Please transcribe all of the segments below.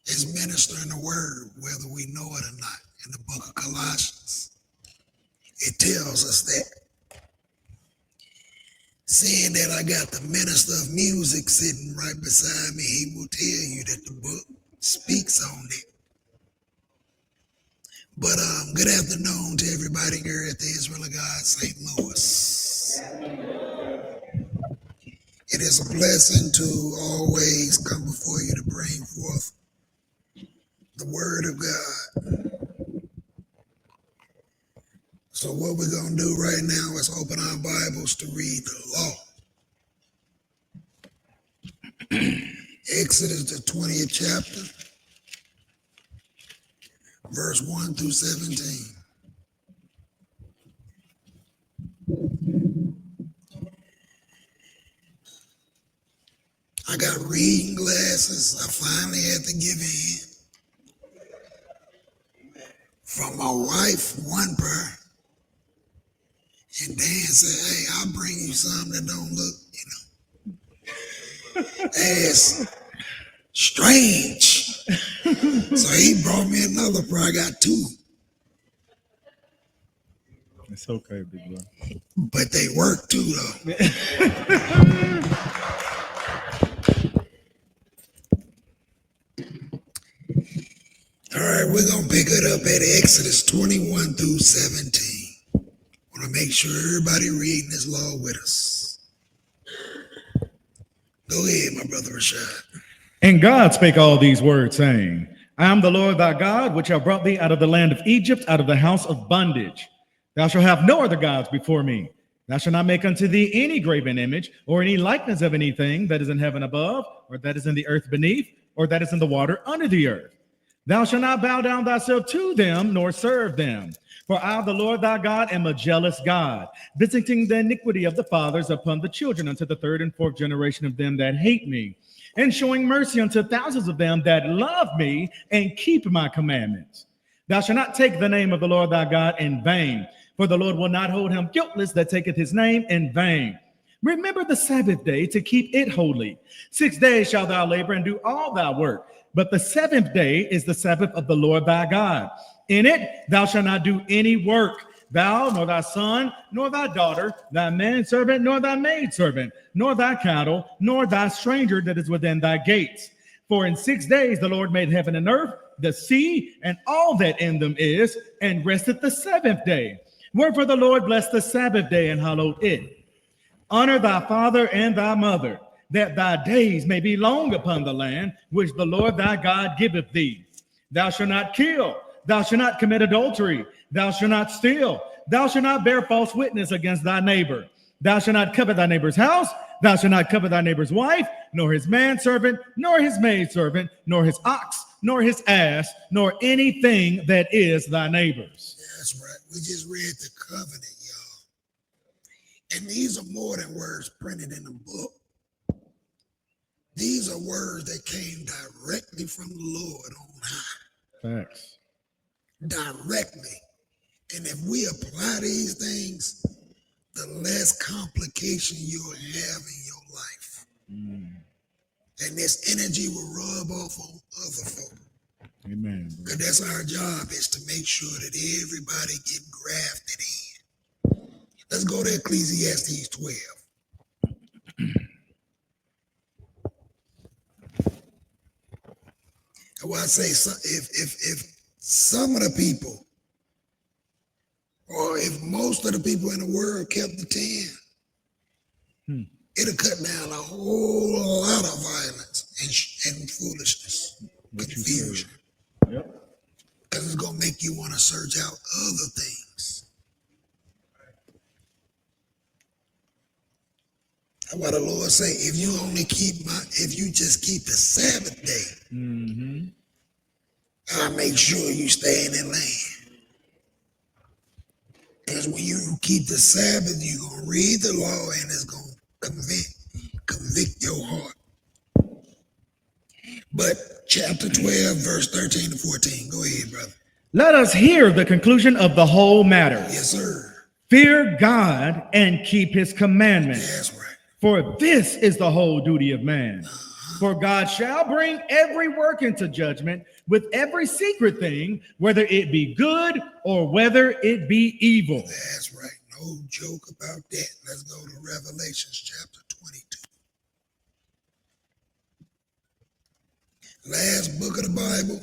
is ministering the word, whether we know it or not. In the book of Colossians, it tells us that. Seeing that I got the minister of music sitting right beside me, he will tell you that the book speaks on it. But good afternoon to everybody here at the Israel of God, St. Louis. It is a blessing to always come before you to bring forth the word of God. So what we're going to do right now is open our Bibles to read the law. Exodus, the 20th chapter, verse 1 through 17. I got reading glasses. I finally had to give in. From my wife, one pair. And Dan said, hey, I'll bring you some that don't look, as strange. So he brought me another pair. I got two. It's okay, big bro. But they work too, though. All right, we're going to pick it up at Exodus 21 through 17. I want to make sure everybody reading this law with us. Go ahead, my brother Rashad. And God spake all these words, saying, I am the Lord thy God, which have brought thee out of the land of Egypt, out of the house of bondage. Thou shalt have no other gods before me. Thou shalt not make unto thee any graven image, or any likeness of anything that is in heaven above, or that is in the earth beneath, or that is in the water under the earth. Thou shalt not bow down thyself to them, nor serve them. For I, the Lord thy God, am a jealous God, visiting the iniquity of the fathers upon the children unto the third and fourth generation of them that hate me, and showing mercy unto thousands of them that love me and keep my commandments. Thou shalt not take the name of the Lord thy God in vain, for the Lord will not hold him guiltless that taketh his name in vain. Remember the Sabbath day to keep it holy. 6 days shalt thou labor and do all thy work, but the seventh day is the Sabbath of the Lord thy God. In it thou shalt not do any work, thou, nor thy son, nor thy daughter, thy manservant, nor thy maidservant, nor thy cattle, nor thy stranger that is within thy gates. For in 6 days the Lord made heaven and earth, the sea, and all that in them is, and rested the seventh day. Wherefore the Lord blessed the Sabbath day and hallowed it. Honor thy father and thy mother, that thy days may be long upon the land which the Lord thy God giveth thee. Thou shalt not kill. Thou shalt not commit adultery. Thou shalt not steal. Thou shalt not bear false witness against thy neighbor. Thou shalt not covet thy neighbor's house. Thou shalt not covet thy neighbor's wife, nor his manservant, nor his maidservant, nor his ox, nor his ass, nor anything that is thy neighbor's. That's right. We just read the covenant, y'all. And these are more than words printed in the book. These are words that came directly from the Lord on high. Facts. Directly. And if we apply these things, the less complication you'll have in your life. And this energy will rub off on other folk. Amen. Because that's our job, is to make sure that everybody get grafted in. Let's go to Ecclesiastes 12. Well, I say, if some of the people, or if most of the people in the world kept the 10, it'll cut down a whole lot of violence and foolishness, confusion. Yep. Because it's going to make you want to search out other things. That's why the Lord say, if you just keep the Sabbath day, I'll make sure you stay in that land. Because when you keep the Sabbath, you're going to read the law and it's going to convict your heart. But chapter 12, verse 13 to 14. Go ahead, brother. Let us hear the conclusion of the whole matter. Yes, sir. Fear God and keep his commandments. That's right. For this is the whole duty of man. For God shall bring every work into judgment with every secret thing, whether it be good or whether it be evil. That's right. No joke about that. Let's go to Revelation chapter 22. Last book of the Bible.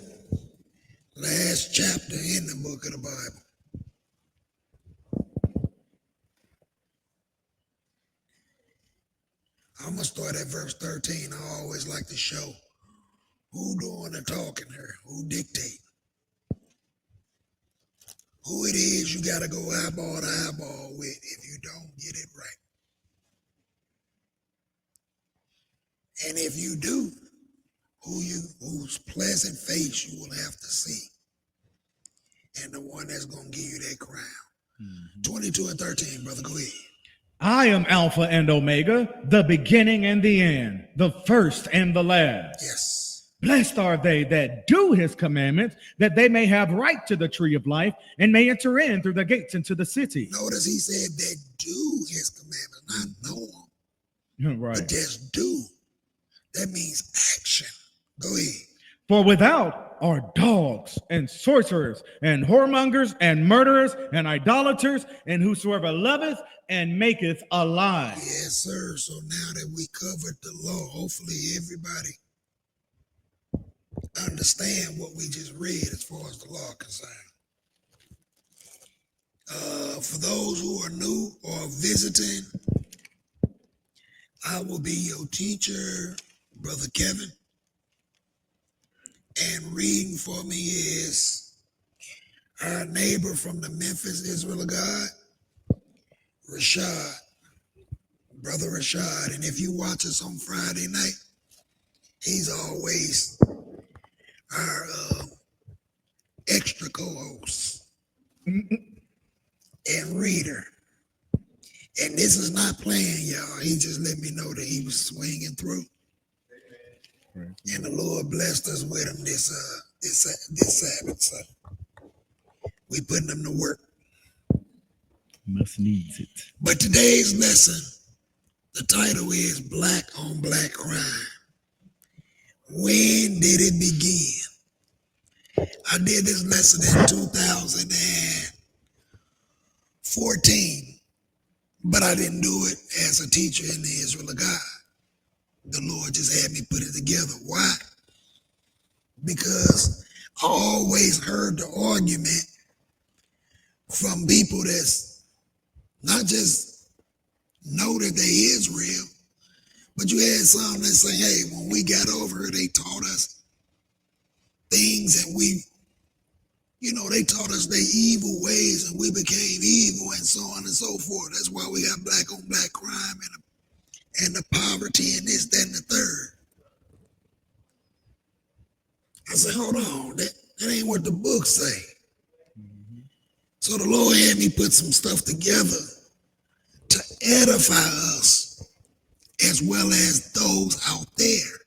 Last chapter in the book of the Bible. I'm going to start at verse 13. I always like to show who doing the talking here, who dictate. Who it is you got to go eyeball to eyeball with if you don't get it right. And if you do, whose pleasant face you will have to see. And the one that's going to give you that crown. 22 and 13, brother, go ahead. I am Alpha and Omega, the beginning and the end, the first and the last. Yes. Blessed are they that do his commandments, that they may have right to the tree of life and may enter in through the gates into the city. Notice he said that do his commandments, not know them, Right. but just do. That means action. Go ahead. For without are dogs and sorcerers and whoremongers and murderers and idolaters and whosoever loveth and maketh a lie. Yes, sir. So now that we covered the law, hopefully everybody understand what we just read as far as the law concerned. For those who are new or visiting, I will be your teacher, Brother Kevin. And reading for me is our neighbor from the Memphis Israel of God, Rashad, Brother Rashad. And if you watch us on Friday night, he's always our extra co-host and reader. And this is not playing, y'all. He just let me know that he was swinging through. And the Lord blessed us with him this Sabbath. So we putting him to work. Must needs it. But today's lesson, the title is Black on Black Crime. When did it begin? I did this lesson in 2014, but I didn't do it as a teacher in the Israel of God. The Lord just had me put it together. Why? Because I always heard the argument from people that's not just know that they Israel, but you had some that say, hey, when we got over here, they taught us things and they taught us their evil ways and we became evil and so on and so forth. That's why we got black on black crime and the poverty and this, that, and the third. I said, hold on, that ain't what the books say. So the Lord had me put some stuff together to edify us as well as those out there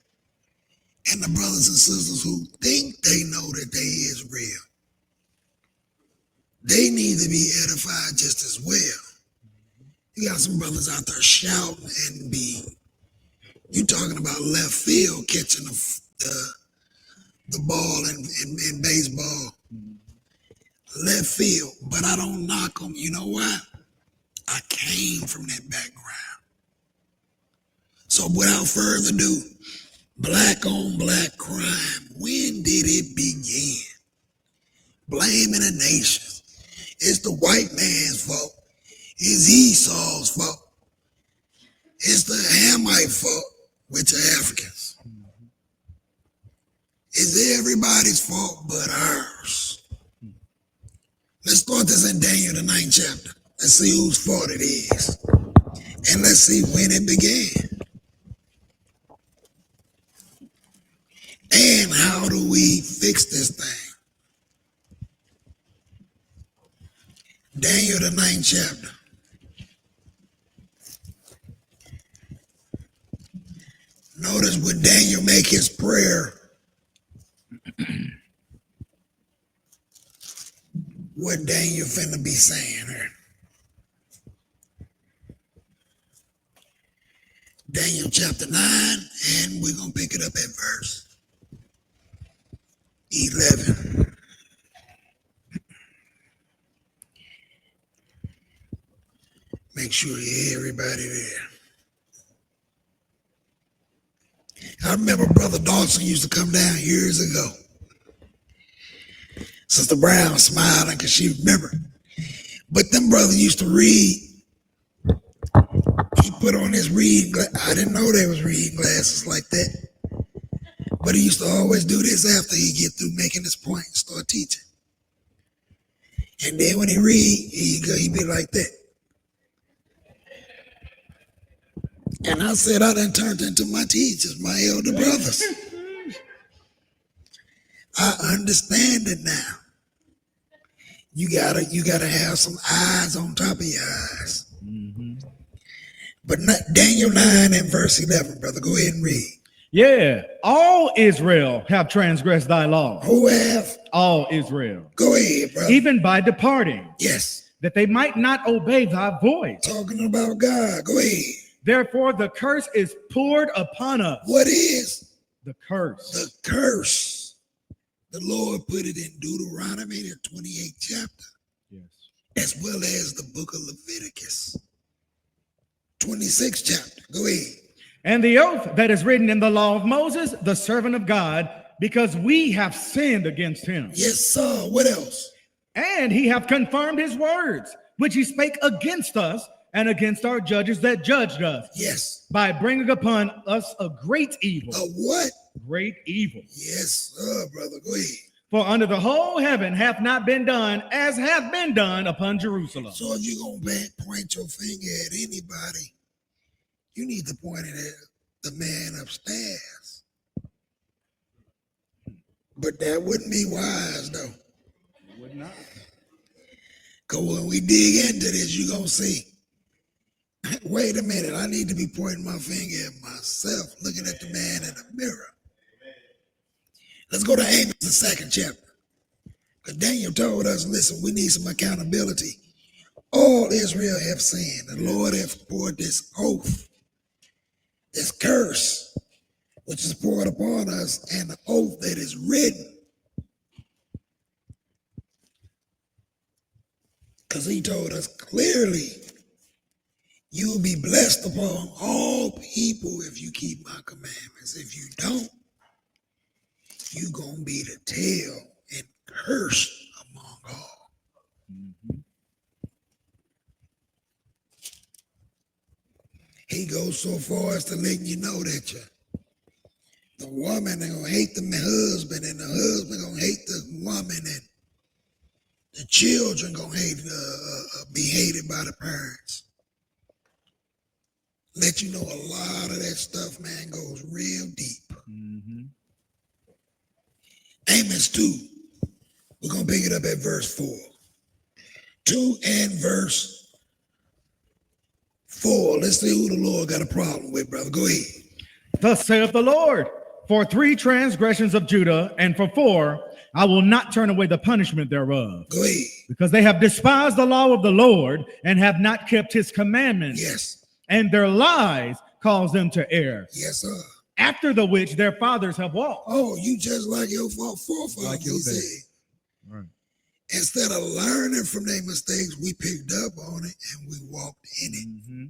and the brothers and sisters who think they know that they is real. They need to be edified just as well. You got some brothers out there shouting and you talking about left field catching the ball in baseball. Left field, but I don't knock them. You know why? I came from that background. So without further ado, black on black crime, when did it begin? Blaming the nations. It's the white man's fault. It's Esau's fault. It's the Hamite fault, which are Africans. It's everybody's fault but ours. Let's start this in Daniel, the 9th chapter. Let's see whose fault it is. And let's see when it began. And how do we fix this thing? Daniel, the 9th chapter. Notice when Daniel make his prayer, what Daniel finna be saying here. Daniel chapter 9, and we're going to pick it up at verse 11. Make sure you hear everybody there. I remember Brother Dawson used to come down years ago. Sister Brown smiling because she remembered. But them brothers used to read. He put on his reading glasses. I didn't know there was reading glasses like that. But he used to always do this after he get through making his point and start teaching. And then when he read, he'd be like that. And I said, I done turned into my teachers, my elder brothers. I understand it now. You gotta have some eyes on top of your eyes. Mm-hmm. But not Daniel 9 and verse 11, brother. Go ahead and read. Yeah, all Israel have transgressed thy law. Who have? All Israel. Go ahead, brother. Even by departing. Yes. That they might not obey thy voice. Talking about God. Go ahead. Therefore, the curse is poured upon us. What is? The curse. The curse. The Lord put it in Deuteronomy, the 28th chapter. Yes. As well as the book of Leviticus, 26th chapter. Go ahead. And the oath that is written in the law of Moses, the servant of God, because we have sinned against him. Yes, sir. What else? And he hath confirmed his words, which he spake against us and against our judges that judged us. Yes. By bringing upon us a great evil. A what? Great evil. Yes, sir, brother. Go ahead. For under the whole heaven hath not been done as hath been done upon Jerusalem. So if you're going to point your finger at anybody, you need to point it at the man upstairs. But that wouldn't be wise, though. It would not. Because when we dig into this, you're going to see, wait a minute, I need to be pointing my finger at myself, looking at the man in the mirror. Let's go to Amos, the 2nd chapter. Because Daniel told us, listen, we need some accountability. All Israel have sinned. The Lord hath poured this oath, this curse, which is poured upon us, and the oath that is written. Because he told us clearly, you will be blessed upon all people if you keep my commandments. If you don't, you're going to be the tail and cursed among all. Mm-hmm. He goes so far as to let you know that the woman is going to hate the husband, and the husband going to hate the woman, and the children going to be hated by the parents. Let you know a lot of that stuff, man, goes real deep. Mm-hmm. Amos 2, we're going to pick it up at verse 4. 2 and verse 4. Let's see who the Lord got a problem with, brother. Go ahead. Thus saith the Lord, for 3 transgressions of Judah, and for 4, I will not turn away the punishment thereof. Go ahead. Because they have despised the law of the Lord, and have not kept his commandments. Yes. And their lies cause them to err. Yes, sir. After the which their fathers have walked. Oh, you just like your forefathers, like he said. Right. Instead of learning from their mistakes, we picked up on it and we walked in it. Mm-hmm.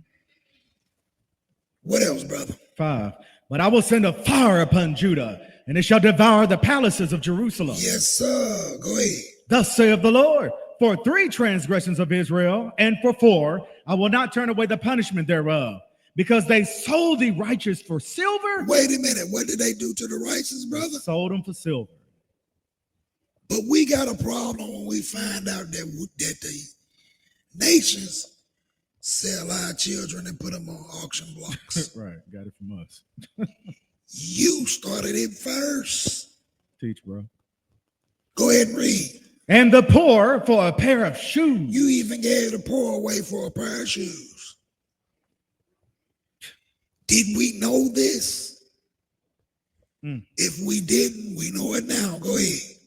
What else, brother? 5. But I will send a fire upon Judah, and it shall devour the palaces of Jerusalem. Yes, sir. Go ahead. Thus saith the Lord, for 3 transgressions of Israel, and for 4, I will not turn away the punishment thereof. Because they sold the righteous for silver. Wait a minute. What did they do to the righteous, brother? Sold them for silver. But we got a problem when we find out that the nations sell our children and put them on auction blocks. Right. Got it from us. You started it first. Teach, bro. Go ahead and read. And the poor for a pair of shoes. You even gave the poor away for a pair of shoes. Did we know this? If we didn't, we know it now. Go ahead.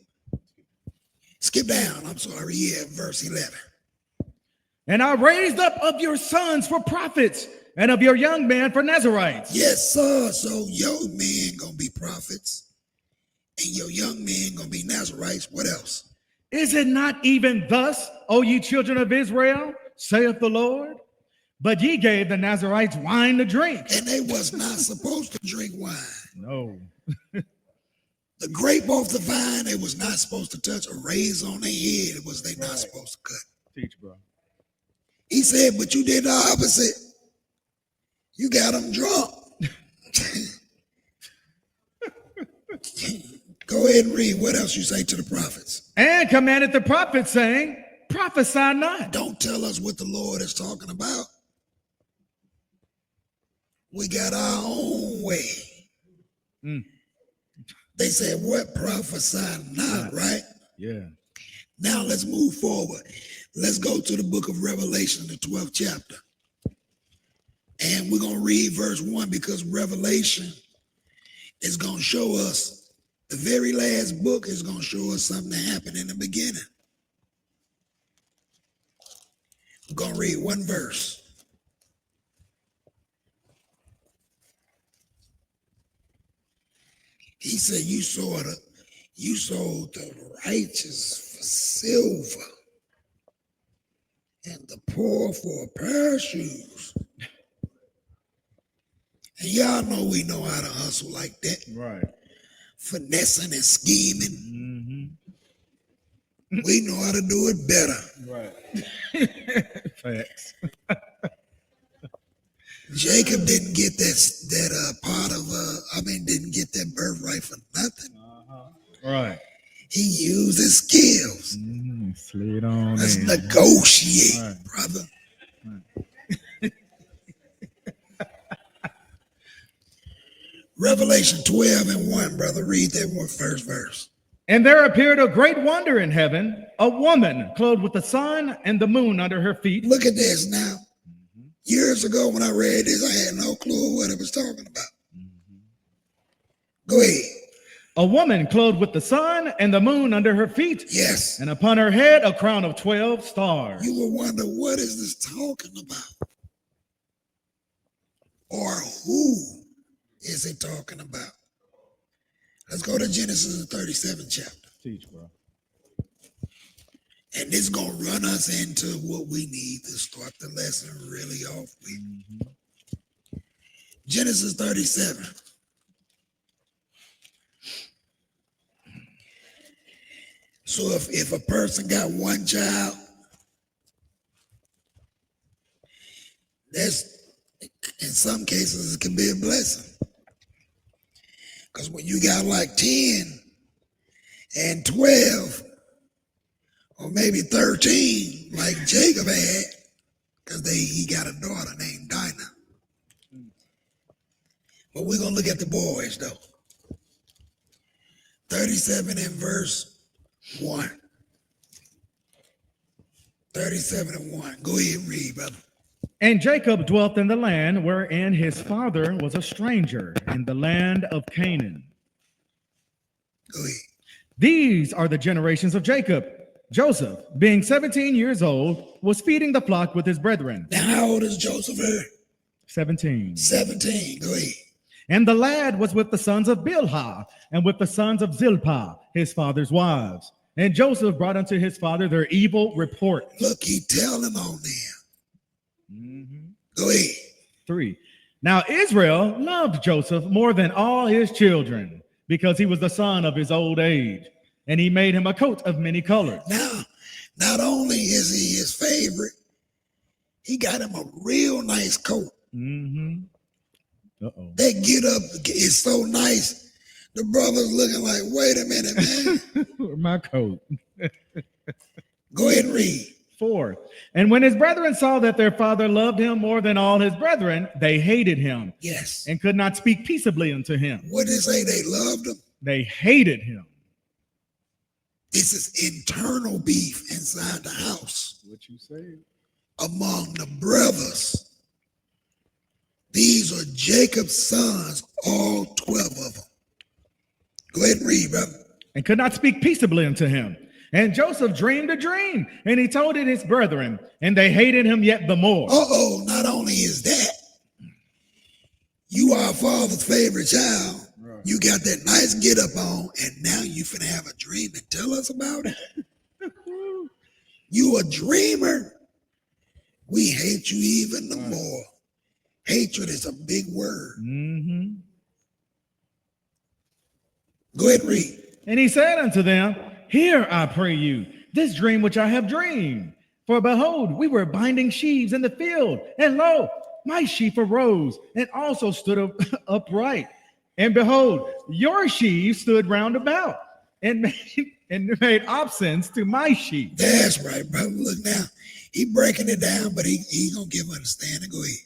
Skip down. I'm sorry. Yeah, verse 11. And I raised up of your sons for prophets, and of your young men for Nazarites. Yes, sir. So your men gonna be prophets, and your young men gonna be Nazarites. What else? Is it not even thus, O ye children of Israel, saith the Lord? But ye gave the Nazarites wine to drink. And they was not supposed to drink wine. No. The grape off the vine, they was not supposed to touch or raise on their head. It was they not supposed to cut. Teach, bro. He said, but you did the opposite. You got them drunk. Go ahead and read. What else you say to the prophets? And commanded the prophets, saying, prophesy not. Don't tell us what the Lord is talking about. We got our own way. They said, what? Prophesy not, right? Yeah. Now let's move forward. Let's go to the book of Revelation, the 12th chapter. And we're going to read verse 1 because Revelation is going to show us, the very last book is going to show us something that happened in the beginning. I'm going to read one verse. He said, you sold the righteous for silver and the poor for a pair of shoes. And y'all know we know how to hustle like that. Right. Finessing and scheming. We know how to do it better. Right. Facts. Jacob didn't get that part of didn't get that birthright for nothing. Right. He used his skills. Slid on. Let's in. negotiate, Right. brother. Right. Revelation 12:1, brother. Read that one first verse. And there appeared a great wonder in heaven, a woman clothed with the sun and the moon under her feet. Look at this now. Years ago when I read this, I had no clue what it was talking about. Go ahead. A woman clothed with the sun and the moon under her feet. Yes. And upon her head a crown of 12 stars. You will wonder, what is this talking about? Or who is it talking about? Let's go to Genesis, the 37th chapter. Teach, bro. And this is going to run us into what we need to start the lesson really off with. Genesis 37. So if a person got one child, that's, in some cases, it can be a blessing. Because when you got like 10 and 12, or maybe 13, like Jacob had, because he got a daughter named Dinah. But we're going to look at the boys, though. 37 and verse 1. 37:1. Go ahead and read, brother. And Jacob dwelt in the land wherein his father was a stranger, in the land of Canaan. Go ahead. These are the generations of Jacob. Joseph, being 17 years old, was feeding the flock with his brethren. Now, how old is Joseph here? 17. 17. Go ahead. And the lad was with the sons of Bilhah and with the sons of Zilpah, his father's wives. And Joseph brought unto his father their evil report. Look, he telling on them. Go ahead. 3. Now Israel loved Joseph more than all his children, because he was the son of his old age. And he made him a coat of many colors. Now, not only is he his favorite, he got him a real nice coat. That get up is so nice. The brother's looking like, wait a minute, man. My coat. Go ahead and read. 4. And when his brethren saw that their father loved him more than all his brethren, they hated him. Yes. And could not speak peaceably unto him. What did they say? They loved him? They hated him. This is internal beef inside the house. What you say? Among the brothers. These are Jacob's sons, all 12 of them. Go ahead and read, brother. And could not speak peaceably unto him. And Joseph dreamed a dream, and he told it his brethren, and they hated him yet the more. Not only is that, our father's favorite child. Right. You got that nice get up on, and now you finna have a dream and tell us about it. You a dreamer. We hate you even the more. Hatred is a big word. Mm-hmm. Go ahead and read. And he said unto them, hear, I pray you, this dream which I have dreamed. For behold, we were binding sheaves in the field, and lo, my sheaf arose and also stood upright. And behold, your sheaves stood round about and made obeisance to my sheep. That's right, brother. Look now, he breaking it down, but he gonna give understanding. Go ahead.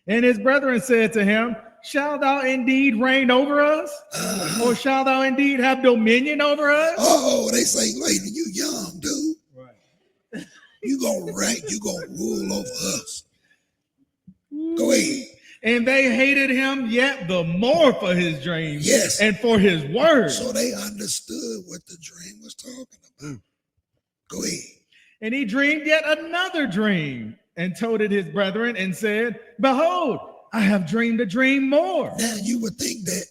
And his brethren said to him, shalt thou indeed reign over us? Or shalt thou indeed have dominion over us? Oh, they say, wait, you young, dude. Right. You gonna reign, you gonna rule over us. Go ahead. And they hated him yet the more for his dreams, Yes, and for his words. So they understood what the dream was talking about. Go ahead. And he dreamed yet another dream, and told it his brethren, and said, behold, I have dreamed a dream more. Now you would think that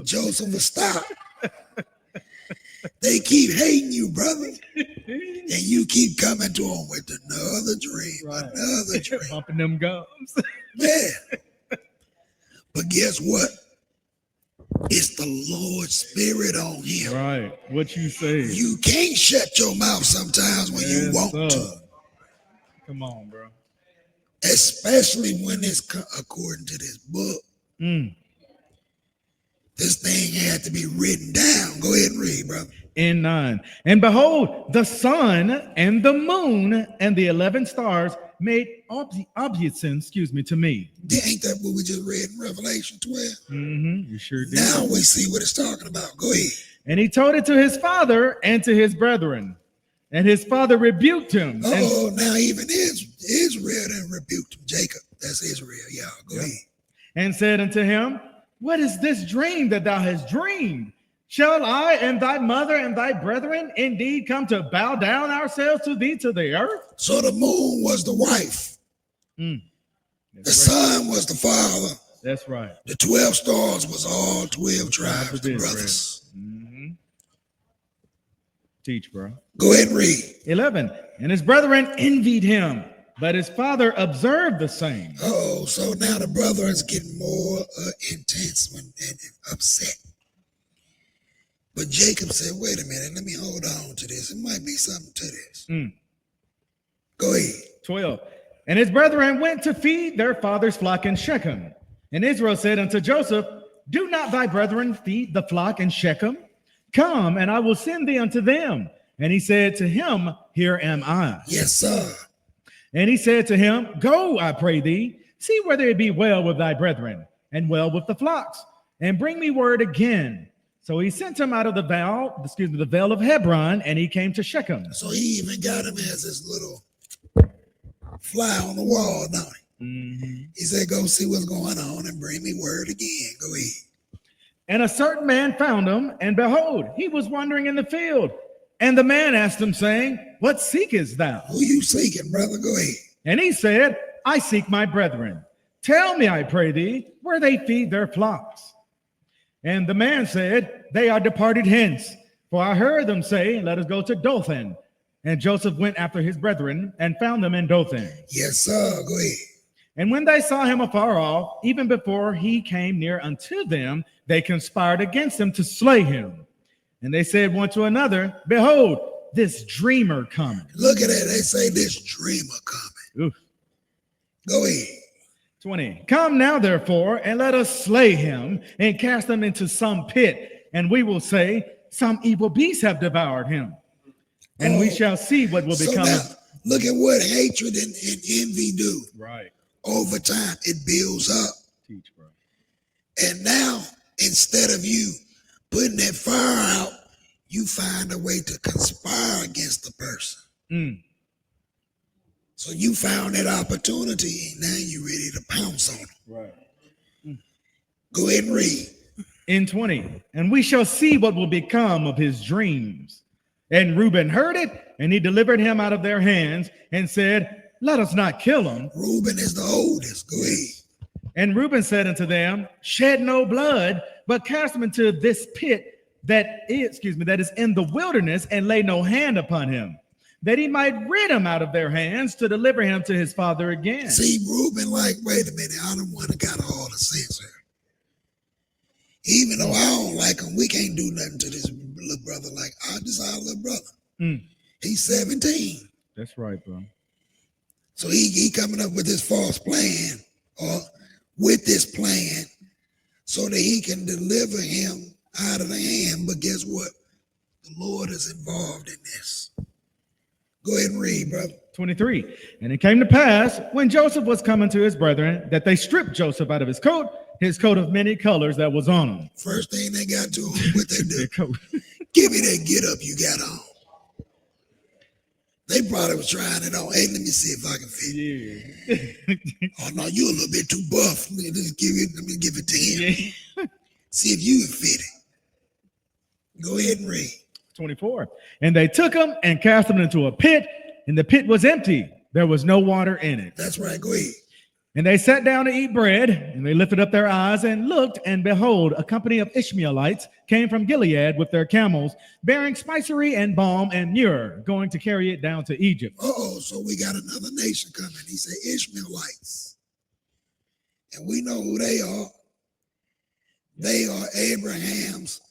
Joseph would stop. They keep hating you, brother. And you keep coming to them with another dream, another dream. Bumping them gums. Yeah. But guess what? It's the Lord's Spirit on him. Right. What you say. You can't shut your mouth sometimes when you want to. Come on, bro. Especially when it's according to this book. This thing had to be written down. Go ahead and read, brother. In 9. And behold, the sun and the moon and the 11 stars made obeisance, to me. Ain't that what we just read in Revelation 12? Mm-hmm. You sure did. Now we see what it's talking about. Go ahead. And he told it to his father and to his brethren. And his father rebuked him. Oh, now even Israel then rebuked him. Jacob, that's Israel. Yeah, go ahead. And said unto him, what is this dream that thou hast dreamed? Shall I and thy mother and thy brethren indeed come to bow down ourselves to thee to the earth? So the moon was the wife. The sun was the father. That's right. The 12 stars was all 12 tribes, the brothers. Teach, bro. Go ahead and read. 11. And his brethren envied him, but his father observed the same. Oh, so now the brother is getting more intense and upset. But Jacob said, wait a minute, let me hold on to this. It might be something to this. Go ahead. 12. And his brethren went to feed their father's flock in Shechem. And Israel said unto Joseph, do not thy brethren feed the flock in Shechem? Come, and I will send thee unto them. And he said to him, here am I. Yes, sir. And he said to him, go, I pray thee, see whether it be well with thy brethren, and well with the flocks, and bring me word again. So he sent him out of the vale of Hebron, and he came to Shechem. So he even got him as his little fly on the wall, don't he? He said, go see what's going on and bring me word again. Go ahead. And a certain man found him, and behold, he was wandering in the field. And the man asked him, saying, what seekest thou? Who you seeking, brother? Go ahead. And he said, I seek my brethren. Tell me, I pray thee, where they feed their flocks. And the man said, they are departed hence. For I heard them say, let us go to Dothan. And Joseph went after his brethren and found them in Dothan. Yes, sir. Go ahead. And when they saw him afar off, even before he came near unto them, they conspired against him to slay him. And they said one to another, behold, this dreamer cometh. Look at that. They say this dreamer coming. Go ahead. 20. Come now, therefore, and let us slay him and cast him into some pit. And we will say, some evil beasts have devoured him. And we shall see what will become. Now, look at what hatred and envy do. Right. Over time, it builds up. Teach, bro. And now, instead of you putting that fire out, you find a way to conspire against the person. So you found that opportunity, and now you're ready to pounce on them. Right. Go ahead and read. In 20. And we shall see what will become of his dreams. And Reuben heard it, and he delivered him out of their hands and said, let us not kill him. Reuben is the oldest. Go ahead. And Reuben said unto them, shed no blood, but cast him into this pit that is in the wilderness, and lay no hand upon him, that he might rid him out of their hands to deliver him to his father again. See, Reuben, like, wait a minute, I don't want to got all the sense here. Even though I don't like him, we can't do nothing to this little brother. Like, this our little brother. He's 17. That's right, bro. So he coming up with this false plan, or with this plan, so that he can deliver him out of the hand. But guess what? The Lord is involved in this. Go ahead and read, brother. 23. And it came to pass, when Joseph was coming to his brethren, that they stripped Joseph out of his coat of many colors that was on him. First thing they got to him, what they do? Give me that get up you got on. They probably was trying it on. Hey, let me see if I can fit it. Yeah. Oh no, you a little bit too buff. Let me give it to him. Yeah. See if you can fit it. Go ahead and read. 24. And they took him and cast him into a pit, and the pit was empty. There was no water in it. That's right. Go ahead. And they sat down to eat bread, and they lifted up their eyes and looked, and behold, a company of Ishmaelites came from Gilead with their camels, bearing spicery and balm and myrrh, going to carry it down to Egypt. So we got another nation coming. He said Ishmaelites. And we know who they are. They are Abraham's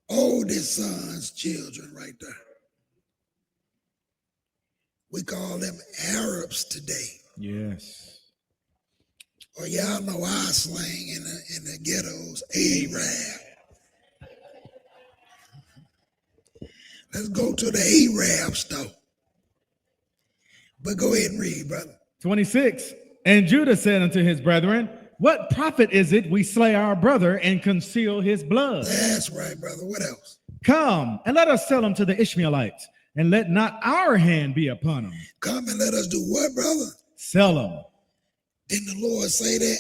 oldest son's children right there. We call them Arabs today. Yes. Or y'all know our slang in the ghettos, Arab. Let's go to the Arab store. But go ahead and read, brother. 26. And Judah said unto his brethren, what profit is it we slay our brother and conceal his blood? That's right, brother. What else? Come and let us sell him to the Ishmaelites, and let not our hand be upon him. Come and let us do what, brother? Sell him. Didn't the Lord say that?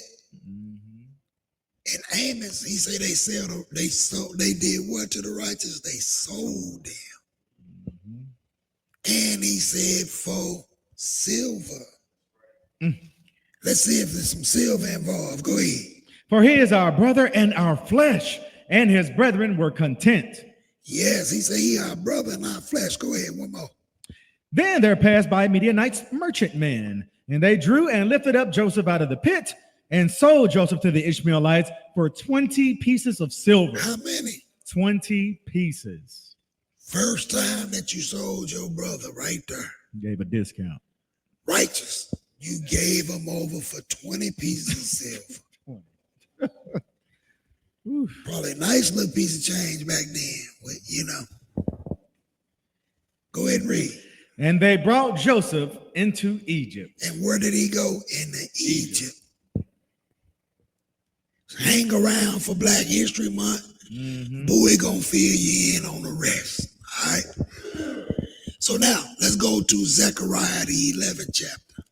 In Amos, he said they did what to the righteous? They sold them. And he said for silver. Let's see if there's some silver involved. Go ahead. For he is our brother and our flesh, and his brethren were content. Yes, he said he our brother and our flesh. Go ahead, one more. Then there passed by Midianites merchantmen, and they drew and lifted up Joseph out of the pit, and sold Joseph to the Ishmaelites for 20 pieces of silver. How many? 20 pieces. First time that you sold your brother right there. Gave a discount. Righteous. You gave him over for 20 pieces of silver. Probably a nice little piece of change back then, you know. Go ahead and read. And they brought Joseph into Egypt. And where did he go? Into Egypt. Hang around for Black History Month. Boy, gonna fill you in on the rest. All right. So now let's go to Zechariah, the 11th chapter.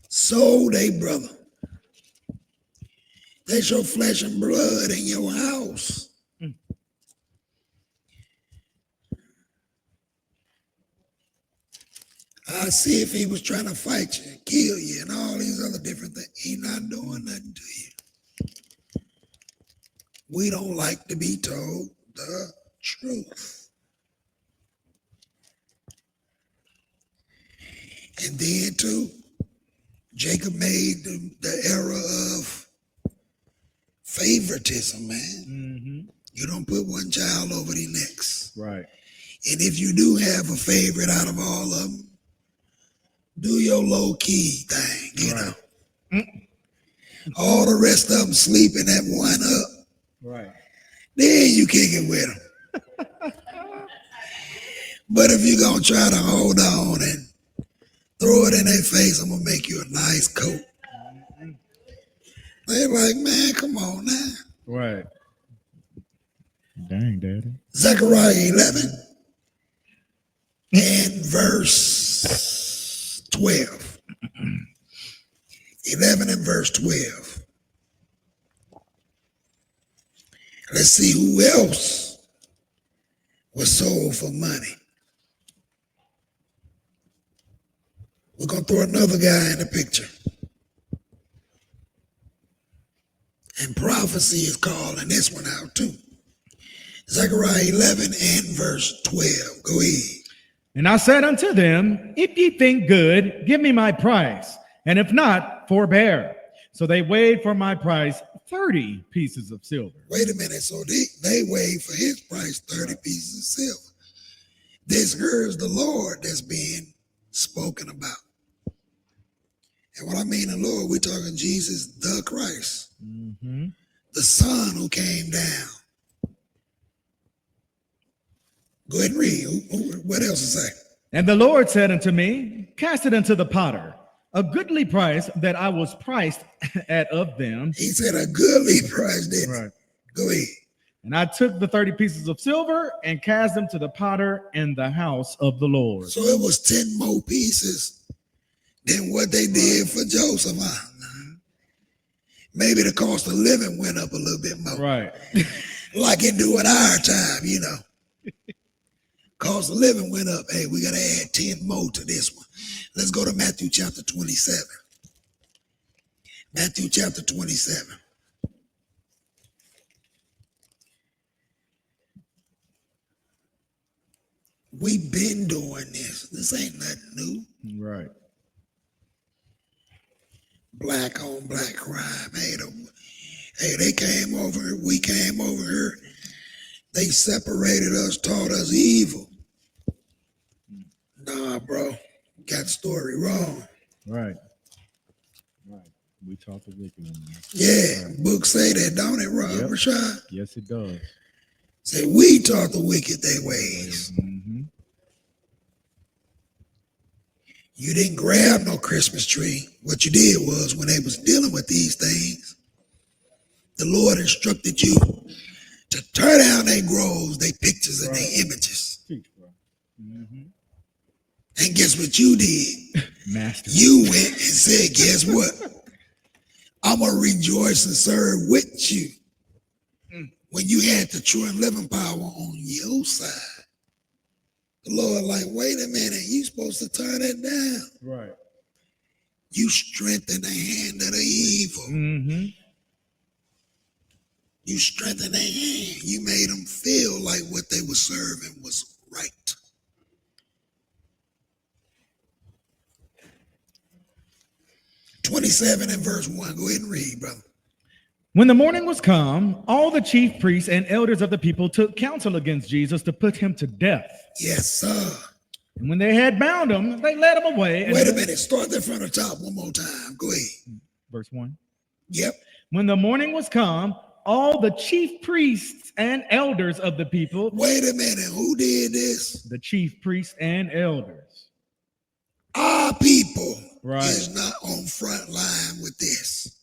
Sold a brother. That's your flesh and blood in your house. I see if he was trying to fight you, kill you, and all these other different things. He not doing nothing to you. We don't like to be told the truth. And then too, Jacob made the era of favoritism, man. You don't put one child over the next. Right. And if you do have a favorite out of all of them, do your low-key thing, you know. All the rest of them sleeping that one up. Right. Then you kick it with them. But if you're going to try to hold on and throw it in their face, I'm going to make you a nice coat. They're like, man, come on now. Right. Dang, Daddy. Zechariah 11 and verse 12. 11 and verse 12. Let's see who else was sold for money. We're going to throw another guy in the picture. And prophecy is calling this one out too. Zechariah 11 and verse 12. Go ahead. And I said unto them, if ye think good, give me my price, and if not, forbear. So they weighed for my price 30 pieces of silver. Wait a minute. So they weighed for his price 30 pieces of silver. This here is the Lord that's being spoken about. And what I mean the Lord, we're talking Jesus, the Christ, the Son who came down. Go ahead and read. What else is that? And the Lord said unto me, cast it unto the potter, a goodly price that I was priced at of them. He said a goodly price, didn't he? Right. Go ahead. And I took the 30 pieces of silver and cast them to the potter in the house of the Lord. So it was 10 more pieces than what they did for Joseph. Maybe the cost of living went up a little bit more. Right. Like it do at our time, you know. Cost of living went up. Hey, we got to add 10 more to this one. Let's go to Matthew chapter 27. Matthew chapter 27. We've been doing this. This ain't nothing new. Right. Black on black crime. Hey, they came over here. We came over here. They separated us, taught us evil. Nah, bro. Got the story wrong. Right. Right. We taught the wicked one. Yeah, Right. Books say that, don't it, Rob Yep. Rashad? Yes, it does. Say, we taught the wicked their ways. You didn't grab no Christmas tree. What you did was, when they was dealing with these things, the Lord instructed you to tear down their groves, their pictures, and their images. Teach, bro. And guess what you did? Master. You went and said, guess what? I'm going to rejoice and serve with you. When you had the true and living power on your side. The Lord like, wait a minute, you supposed to turn it down. Right. You strengthen the hand of the evil. You strengthened their hand. You made them feel like what they were serving was right. (27) and verse 1. Go ahead and read, brother. When the morning was come, all the chief priests and elders of the people took counsel against Jesus to put him to death. Yes, sir. And when they had bound him, they led him away. Wait a minute. Start that from the top one more time. Go ahead. Verse 1. Yep. When the morning was come, all the chief priests and elders of the people. Wait a minute. Who did this? The chief priests and elders. Our people Right. is not on front line with this.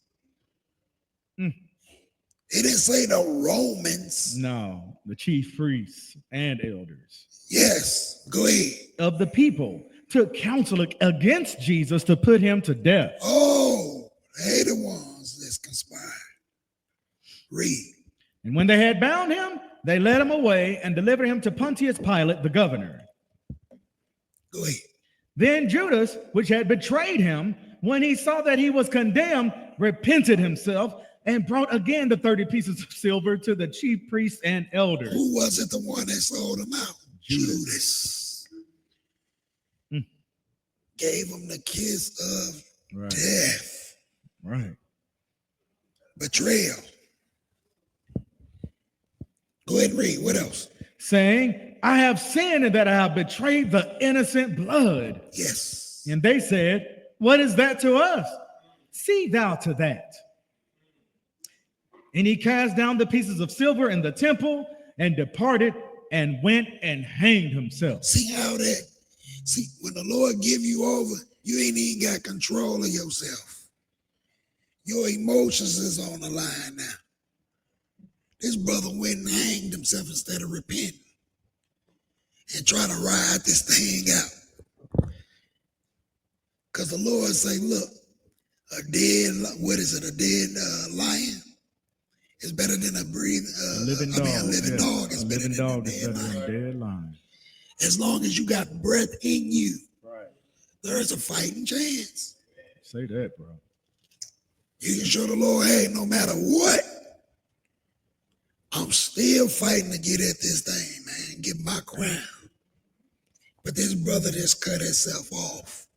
It didn't say the Romans. No, the chief priests and elders Yes. Go ahead. of the people took counsel against Jesus to put him to death. Oh, they the ones that's conspired. Read. And when they had bound him, they led him away and delivered him to Pontius Pilate, the governor. Go ahead. Then Judas, which had betrayed him, when he saw that he was condemned, repented himself and brought again the 30 pieces of silver to the chief priests and elders. Who was it the one that sold him out? Judas. Gave him the kiss of death. Right. Betrayal. Go ahead and read. What else? Saying, I have sinned in that I have betrayed the innocent blood. Yes. And they said, what is that to us? See thou to that. And he cast down the pieces of silver in the temple and departed and went and hanged himself. See how that, see, when the Lord give you over, you ain't even got control of yourself. Your emotions is on the line now. This brother went and hanged himself instead of repenting and trying to ride this thing out. Because the Lord say, look, a dead lion is better than a living dog. A living dog is better than a dead lion. As long as you got breath in you, there's a fighting chance. Say that, bro. You can show the Lord, hey, no matter what, I'm still fighting to get at this thing, man, get my crown. But this brother just cut himself off.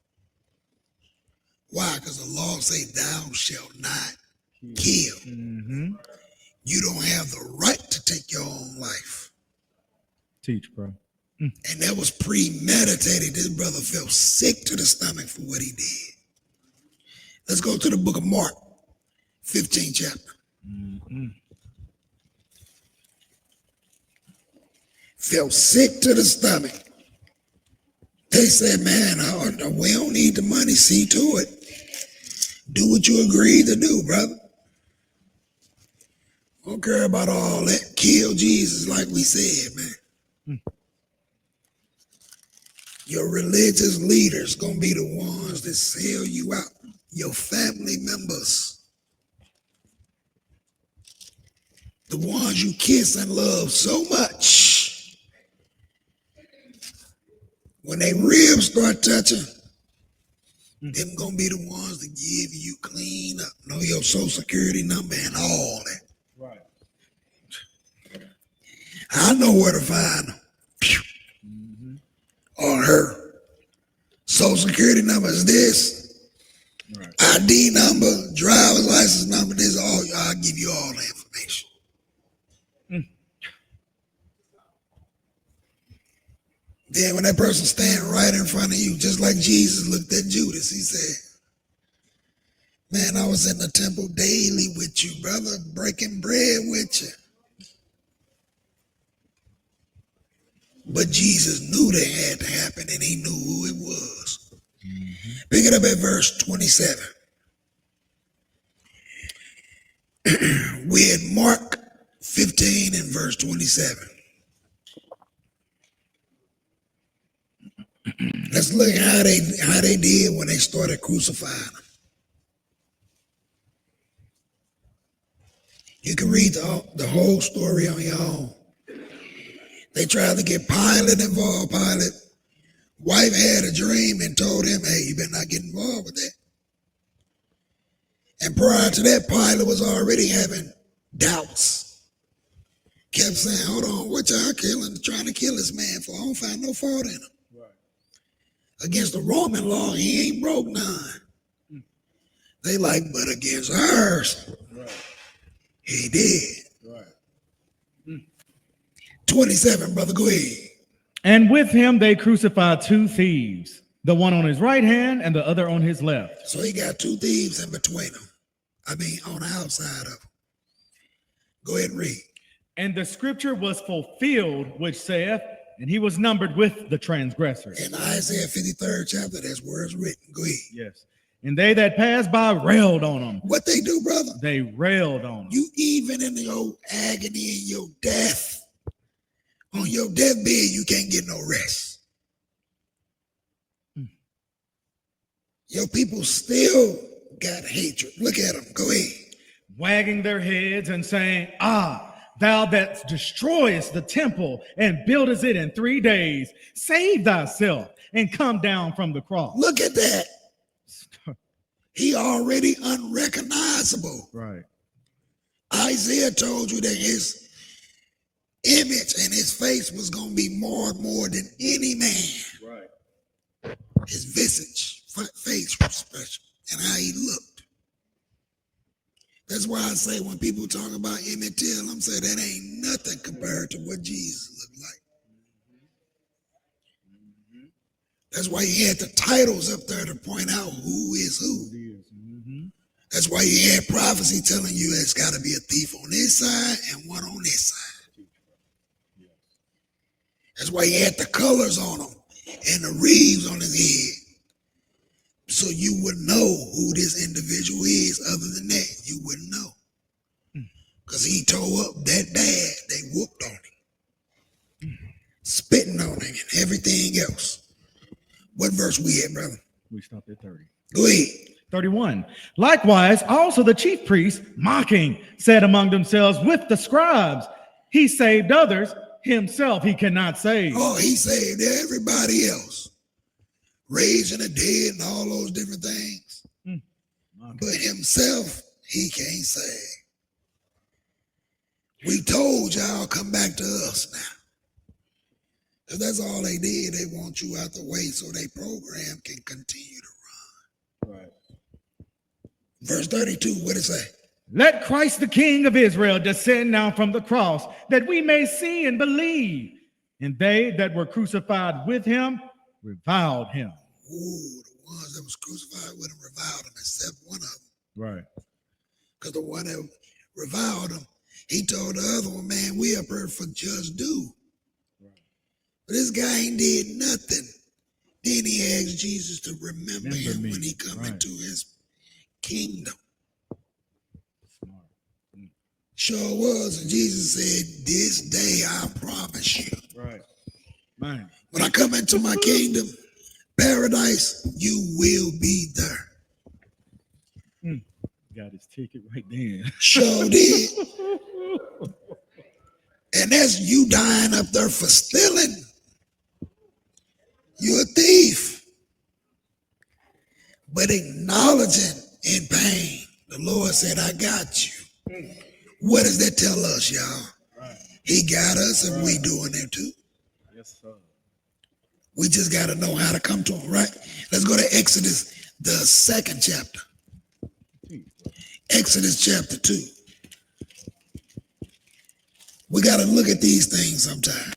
Why? Because the law say thou shalt not kill. Mm-hmm. You don't have the right to take your own life. Teach, bro. And that was premeditated. This brother felt sick to the stomach for what he did. Let's go to the book of Mark, 15th chapter. Mm-hmm. Felt sick to the stomach. They said, man, we don't need the money. See to it. Do what you agreed to do, brother. Don't care about all that. Kill Jesus like we said, man. Your religious leaders gonna be the ones that sell you out. Your family members. The ones you kiss and love so much. When they ribs start touching, them gonna be the ones that give you clean up. Know your social security number and all that. Right. I know where to find them. On her. Social security number is this. Right. ID number, driver's license number, this all. I'll give you all the information. Then when that person stand right in front of you, just like Jesus looked at Judas, he said, man, I was in the temple daily with you, brother, breaking bread with you. But Jesus knew that had to happen, and he knew who it was. Pick it up at verse 27. We're at Mark 15 and verse 27. Let's look at how they did when they started crucifying him. You can read the whole story on your own. They tried to get Pilate involved. Pilate wife had a dream and told him, hey, you better not get involved with that. And prior to that, Pilate was already having doubts. Kept saying, hold on, what y'all trying to kill this man for? I don't find no fault in him. Right. Against the Roman law, he ain't broke none. They like, but against ours, right. He did. Right. 27, brother, go ahead. And with him they crucified two thieves, the one on his right hand and the other on his left. So he got two thieves in between them. I mean, on the outside of them. Go ahead and read. And the scripture was fulfilled, which saith, and he was numbered with the transgressors. In Isaiah 53rd chapter, that's where it's written. Go ahead. Yes. And they that passed by railed on him. What they do, brother? They railed on him. You even in your agony and your death, on your deathbed, you can't get no rest. Your people still got hatred. Look at them. Go ahead. Wagging their heads and saying, thou that destroyest the temple and buildest it in 3 days, save thyself and come down from the cross. Look at that. He already unrecognizable. Right. Isaiah told you that his image and his face was going to be marred more than any man. Right. His visage, face expression, and how he looked. That's why I say when people talk about Emmett Till, I'm saying that ain't nothing compared to what Jesus looked like. That's why he had the titles up there to point out who is who. That's why he had prophecy telling you there's got to be a thief on this side and one on this side. That's why he had the colors on him and the wreaths on his head. So you would know who this individual is. Other than that, you wouldn't know. Because he tore up that bad, they whooped on him. Spitting on him and everything else. What verse we at, brother? We stopped at 30. Go ahead. 31. Likewise, also the chief priests, mocking, said among themselves with the scribes, he saved others, himself he cannot save. Oh, he saved everybody else. Raising the dead and all those different things. But himself, he can't save. We told y'all come back to us now. Because that's all they did. They want you out the way so their program can continue to run. Right. Verse 32, what it say? Let Christ the King of Israel descend now from the cross, that we may see and believe. And they that were crucified with him reviled him. Ooh, the ones that was crucified with him reviled him, except one of them. Right. Because the one that reviled him, he told the other one, man, we up here for just due. Right. But this guy ain't did nothing. Then he asked Jesus to remember him when he come into his kingdom. Smart. Sure was. And Jesus said, this day I promise you. Right. Man. When I come into my kingdom, paradise, you will be there. Got his ticket right there. Sure did. And that's you dying up there for stealing. You're a thief. But acknowledging in pain, the Lord said, I got you. What does that tell us, y'all? Right. He got us and we doing it too. Yes, sir. We just got to know how to come to him, right? Let's go to Exodus, the 2nd chapter. Exodus chapter 2. We got to look at these things sometimes.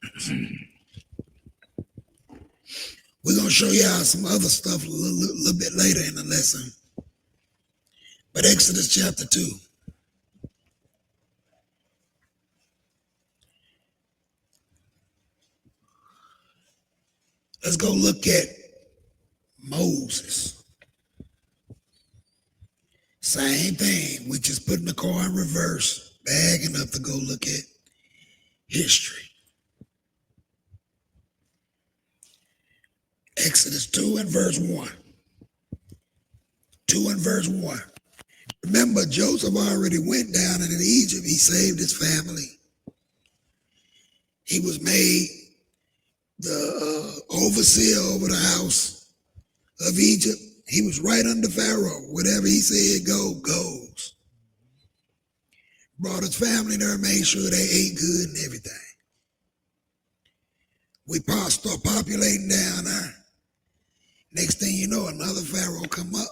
We're going to show y'all some other stuff a little bit later in the lesson. But Exodus chapter 2. Let's go look at Moses. Same thing. We just putting the car in reverse, bagging up to go look at history. Exodus 2 and verse 1. 2 and verse 1. Remember, Joseph already went down into Egypt. He saved his family. He was made the overseer over the house of Egypt. He was right under Pharaoh. Whatever he said goes. Brought his family there, made sure they ate good and everything. We start populating down there. Next thing you know, another Pharaoh come up.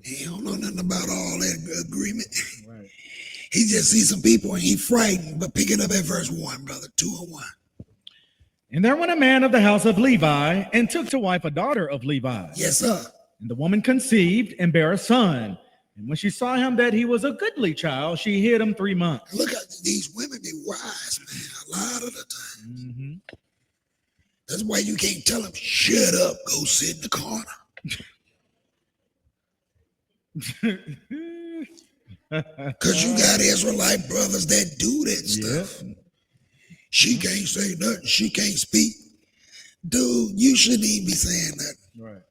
He don't know nothing about all that agreement. Right. He just sees some people and he frightened. But pick it up at verse 1, brother, 2 and 1. And there went a man of the house of Levi and took to wife a daughter of Levi. Yes, sir. And the woman conceived and bare a son. And when she saw him that he was a goodly child, she hid him 3 months. Look at these women, they wise, man, a lot of the time. Mm-hmm. That's why you can't tell them, shut up, go sit in the corner. Because you got Israelite brothers that do that stuff. Yep. She can't say nothing. She can't speak. Dude, you shouldn't even be saying that. Right.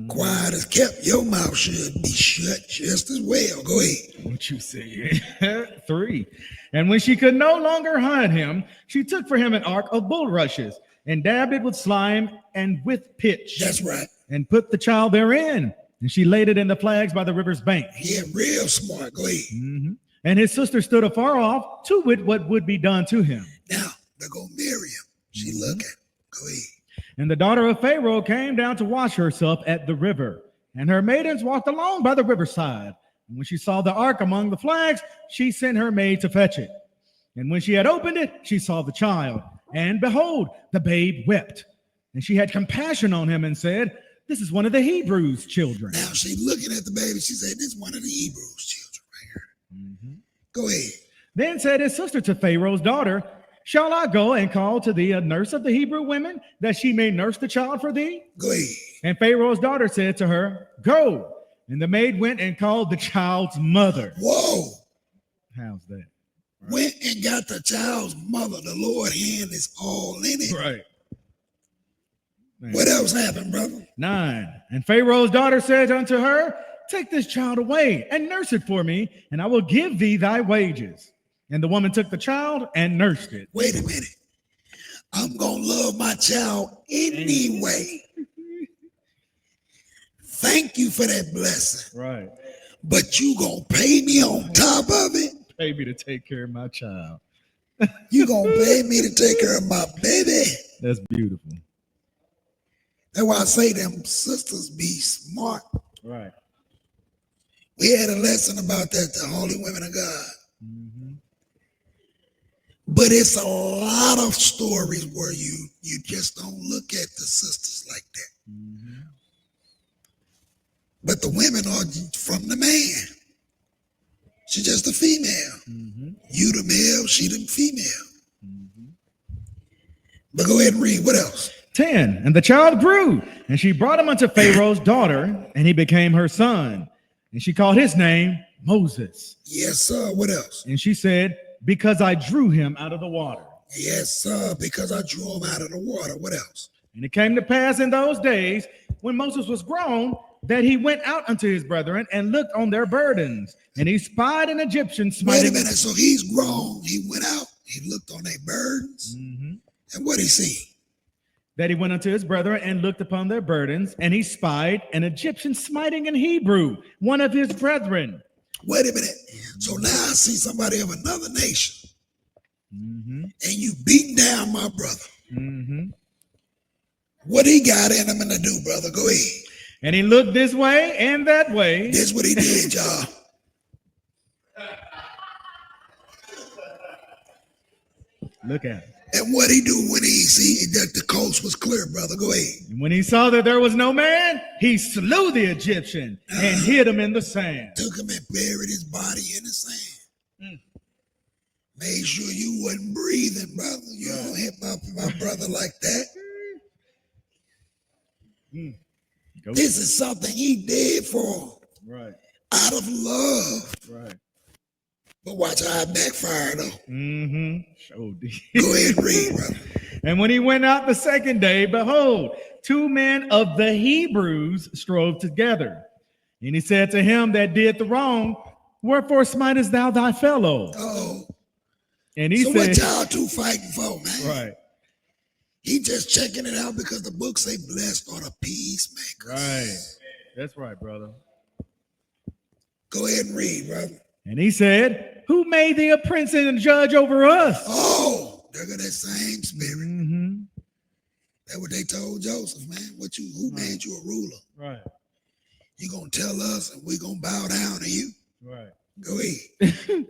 Quiet as kept. Your mouth should be shut just as well. Go ahead. What you say? 3. And when she could no longer hide him, she took for him an ark of bulrushes and dabbed it with slime and with pitch. That's right. And put the child therein. And she laid it in the flags by the river's bank. Yeah, real smart. Go ahead. Mm-hmm. And his sister stood afar off to wit what would be done to him. Now, there go Miriam. She looking. Go ahead. And the daughter of Pharaoh came down to wash herself at the river. And her maidens walked along by the riverside. And when she saw the ark among the flags, she sent her maid to fetch it. And when she had opened it, she saw the child. And behold, the babe wept. And she had compassion on him and said, this is one of the Hebrews' children. Now she looking at the baby. She said, this is one of the Hebrews' children right here. Mm-hmm. Go ahead. Then said his sister to Pharaoh's daughter, shall I go and call to thee a nurse of the Hebrew women, that she may nurse the child for thee? Go ahead. And Pharaoh's daughter said to her, go. And the maid went and called the child's mother. Whoa. How's that? Right. Went and got the child's mother. The Lord's hand is all in it. Right. Man. What else happened, brother? 9. And Pharaoh's daughter said unto her, take this child away and nurse it for me, and I will give thee thy wages. And the woman took the child and nursed it. Wait a minute. I'm going to love my child anyway. Thank you for that blessing. Right. But you gonna pay me on top of it? Pay me to take care of my child. You gonna pay me to take care of my baby? That's beautiful. That's why I say them sisters be smart. Right. We had a lesson about that, the holy women of God. Mm-hmm. But it's a lot of stories where you just don't look at the sisters like that. Mm-hmm. But the women are from the man. She's just a female. Mm-hmm. You the male, she the female. Mm-hmm. But go ahead and read. What else? 10. And the child grew, and she brought him unto Pharaoh's daughter, and he became her son. And she called his name Moses. Yes, sir. What else? And she said, because I drew him out of the water. Yes, sir. Because I drew him out of the water. What else? And it came to pass in those days, when Moses was grown, that he went out unto his brethren and looked on their burdens. And he spied an Egyptian smiting. Wait a minute. So he's grown. He went out. He looked on their burdens. Mm-hmm. And what he see? That he went unto his brethren and looked upon their burdens, and he spied an Egyptian smiting an Hebrew, one of his brethren. Wait a minute. So now I see somebody of another nation, Mm-hmm. and you beating down my brother. Mm-hmm. What he got in him to do, brother? Go ahead. And he looked this way and that way. This what he did, y'all. Look at it. And what he do when he see that the coast was clear, brother? Go ahead. And when he saw that there was no man, he slew the Egyptian and hid him in the sand. Took him and buried his body in the sand. Made sure you wasn't breathing, brother. You don't hit my brother like that. This is something he did for Right. out of love. Right. But watch how it backfired, though. Mm-hmm. Sure did. Go ahead and read, brother. And when he went out the second day, behold, 2 men of the Hebrews strove together. And he said to him that did the wrong, wherefore smitest thou thy fellow? Oh. And he So said, what y'all two fighting for, man? right. He just checking it out because the book say blessed are the peacemakers. Right. That's right, brother. Go ahead and read, brother. And he said, who made thee a prince and a judge over us? Oh, there go that same spirit. Mm-hmm. That's what they told Joseph, man. Who made you a ruler? Right. You gonna tell us and we gonna bow down to you? Right. Go ahead.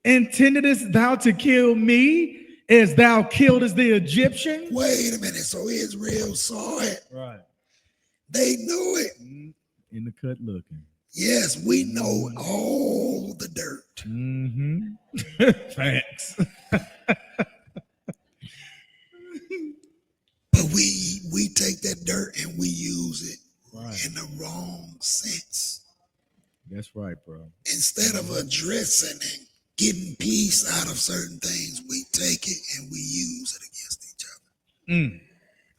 Intendedest thou to kill me as thou killedest the Egyptian? Wait a minute. So Israel saw it. Right. They knew it. In the cut looking. Yes, we know all the dirt. Mm-hmm. Facts. But we take that dirt and we use it Right. in the wrong sense. That's right, bro. Instead of addressing and getting peace out of certain things, we take it and we use it against each other.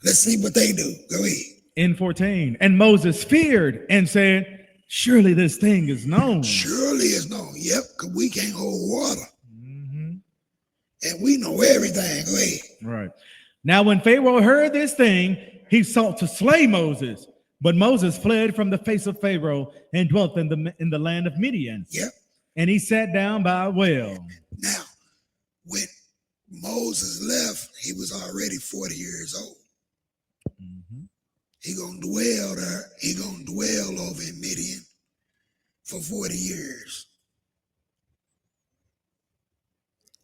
Let's see what they do. Go ahead. In 14, and Moses feared and said, surely this thing is known. Surely it's known. Yep, because we can't hold water. And we know everything. Go ahead. Right. Now, when Pharaoh heard this thing, he sought to slay Moses. But Moses fled from the face of Pharaoh and dwelt in the land of Midian. Yep. And he sat down by a well. Now, when Moses left, he was already 40 years old. He gonna dwell there. He gonna dwell over in Midian for 40 years.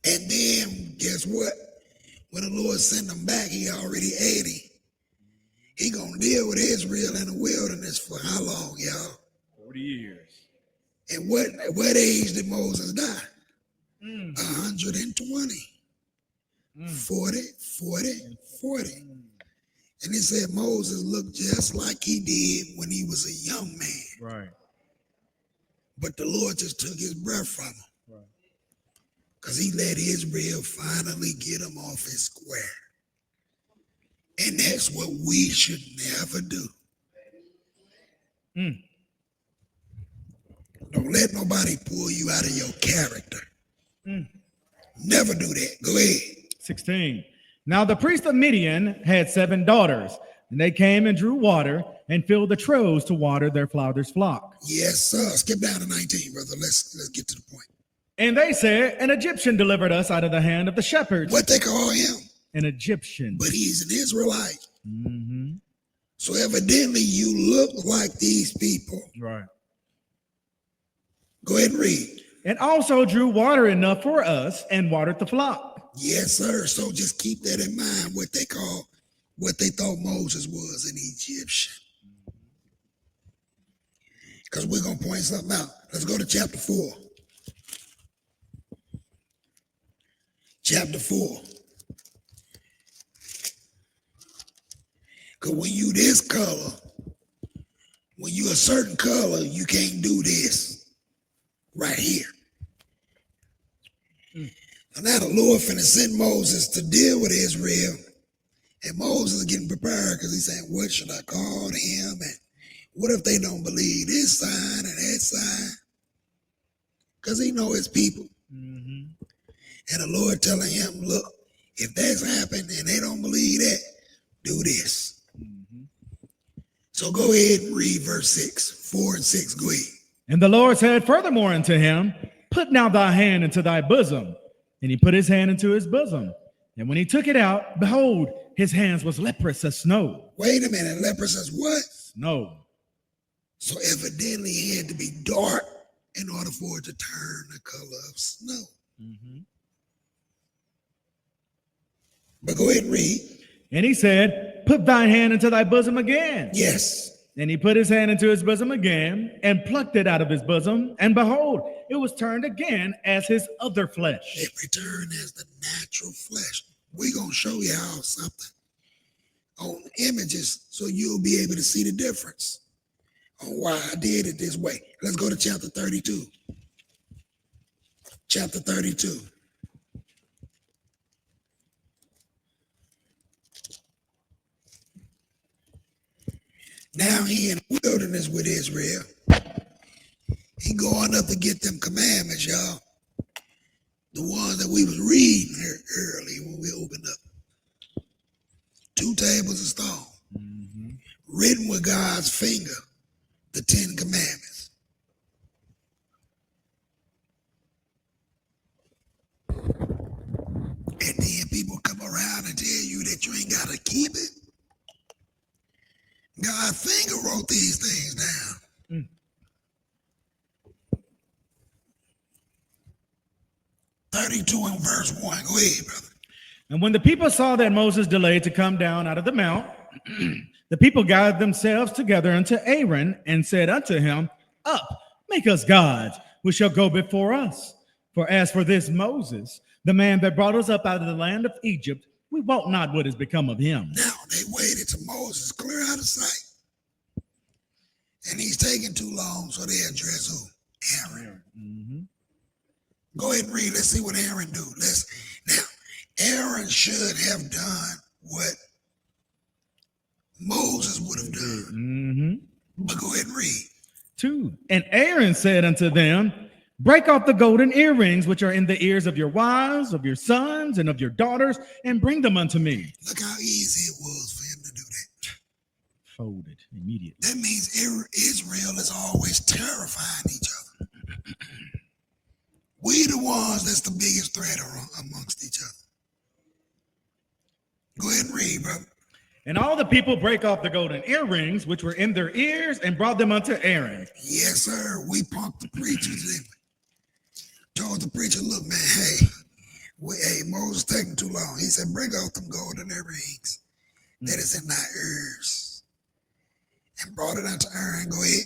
And then guess what? When the Lord sent him back, he already 80. He gonna deal with Israel in the wilderness for how long, y'all? 40 years. And what age did Moses die? 120. 40, 40, 40. And it said Moses looked just like he did when he was a young man. Right. But the Lord just took his breath from him. Right. Because he let Israel finally get him off his square. And that's what we should never do. Don't let nobody pull you out of your character. Never do that. Go ahead. 16. Now the priest of Midian had 7 daughters, and they came and drew water, and filled the troughs to water their father's flock. Yes, sir. Skip down to 19, brother. Let's get to the point. And they said, an Egyptian delivered us out of the hand of the shepherds. What they call him? An Egyptian. But he's an Israelite. Mm-hmm. So evidently you look like these people. Right. Go ahead and read. And also drew water enough for us and watered the flock. Yes, sir. So just keep that in mind, what they thought Moses was, an Egyptian. Because we're going to point something out. Let's go to chapter 4. Chapter 4. Because when you this color, when you a certain color, you can't do this right here. And now the Lord finna send Moses to deal with Israel. And Moses is getting prepared because he's saying, what should I call him? And what if they don't believe this sign and that sign? Because he know his people. Mm-hmm. And the Lord telling him, look, if that's happened and they don't believe that, do this. So go ahead and read verse 6, 4 and 6. Go ahead. And the Lord said furthermore unto him, put now thy hand into thy bosom. And he put his hand into his bosom. And when he took it out, behold, his hands was leprous as snow. Wait a minute, leprous as what? Snow. So evidently it had to be dark in order for it to turn the color of snow. Mm-hmm. But go ahead and read. And he said, put thine hand into thy bosom again. Yes. And he put his hand into his bosom again and plucked it out of his bosom. And behold, it was turned again as his other flesh. It returned as the natural flesh. We're going to show you how something on images so you'll be able to see the difference on why I did it this way. Let's go to chapter 32. Chapter 32. Now he in the wilderness with Israel. He going up to get them commandments, y'all. The ones that we was reading here early when we opened up. 2 tables of stone. Mm-hmm. Written with God's finger. The 10 commandments. And then people come around and tell you that you ain't got to keep it. God's finger wrote these things down. 32 and verse 1. Go ahead, brother. And when the people saw that Moses delayed to come down out of the mount, the people gathered themselves together unto Aaron and said unto him, up, make us gods, which shall go before us. For as for this Moses, the man that brought us up out of the land of Egypt, we wot not what has become of him. Now they waited till Moses clear out of sight. And he's taking too long, so they address who? Aaron. Mm-hmm. Go ahead and read. Let's see what Aaron do. Now, Aaron should have done what Moses would have done. Mm-hmm. But go ahead and read. 2. And Aaron said unto them, break off the golden earrings which are in the ears of your wives, of your sons, and of your daughters, and bring them unto me. Look how easy it was for him to do that. Folded immediately. That means Israel is always terrifying each other. We the ones that's the biggest threat amongst each other. Go ahead and read, brother. And all the people break off the golden earrings which were in their ears and brought them unto Aaron. Yes, sir. We punked the preacher, didn't we? Told the preacher, look, man, hey, Moses taking too long. He said, break off them golden earrings that is in thy ears. And brought it unto Aaron. Go ahead.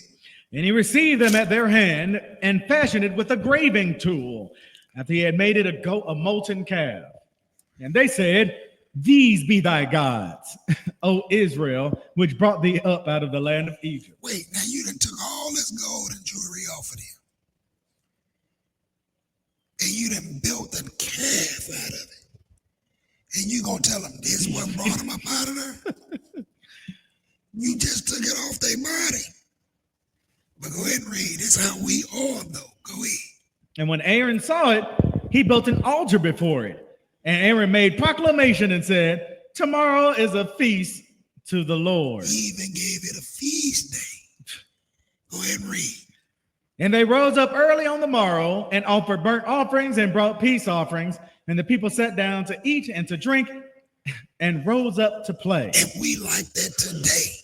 And he received them at their hand and fashioned it with a graving tool, after he had made it a molten calf. And they said, these be thy gods, O Israel, which brought thee up out of the land of Egypt. Wait, now you done took all this gold and jewelry off of them. And you done built a calf out of it. And you gonna tell them this what brought them up out of there? You just took it off their body. But go ahead and read. This is how we are, though. Go ahead. And when Aaron saw it, he built an altar before it. And Aaron made proclamation and said, tomorrow is a feast to the Lord. He even gave it a feast. Go ahead and read. And they rose up early on the morrow and offered burnt offerings and brought peace offerings. And the people sat down to eat and to drink and rose up to play. And we like that today.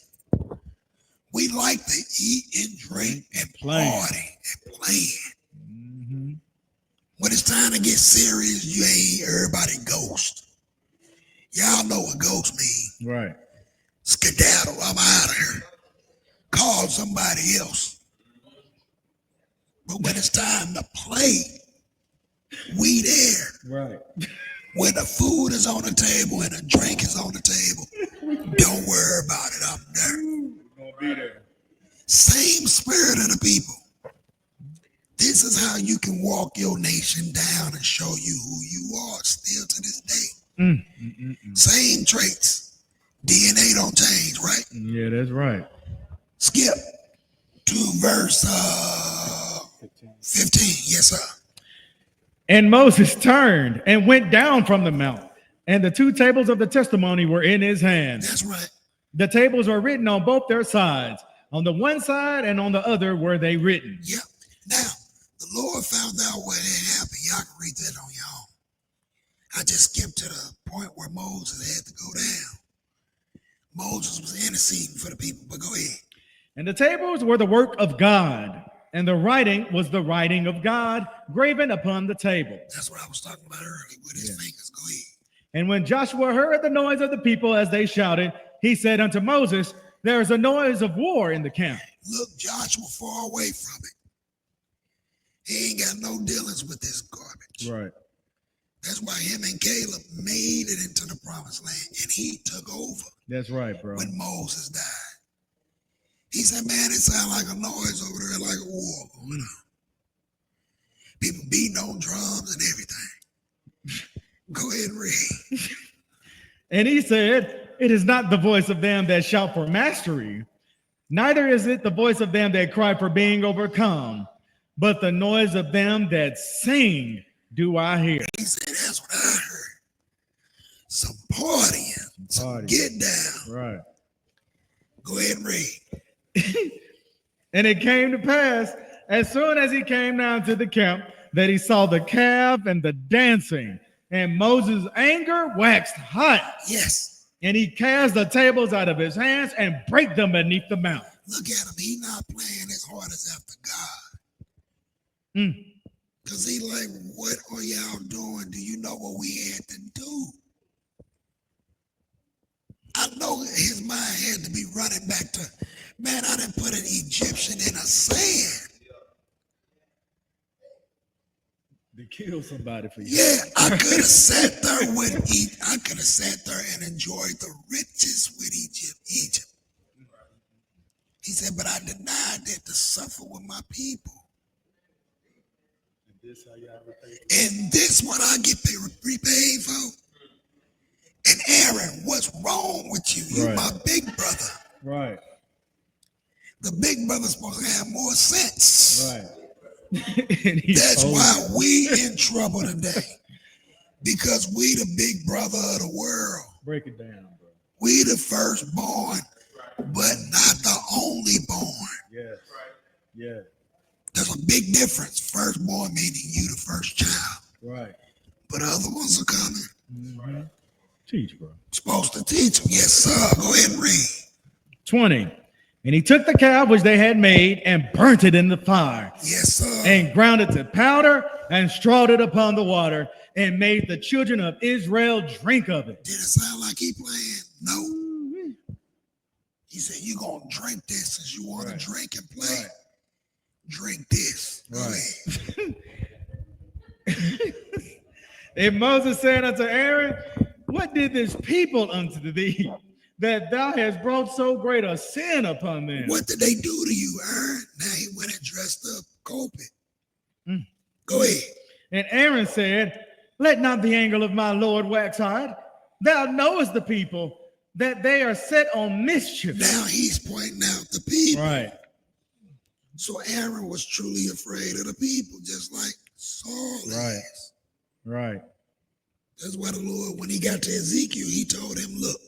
We like to eat and drink and party and playing. Mm-hmm. When it's time to get serious, you ain't everybody ghost. Y'all know what ghost mean. Right. Skedaddle, I'm out of here. Call somebody else. But when it's time to play, we there. Right. When the food is on the table and the drink is on the table, don't worry about it. I'm there. Gonna be there. Same spirit of the people. This is how you can walk your nation down and show you who you are still to this day. Same traits. DNA don't change, right? Yeah, that's right. Skip to verse 15. Yes, sir. And Moses turned and went down from the mount, and the 2 tables of the testimony were in his hand. That's right. The tables were written on both their sides. On the one side and on the other were they written. Yep. Now, the Lord found out what had happened. Y'all can read that on your own. I just skipped to the point where Moses had to go down. Moses was interceding for the people, but go ahead. And the tables were the work of God, and the writing was the writing of God graven upon the table. That's what I was talking about earlier with his fingers. Go ahead. And when Joshua heard the noise of the people as they shouted, he said unto Moses, there is a noise of war in the camp. Look, Joshua far away from it. He ain't got no dealings with this garbage. Right. That's why him and Caleb made it into the promised land, and he took over. That's right, bro. When Moses died. He said, man, it sounds like a noise over there, like a war going on. People beating on drums and everything. Go ahead and read. And he said, it is not the voice of them that shout for mastery, neither is it the voice of them that cry for being overcome, but the noise of them that sing do I hear. He said, that's what I heard. Some partying, some get down. Right. Go ahead and read. And it came to pass, as soon as he came down to the camp, that he saw the calf and the dancing, and Moses' anger waxed hot. Yes. And he cast the tables out of his hands and break them beneath the mount. Look at him. He not playing his hardest after God. Because he like, what are y'all doing? Do you know what we had to do? I know his mind had to be running back to, man, I done put an Egyptian in a sand. To kill somebody for you. Yeah, I could have sat there I could have sat there and enjoyed the riches with Egypt. He said, but I denied that to suffer with my people. And this what I get repaid for. And Aaron, what's wrong with you? You my big brother. Right. The big brother's supposed to have more sense. Right. That's why we in trouble today. Because we the big brother of the world. Break it down, bro. We the firstborn, but not the only born. Yes. Yeah. There's a big difference. Firstborn meaning you the first child. Right. But other ones are coming. Teach, bro. Supposed to teach them. Yes, sir. Go ahead and read. 20. And he took the calf which they had made and burnt it in the fire. Yes, sir. And ground it to powder and strawed it upon the water and made the children of Israel drink of it. Did it sound like he playing? No. He said, you're going to drink this since you want to drink and play. Right. Drink this. Right. And Moses said unto Aaron, what did this people unto thee, that thou hast brought so great a sin upon them? What did they do to you, Aaron? Now he went and dressed up Copid. Go ahead. And Aaron said, let not the anger of my Lord wax hot. Thou knowest the people, that they are set on mischief. Now he's pointing out the people. Right. So Aaron was truly afraid of the people, just like Saul is. Right. That's why the Lord, when he got to Ezekiel, he told him, look,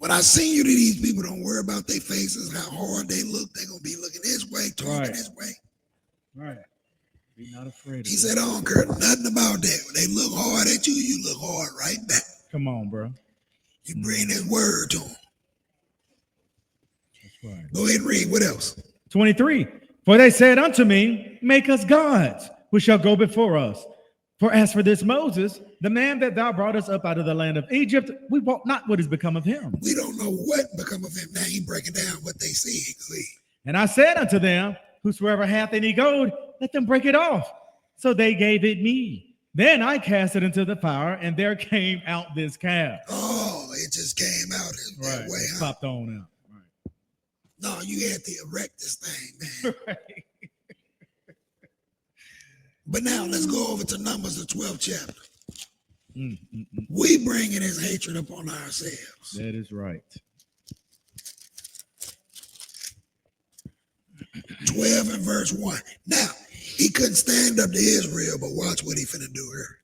When I send you to these people, don't worry about their faces, how hard they look. They're going to be looking this way, talking this way. Right. Be not afraid. He said, I don't care nothing about that. When they look hard at you, you look hard right back. Come on, bro. You bring this word to them. That's right. Go ahead and read. What else? 23. For they said unto me, make us gods, which shall go before us. For as for this Moses, the man that thou broughtest up out of the land of Egypt, we wot not what is become of him. We don't know what become of him. Now he breaking down what they said. And I said unto them, whosoever hath any gold, let them break it off. So they gave it me. Then I cast it into the fire, and there came out this calf. Oh, it just came out that way, huh? Popped on out. Right. No, you had to erect this thing, man. Right. But now let's go over to Numbers, the 12th chapter. We bringing his hatred upon ourselves. That is right. 12 and verse 1. Now, he couldn't stand up to Israel, but watch what he finna do here.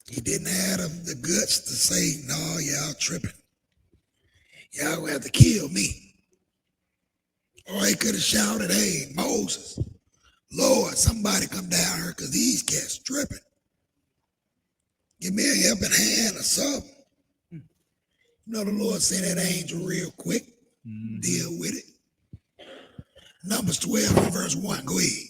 He didn't have the guts to say, no, y'all tripping. Y'all gonna have to kill me. Or he could have shouted, hey, Moses, Lord, somebody come down here because these cats tripping. Give me a helping hand or something. You know, the Lord sent that angel real quick. Deal with it. Numbers 12 and verse 1. Go ahead.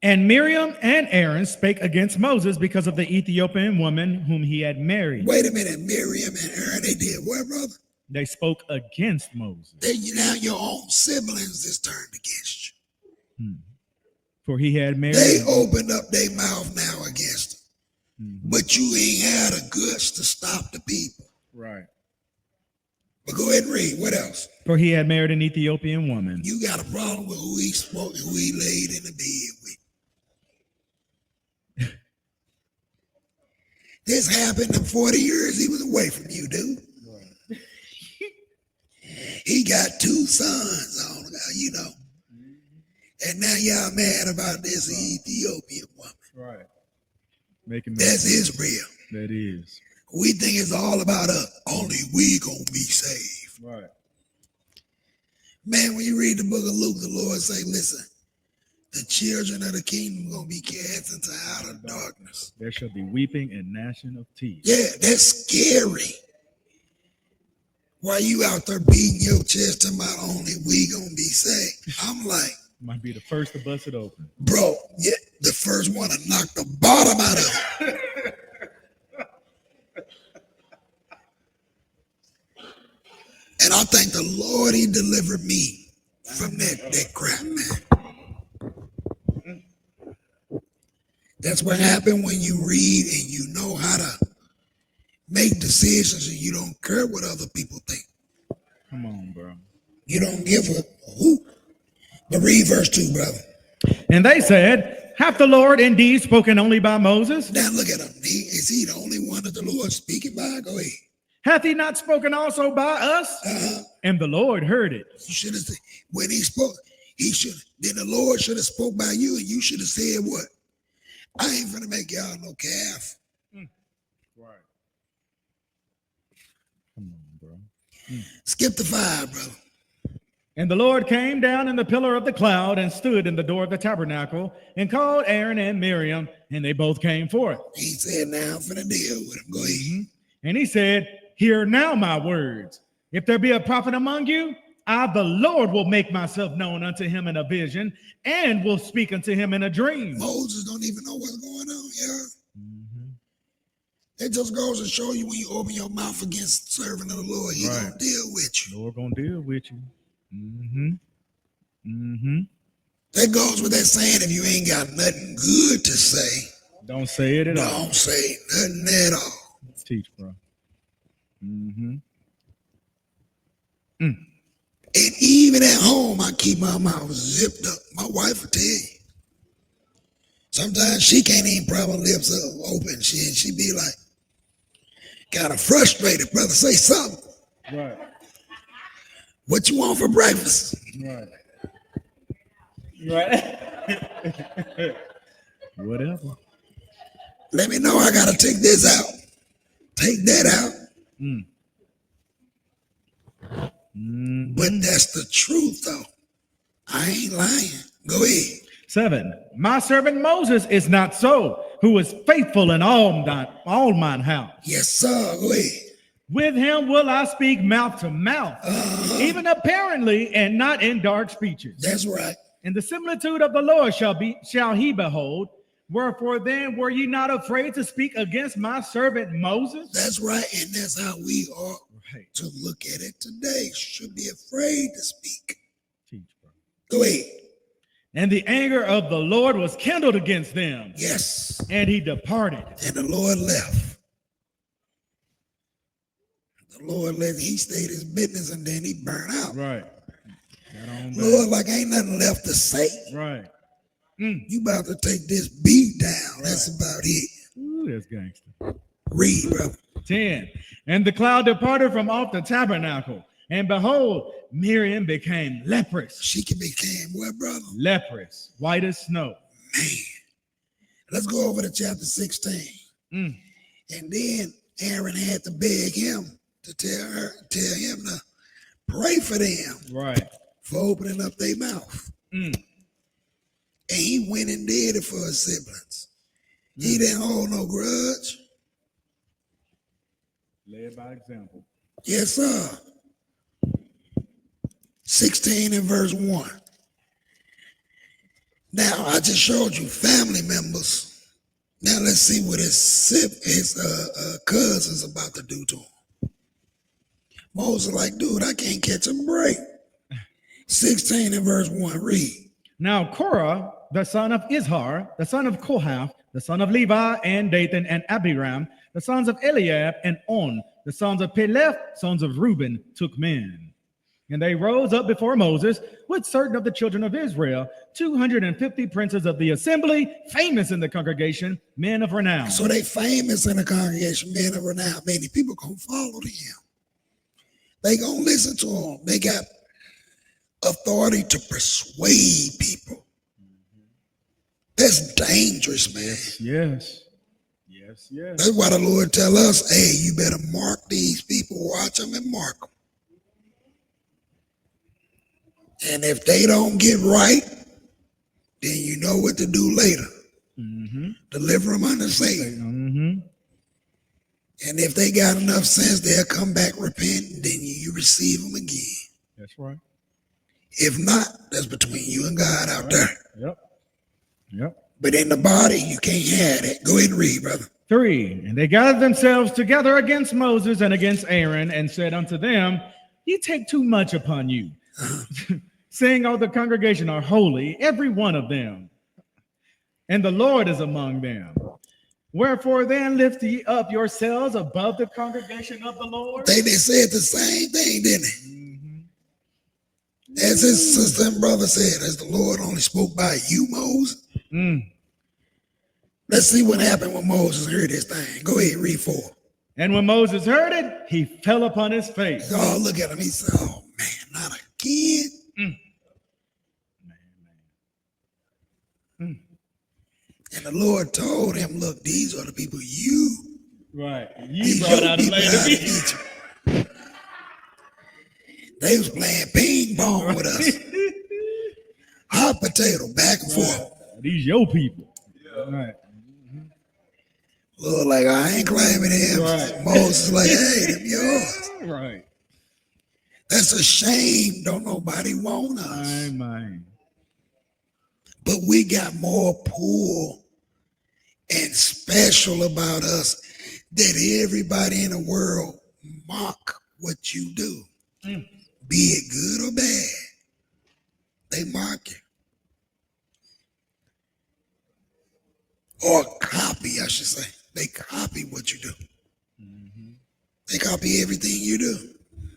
And Miriam and Aaron spake against Moses because of the Ethiopian woman whom he had married. Wait a minute. Miriam and Aaron, they did what, brother? They spoke against Moses. Now your own siblings is turned against you. For he had married. They opened up their mouth now against him. But you ain't had a guts to stop the people. Right. But go ahead and read. What else? For he had married an Ethiopian woman. You got a problem with who he spoke and who he laid in the bed with. This happened in 40 years he was away from you, dude. Right. He got 2 sons on, you know. And now y'all mad about this Ethiopian woman. Right. Making That's Israel. That is. We think it's all about us. Only we gonna be saved. Right. Man, when you read the book of Luke, the Lord say, listen, the children of the kingdom are going to be cast into outer darkness. There shall be weeping and gnashing of teeth. Yeah, that's scary. Why you out there beating your chest talking about only we going to be saved? I'm like. Might be the first to bust it open. Bro, yeah, the first one to knock the bottom out of it. And I thank the Lord he delivered me from that crap, man. That's what happened when you read and you know how to make decisions and you don't care what other people think. Come on, bro. You don't give a hoot. But read verse 2, brother. And they said, hath the Lord indeed spoken only by Moses? Now look at him. Is he the only one that the Lord speaking by? Go ahead. Hath he not spoken also by us? And the Lord heard it. You should have said, when he spoke, then the Lord should have spoke by you and you should have said what? I ain't gonna make y'all no calf. Right. Come on, bro. Skip to 5, brother. And the Lord came down in the pillar of the cloud and stood in the door of the tabernacle and called Aaron and Miriam, and they both came forth. He said, now I'm finna deal with him. Go ahead. And he said, hear now my words. If there be a prophet among you, I, the Lord, will make myself known unto him in a vision and will speak unto him in a dream. Moses don't even know what's going on, yeah. It just goes to show you when you open your mouth against the servant of the Lord, he's gonna deal with you. Lord gonna deal with you. That goes with that saying, if you ain't got nothing good to say, don't say it at all. Don't say nothing at all. Teach, bro. And even at home, I keep my mouth zipped up. My wife will tell you. Sometimes she can't even probably lips up open. She be like, kind of frustrated, brother, say something. Right. What you want for breakfast? Right. Right. Whatever. Let me know. I gotta take this out. Take that out. But that's the truth, though. I ain't lying. Go ahead. 7. My servant Moses is not so, who is faithful in all mine house. Yes, sir. Go ahead. With him will I speak mouth to mouth, even apparently, and not in dark speeches. That's right. And the similitude of the Lord shall he behold. Wherefore then were ye not afraid to speak against my servant Moses? That's right. And that's how we are to look at it today. Should be afraid to speak. Go ahead. And the anger of the Lord was kindled against them. Yes. And he departed. And the Lord left. The Lord he stayed his business and then he burned out. Right. Lord, like ain't nothing left to say. Right. You about to take this beat down. That's about it. Ooh, that's gangster. Read, brother. 10. And the cloud departed from off the tabernacle. And behold, Miriam became leprous. She became what, brother? Leprous, white as snow. Man. Let's go over to chapter 16. And then Aaron had to beg him to tell him to pray for them. Right. For opening up their mouth. And he went and did it for his siblings. He didn't hold no grudge. Led by example. Yes, sir. 16 and verse 1. Now, I just showed you family members. Now, let's see what his cousin's about to do to him. Moses like, dude, I can't catch a break. 16 and verse 1, read. Now, Korah, the son of Izhar, the son of Kohath, the son of Levi, and Dathan, and Abiram, the sons of Eliab, and On, the sons of Peleth, sons of Reuben, took men. And they rose up before Moses with certain of the children of Israel, 250 princes of the assembly, famous in the congregation, men of renown. So they famous in the congregation, men of renown. Many people gonna follow them. They gonna listen to them. They got authority to persuade people. That's dangerous, man. Yes. That's why the Lord tell us, hey, you better mark these people, watch them and mark them. And if they don't get right, then you know what to do later. Deliver them unto Satan. And if they got enough sense, they'll come back, repent, and then you receive them again. That's right. If not, that's between you and God out there. Yep. But in the body, you can't have that. Go ahead and read, brother. 3. And they gathered themselves together against Moses and against Aaron, and said unto them, ye take too much upon you, saying all the congregation are holy, every one of them, and the Lord is among them. Wherefore then lift ye up yourselves above the congregation of the Lord. They said the same thing, didn't they? As his sister and brother said, as the Lord only spoke by you, Moses. Let's see what happened when Moses heard this thing. Go ahead, read 4. And when Moses heard it, he fell upon his face. Oh, look at him. He said, oh, man, not again. And the Lord told him, look, these are the people you brought out of the land of Egypt. They was playing ping pong with us. Hot potato, back and forth. These your people. Right. Lord, like, I ain't claiming him. Moses like, hey, them yours. Right. That's a shame. Don't nobody want us. Mine. But we got more pull and special about us that everybody in the world mock what you do. Be it good or bad. They mock you. Or copy, I should say. They copy what you do. They copy everything you do.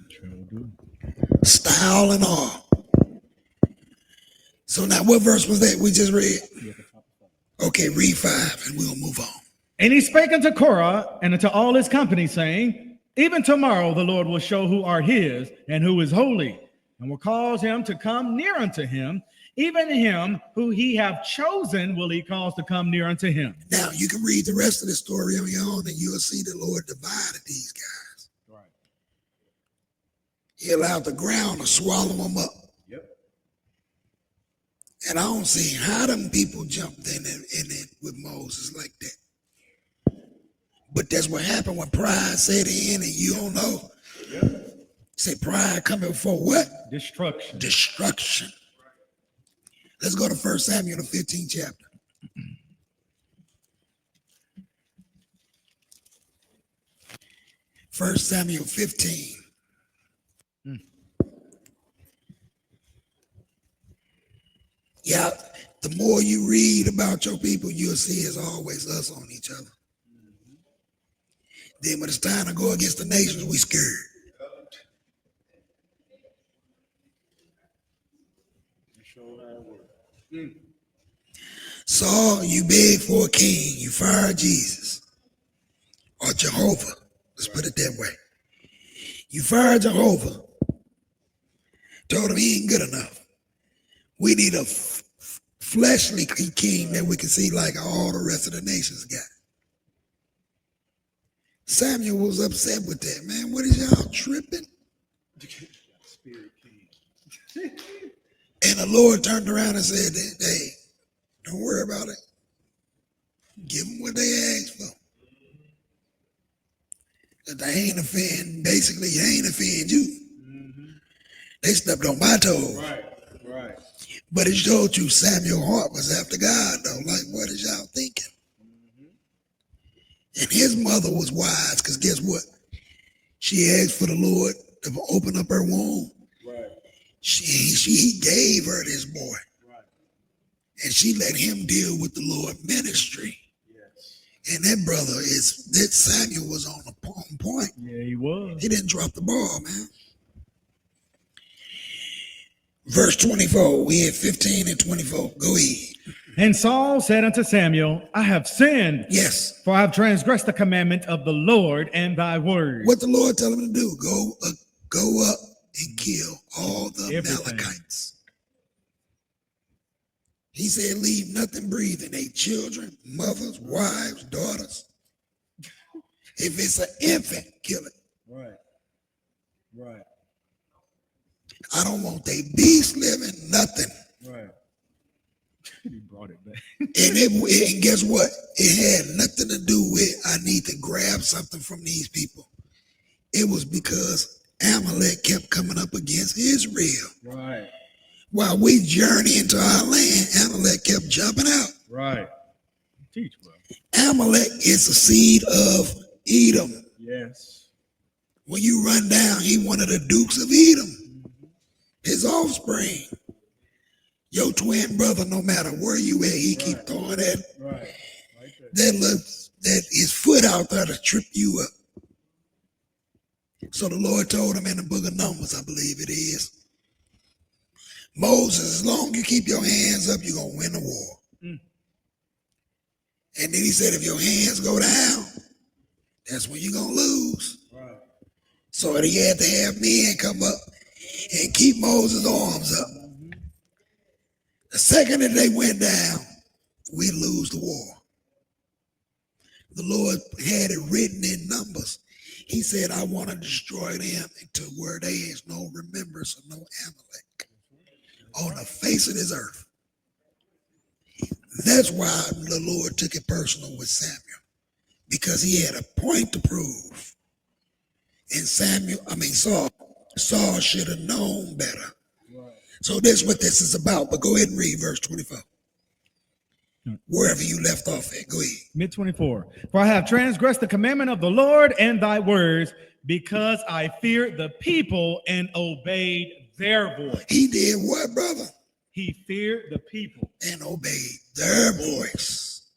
Sure do. Style and all. So now what verse was that we just read? Okay, read 5 and we'll move on. And he spake unto Korah and unto all his company, saying, even tomorrow the Lord will show who are his and who is holy, and will cause him to come near unto him. Even him who he have chosen will he cause to come near unto him. Now, you can read the rest of the story on your own, and you'll see the Lord divided these guys. Right. He allowed the ground to swallow them up. Yep. And I don't see how them people jumped in it with Moses like that. But that's what happened when pride set in, and you don't know. Yep. Say pride coming before what? Destruction. Destruction. Let's go to 1 Samuel, the 15th chapter. First Samuel 15. Yeah, the more you read about your people, you'll see it's always us on each other. Then when it's time to go against the nations, we scared. Saul, you beg for a king, you fire Jesus. Or Jehovah. Let's put it that way. You fire Jehovah. Told him he ain't good enough. We need a fleshly king that we can see like all the rest of the nations got. Samuel was upset with that, man. What is y'all tripping? Spirit king. And the Lord turned around and said, hey, don't worry about it. Give them what they asked for. That they ain't offend, basically, they ain't offend you. Mm-hmm. They stepped on my toes. Right. But it showed you Samuel's heart was after God, though. Like, what is y'all thinking? Mm-hmm. And his mother was wise, because guess what? She asked for the Lord to open up her womb. Right. He gave her this boy. Right. And she let him deal with the Lord ministry. Yes. And that Samuel was on point. Yeah, he was. He didn't drop the ball, man. Verse 24, we had 15 and 24. Go ahead. And Saul said unto Samuel, I have sinned. Yes. For I have transgressed the commandment of the Lord and thy word. What the Lord tell him to do? Go up and kill all the Amalekites. He said, leave nothing breathing. They children, mothers, wives, daughters. If it's an infant, kill it. Right. I don't want they beast living, nothing. Right. He brought it back. And guess what? It had nothing to do with I need to grab something from these people. It was because Amalek kept coming up against Israel. Right. While we journey into our land, Amalek kept jumping out. Right. Teach, bro. Amalek is a seed of Edom. Yes. When you run down, he one of the dukes of Edom. Mm-hmm. His offspring. Your twin brother, no matter where you at, he keep throwing that. Right. That his foot out there to trip you up. So the Lord told him in the book of Numbers, I believe it is, Moses, as long as you keep your hands up, you're going to win the war. Mm. And then he said, if your hands go down, that's when you're going to lose. Right. So he had to have men come up and keep Moses' arms up. Mm-hmm. The second that they went down, we lose the war. The Lord had it written in Numbers. He said, I want to destroy them to where there is no remembrance of no Amalek on the face of this earth. That's why the Lord took it personal with Samuel, because he had a point to prove. And Saul should have known better. Right. So that's what this is about. But go ahead and read verse 24. Wherever you left off at, go ahead. Mid 24. For I have transgressed the commandment of the Lord and thy words, because I feared the people and obeyed their voice. He did what, brother? He feared the people and obeyed their voice.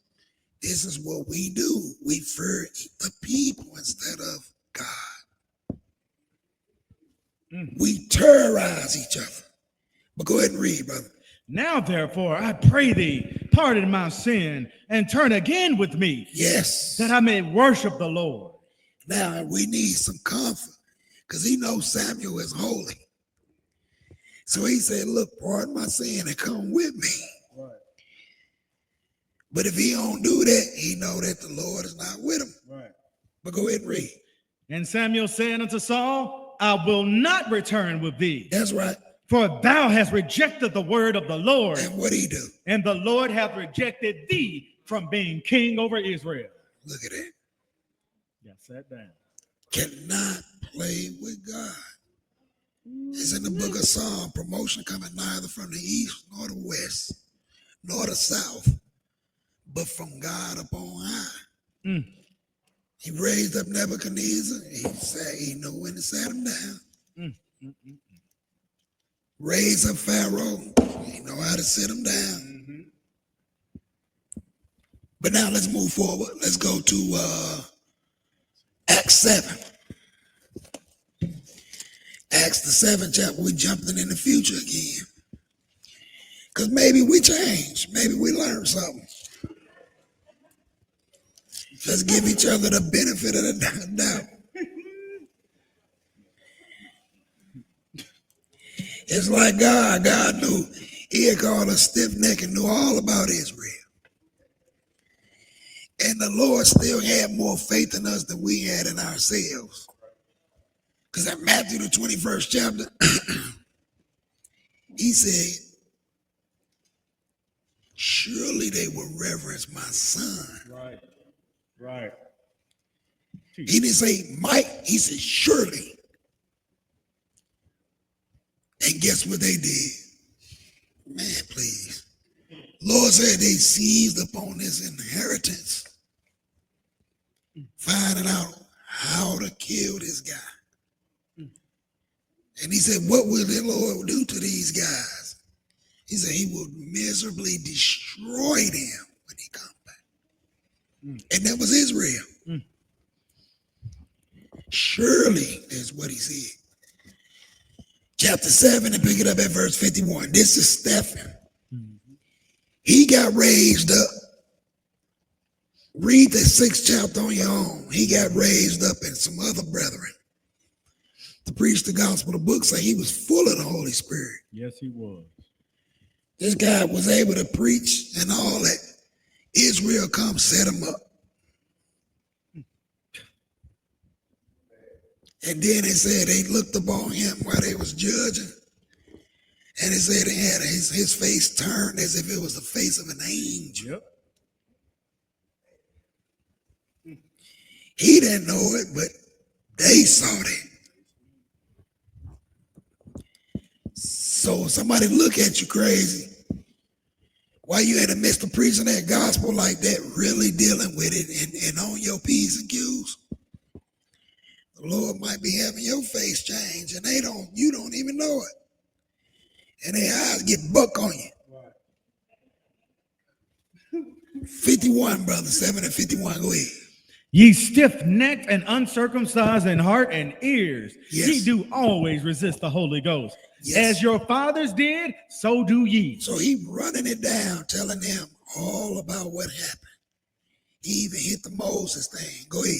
This is what we do. We fear the people instead of God. We terrorize each other. But go ahead and read, brother. Now, therefore, I pray thee, pardon my sin and turn again with me. Yes. That I may worship the Lord. Now, we need some comfort, because he knows Samuel is holy. So he said, look, pardon my sin and come with me. Right. But if he don't do that, he know that the Lord is not with him. Right. But go ahead and read. And Samuel said unto Saul, I will not return with thee. That's right. For thou hast rejected the word of the Lord. And what he do? And the Lord hath rejected thee from being king over Israel. Look at that. Yeah, sat down. Cannot play with God. It's in the book of Psalm. Promotion coming neither from the east nor the west nor the south, but from God upon high. He raised up Nebuchadnezzar. He knew when to set him down. Raise up Pharaoh. He know how to sit him down. But now let's move forward. Let's go to Acts 7. Acts the 7th chapter. We jumping in the future again. Because maybe we changed. Maybe we learned something. Let's give each other the benefit of the doubt. It's like God. God knew. He had called us stiff-necked and knew all about Israel. And the Lord still had more faith in us than we had in ourselves. Because in Matthew the 21st chapter, he said, surely they will reverence my son. Right. Right. He didn't say might, he said surely. And guess what they did? Man, please. Lord said they seized upon this inheritance, finding out how to kill this guy. And he said, what will the Lord do to these guys? He said, he will miserably destroy them when he comes back. And that was Israel. Surely is what he said. Chapter 7, and pick it up at verse 51. This is Stephen. He got raised up. Read the 6th chapter on your own. He got raised up, and some other brethren to preach the gospel. The book say he was full of the Holy Spirit. Yes, he was. This guy was able to preach and all that. Israel come set him up. And then they said they looked upon him while they was judging. And they said they had his face turned as if it was the face of an angel. Yep. He didn't know it, but they saw it. So somebody look at you crazy. Why you had to miss the preaching that gospel like that, really dealing with it and on your P's and Q's? The Lord might be having your face change and you don't even know it. And their eyes get buck on you. 51, brother, 7 and 51, go ahead. Ye stiff-necked and uncircumcised in heart and ears, Yes. ye do always resist the Holy Ghost. Yes. As your fathers did, so do ye. So he running it down, telling them all about what happened. He even hit the Moses thing. Go ahead.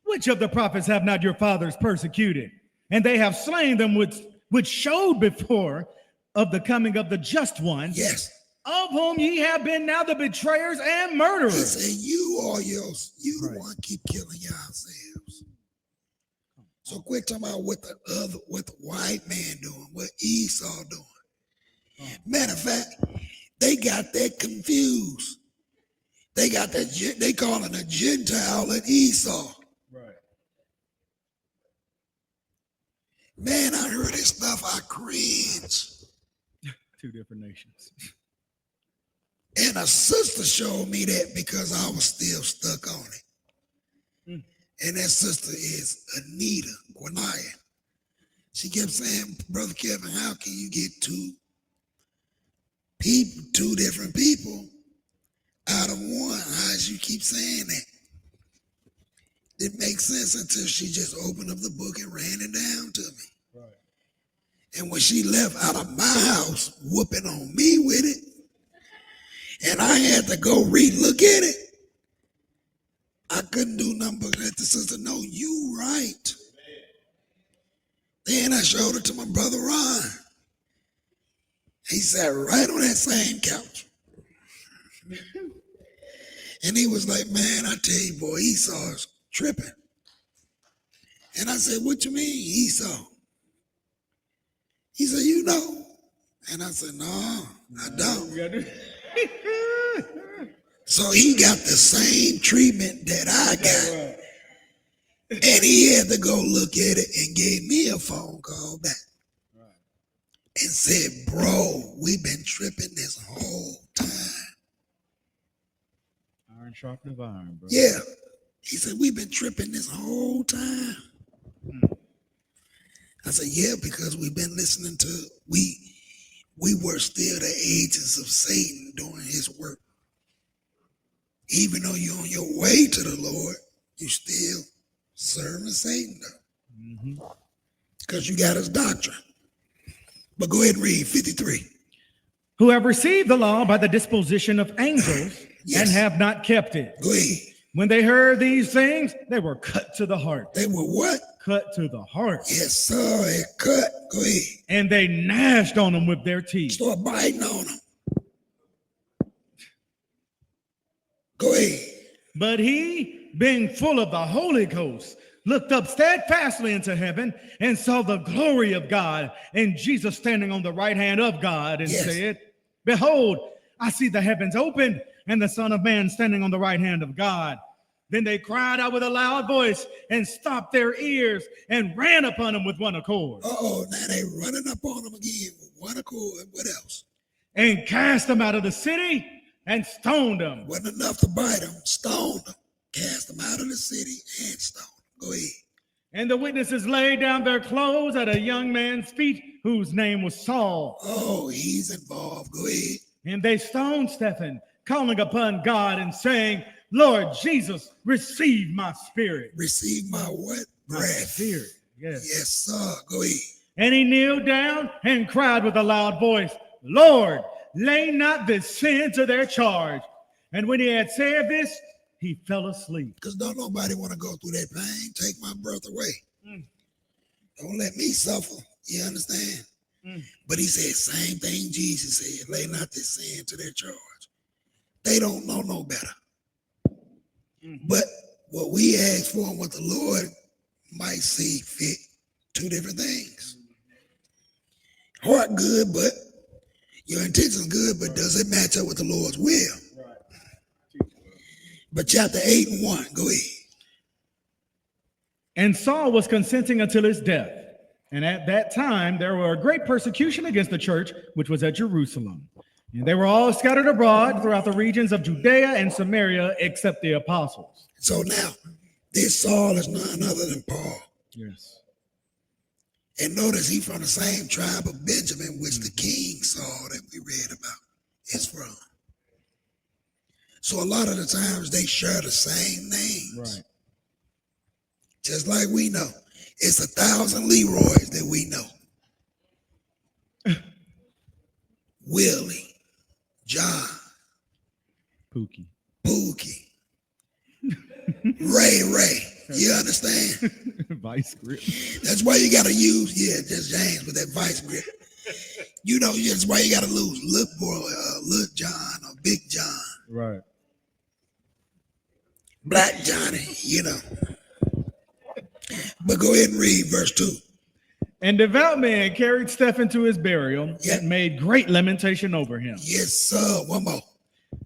Which of the prophets have not your fathers persecuted? And they have slain them which showed before of the coming of the just one, Yes. of whom ye have been now the betrayers and He murderers. said, you the one keep killing yourselves. So quit talking about what the white man doing, what Esau doing. Matter of fact, they got that confused. They got that, they calling a Gentile an Esau. Right. Man, I heard this stuff, I cringe. Two different nations. And a sister showed me that because I was still stuck on it. And that sister is Anita Guanaya. She kept saying, Brother Kevin, how can you get two different people out of one? How does you keep saying that? Didn't make sense until she just opened up the book and ran it down to me. Right. And when she left out of my house, whooping on me with it, and I had to go look at it, I couldn't do nothing but let the sister know, you right. Then I showed it to my brother Ron. He sat right on that same couch. And he was like, man, I tell you, boy, Esau's tripping. And I said, what you mean, Esau? He said, you know. And I said, no, I don't. So he got the same treatment that I got. And he had to go look at it and gave me a phone call back. And said, bro, we've been tripping this whole time. Iron sharpened iron, bro. Yeah. He said, we've been tripping this whole time. I said, yeah, because we've been listening to, we were still the agents of Satan doing his work. Even though you're on your way to the Lord, you still serving Satan though. Because you got his doctrine. But go ahead and read 53. Who have received the law by the disposition of angels and have not kept it. Go ahead. When they heard these things, they were cut to the heart. They were what? Cut to the heart. Yes, sir. It cut. Go ahead. And they gnashed on them with their teeth. Start biting on them. Go ahead. But he, being full of the Holy Ghost, looked up steadfastly into heaven and saw the glory of God and Jesus standing on the right hand of God and said, behold, I see the heavens opened and the Son of Man standing on the right hand of God. Then they cried out with a loud voice and stopped their ears and ran upon him with one accord. Uh-oh, now they running up on him again with one accord. What else? And cast them out of the city and stoned them. Wasn't enough to bite them, stoned them, cast them out of the city and stoned them. Go ahead. And the witnesses laid down their clothes at a young man's feet whose name was Saul. Oh, he's involved. Go ahead. And they stoned Stephen, calling upon God and saying, Lord Jesus, receive my spirit. Receive my what? My Breath. spirit. Yes. Yes, sir. Go ahead. And he kneeled down and cried with a loud voice, Lord, lay not this sin to their charge. And when he had said this, he fell asleep. Because don't nobody want to go through that pain. Take my breath away. Don't let me suffer. You understand? But he said, same thing Jesus said, lay not this sin to their charge. They don't know no better. But what we ask for and what the Lord might see fit, two different things. Heart good, but your intention's good, but does it match up with the Lord's will? But chapter 8 and 1, go ahead. And Saul was consenting until his death. And at that time, there were a great persecution against the church, which was at Jerusalem. And they were all scattered abroad throughout the regions of Judea and Samaria, except the apostles. So now, this Saul is none other than Paul. Yes. And notice he's from the same tribe of Benjamin, which the King Saul that we read about is from. So a lot of the times they share the same names. Right. Just like we know. It's 1,000 Leroys that we know. Willie, John, Pookie, Ray. You understand? Vice grip. That's why you got to use, just James with that vice grip. You know, that's why you got to lose Little Boy, Little John or Big John. Right. Black Johnny, you know. But go ahead and read verse 2. And devout men carried Stephen to his burial and made great lamentation over him. Yes, sir. One more.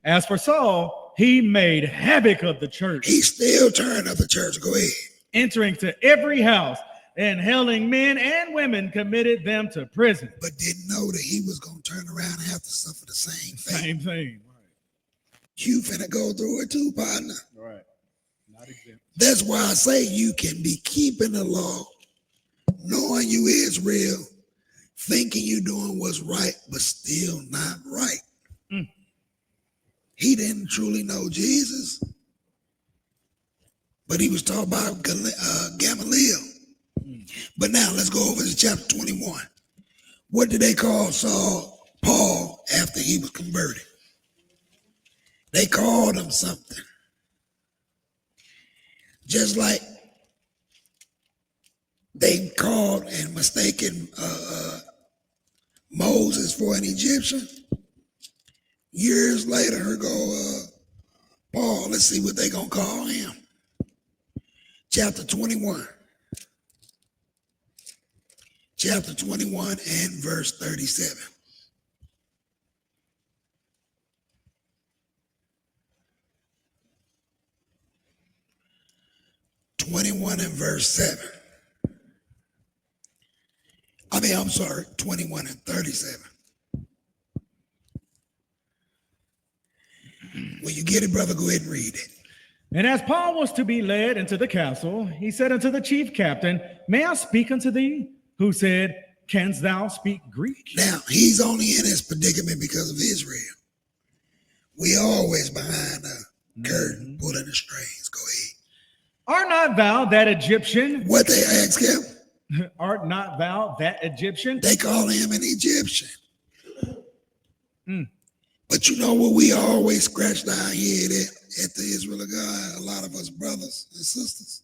As for Saul, he made havoc of the church. He still turned up the church. Go ahead. Entering to every house and hailing men and women, committed them to prison. But didn't know that he was going to turn around and have to suffer the same fate. Same thing. Right. You finna go through it too, partner. Right. Not exempt. That's why I say you can be keeping the law, knowing you Israel, thinking you doing what's right, but still not right. He didn't truly know Jesus, but he was talking about Gamaliel. But now let's go over to chapter 21. What did they call Saul, Paul, after he was converted? They called him something. Just like they called and mistaken Moses for an Egyptian. Years later, here go Paul. Let's see what they gonna call him. Chapter 21. Chapter 21 and verse 37. (21) and verse 7. I'm sorry, 21 and 37. When you get it, brother, go ahead and read it. And as Paul was to be led into the castle, he said unto the chief captain, May I speak unto thee? Who said, Canst thou speak Greek? Now, he's only in his predicament because of Israel. We always behind the curtain, pulling the strings. Go ahead. Art not thou that Egyptian? What they ask him? Art not thou that Egyptian? They call him an Egyptian. But you know what? We always scratched our head at the Israel of God. A lot of us brothers and sisters,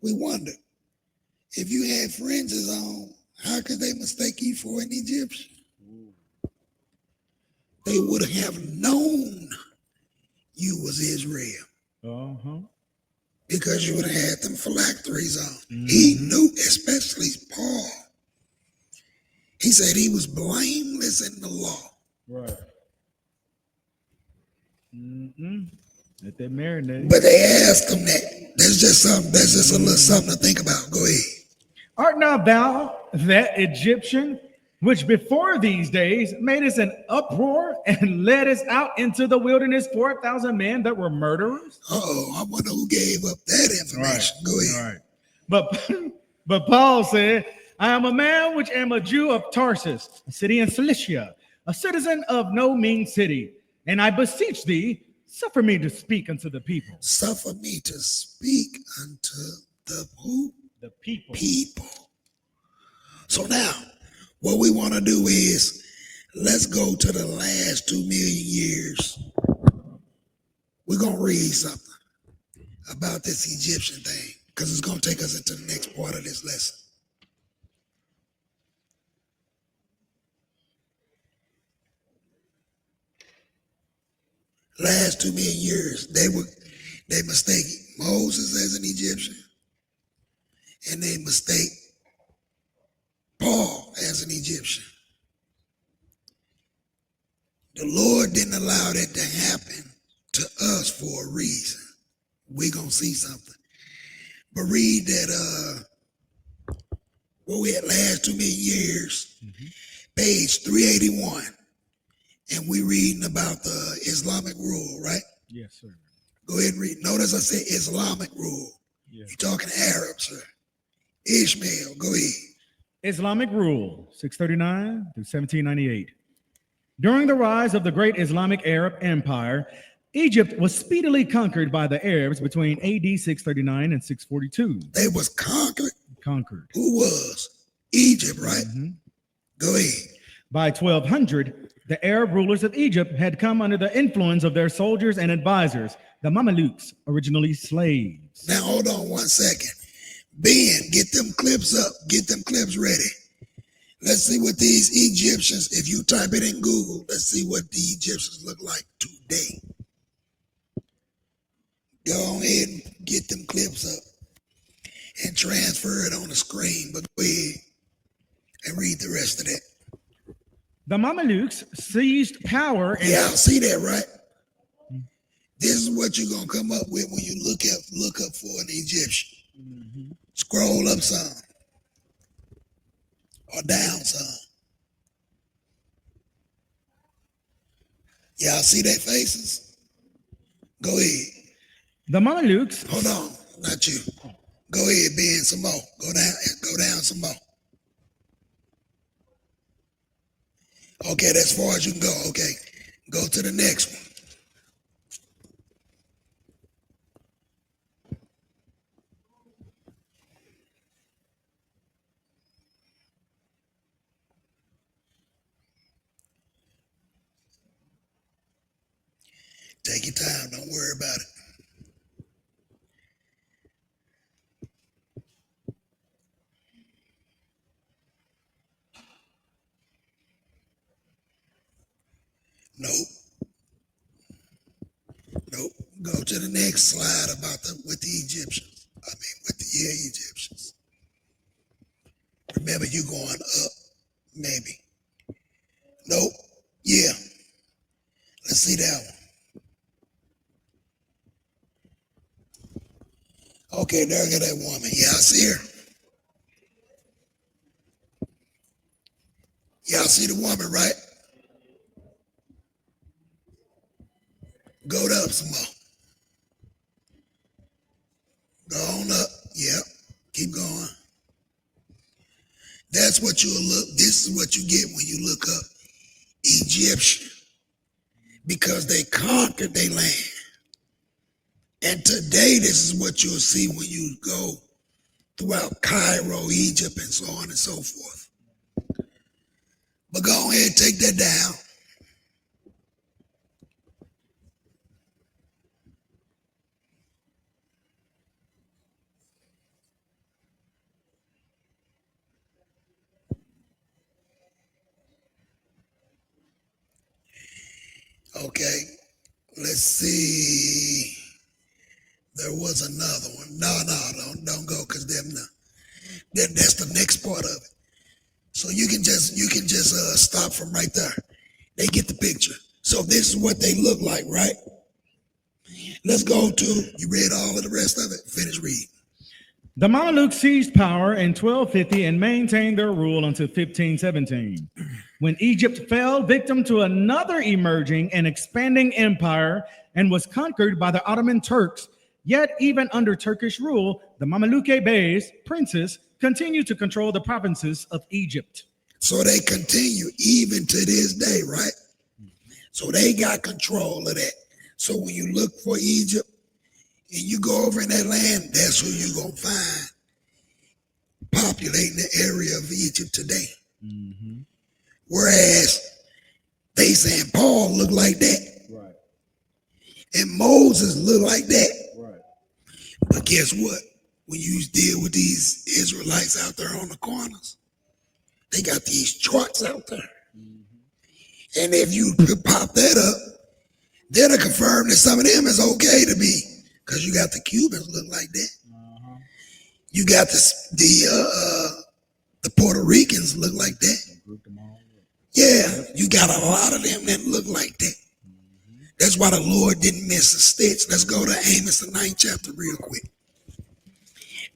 we wonder, if you had fringes on, how could they mistake you for an Egyptian? They would have known you was Israel. Because you would have had them phylacteries on. He knew, especially Paul. He said he was blameless in the law. Right. Let that marinate. But they asked him that. That's just a little something to think about. Go ahead. Art not thou that Egyptian, which before these days made us an uproar and led us out into the wilderness 4,000 men that were murderers? I wonder who gave up that information. Right. Go ahead. Right. But Paul said, I am a man which am a Jew of Tarsus, a city in Cilicia, a citizen of no mean city. And I beseech thee, suffer me to speak unto the people. Suffer me to speak unto the who? The people. People. So now, what we want to do is, let's go to the last 2 million years. We're going to read something about this Egyptian thing, because it's going to take us into the next part of this lesson. Last 2 million years, they mistake Moses as an Egyptian, and they mistake Paul as an Egyptian. The Lord didn't allow that to happen to us for a reason. We're going to see something. But read that, what we had last 2 million years, page 381. And we reading about the Islamic rule, right? Yes, sir. Go ahead and read. Notice I said Islamic rule. Yes. You're talking Arab, sir. Ishmael, go ahead. Islamic rule, 639 through 1798. During the rise of the great Islamic Arab Empire, Egypt was speedily conquered by the Arabs between AD 639 and 642. They was conquered. Conquered. Who was? Egypt, right? Go ahead. By 1200, the Arab rulers of Egypt had come under the influence of their soldiers and advisors, the Mamelukes, originally slaves. Now, hold on 1 second. Ben, get them clips up. Get them clips ready. Let's see what these Egyptians, if you type it in Google, let's see what the Egyptians look like today. Go ahead and get them clips up and transfer it on the screen. But go ahead and read the rest of that. The Mamelukes seized power. Yeah, I see that, right? This is what you're going to come up with when you look up for an Egyptian. Scroll up some or down some. Y'all see their faces? Go ahead. The Mamelukes. Hold on, not you. Go ahead, Ben, some more. Go down some more. Okay, that's as far as you can go. Okay, go to the next one. Take your time, don't worry about it. Nope. Nope. Go to the next slide about with the Egyptians. With the Egyptians. Remember, you going up, maybe. Nope. Yeah. Let's see that one. Okay, there go that woman. Yeah, I see her. Y'all see the woman, right? Go up some more. Go on up. Yep. Keep going. That's what you'll look. This is what you get when you look up Egyptian. Because they conquered their land. And today, this is what you'll see when you go throughout Cairo, Egypt, and so on and so forth. But go ahead and take that down. Okay, let's see. There was another one. No, don't go, because that's the next part of it. So you can just stop from right there. They get the picture. So this is what they look like, right? Let's go to, you read all of the rest of it? Finish reading. The Mamelukes seized power in 1250 and maintained their rule until 1517, when Egypt fell victim to another emerging and expanding empire and was conquered by the Ottoman Turks. Yet even under Turkish rule, the Mameluke beys, princes, continue to control the provinces of Egypt. So they continue even to this day, right? So they got control of that. So when you look for Egypt and you go over in that land, that's who you're going to find populating the area of Egypt today. Mm-hmm. Whereas they saying Paul looked like that. Right. And Moses looked like that. Right. But guess what? When you deal with these Israelites out there on the corners, they got these charts out there. Mm-hmm. And if you pop that up, that'll confirm that some of them is okay to be, because you got the Cubans look like that. Uh-huh. You got the Puerto Ricans look like that. Yeah, you got a lot of them that look like that. Mm-hmm. That's why the Lord didn't miss a stitch. Let's go to Amos, the 9th chapter real quick.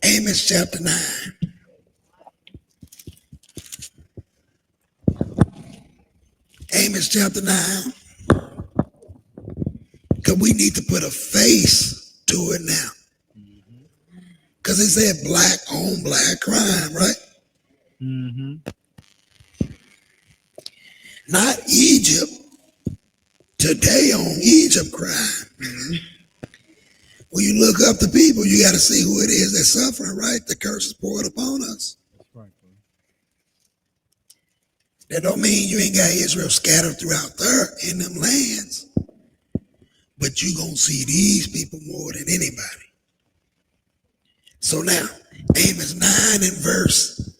Amos chapter 9. Amos chapter 9. Because we need to put a face to it now. Because it said black on black crime, right? Mm-hmm. Not Egypt. Today on Egypt crime. Mm-hmm. When you look up the people, you got to see who it is that's suffering, right? The curse is poured upon us. That's right, bro. That don't mean you ain't got Israel scattered throughout there in them lands. But you going to see these people more than anybody. So now, Amos 9 and verse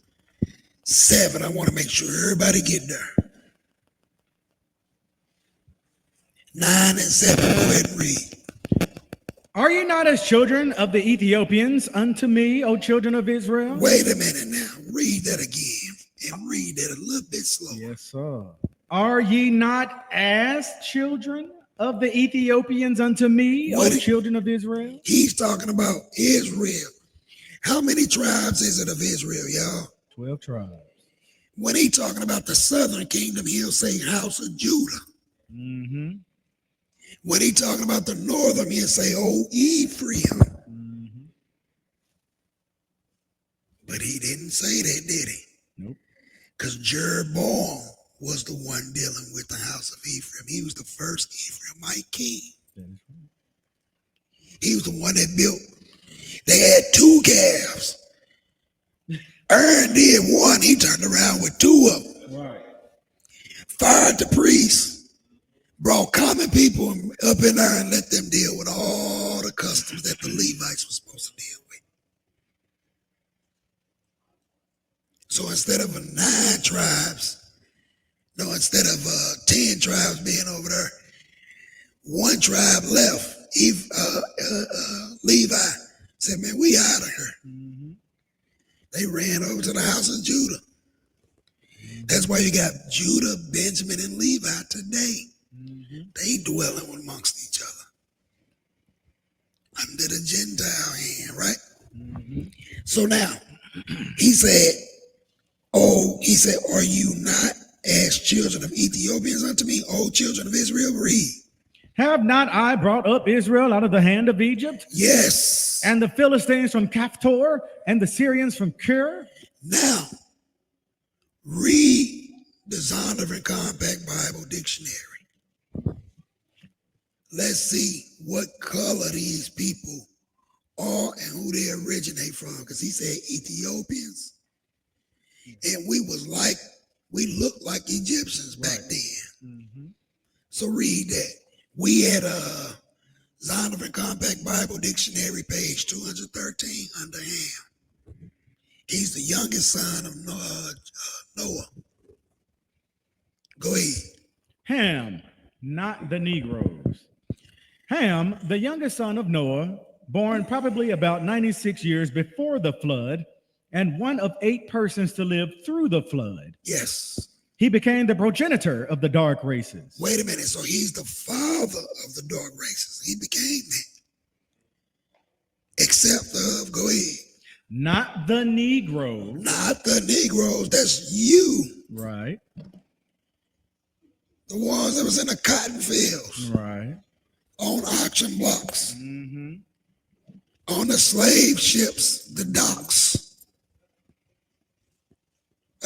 7. I want to make sure everybody get there. 9 and 7. Go ahead and read. Are you not as children of the Ethiopians unto me, O children of Israel? Wait a minute now. Read that again. And read that a little bit slower. Yes, sir. Are ye not as children of the Ethiopians unto me, O children of Israel? He's talking about Israel. How many tribes is it of Israel, y'all? 12 tribes. When he's talking about the southern kingdom, he'll say house of Judah. Mm-hmm. When he's talking about the northern, he'll say, oh, Ephraim. Mm-hmm. But he didn't say that, did he? Nope. Because Jeroboam was the one dealing with the house of Ephraim. He was the first Ephraimite king. He was the one that built. They had 2 calves. Aaron did one. He turned around with 2 of them. Right. Fired the priests. Brought common people up in there and let them deal with all the customs that the Levites were supposed to deal with. So instead of 9 tribes, No, instead of 10 tribes being over there, one tribe left. Levi said, man, we out of here. Mm-hmm. They ran over to the house of Judah. That's why you got Judah, Benjamin, and Levi today. Mm-hmm. They dwelling amongst each other under the Gentile hand, right? Mm-hmm. So now, he said, are you not as children of Ethiopians unto me, O children of Israel? Read. Have not I brought up Israel out of the hand of Egypt? Yes. And the Philistines from Caphtor, and the Syrians from Kir? Now, read the Zondervan Compact Bible Dictionary. Let's see what color these people are and who they originate from. Because he said Ethiopians. And we looked like Egyptians back then. Mm-hmm. So read that. We had a Zondervan Compact Bible Dictionary, page 213, under Ham. He's the youngest son of Noah. Go ahead. Ham, not the Negroes. Ham, the youngest son of Noah, born probably about 96 years before the flood, and one of 8 persons to live through the flood. Yes. He became the progenitor of the dark races. Wait a minute. So he's the father of the dark races. He became that. Except of, go ahead. Not the Negroes. Not the Negroes. That's you. Right. The ones that was in the cotton fields. Right. On auction blocks. Mm-hmm. On the slave ships, the docks.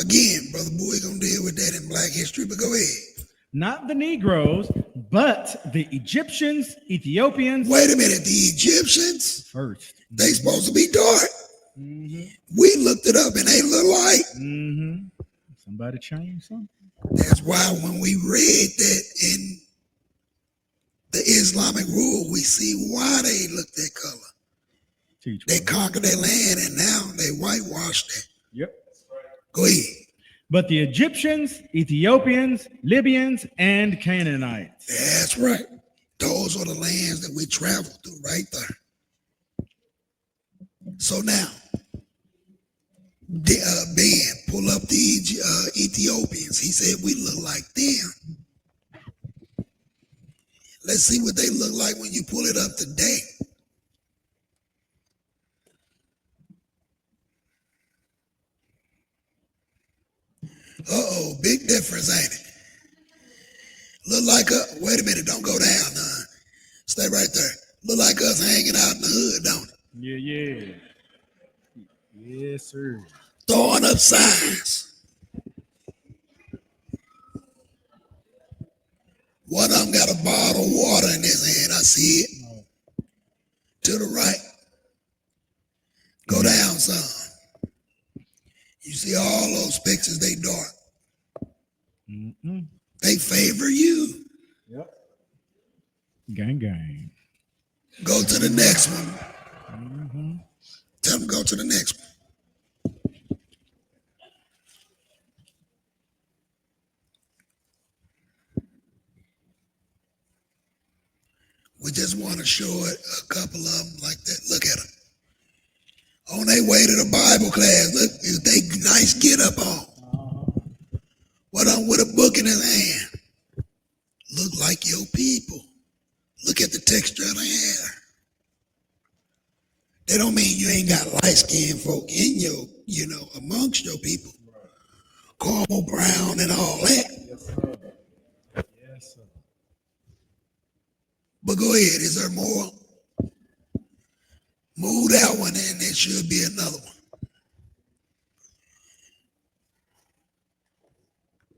Again, Brother Bowie gonna deal with that in Black History, but go ahead. Not the Negroes, but the Egyptians, Ethiopians. Wait a minute, the Egyptians? First. They supposed to be dark. Mm-hmm. We looked it up and they look like. Mm-hmm. Somebody changed something. That's why when we read that in the Islamic rule, we see why they look that color. They conquered their land and now they whitewashed it. Yep. Go ahead. But the Egyptians, Ethiopians, Libyans, and Canaanites. That's right. Those are the lands that we traveled through right there. So now, Ben, pull up the Ethiopians. He said we look like them. Let's see what they look like when you pull it up today. Uh-oh, big difference, ain't it? Look like wait a minute, don't go down, stay right there. Look like us hanging out in the hood, don't it? Yeah. Yes, sir. Throwing up signs. One of them got a bottle of water in his hand. I see it. To the right. Go down some. You see all those pictures, they dark. Mm-mm. They favor you. Yep. Gang. Go to the next one. Mm-hmm. Tell them go to the next one. We just want to show it a couple of them like that. Look at them. On their way to the Bible class. Look, they nice get up on. What on with a book in his hand? Look like your people. Look at the texture of their hair. That don't mean you ain't got light-skinned folk in your, amongst your people. Caramel brown and all that. Yes, sir. Yes, sir. But go ahead, is there more? Move that one and there should be another one.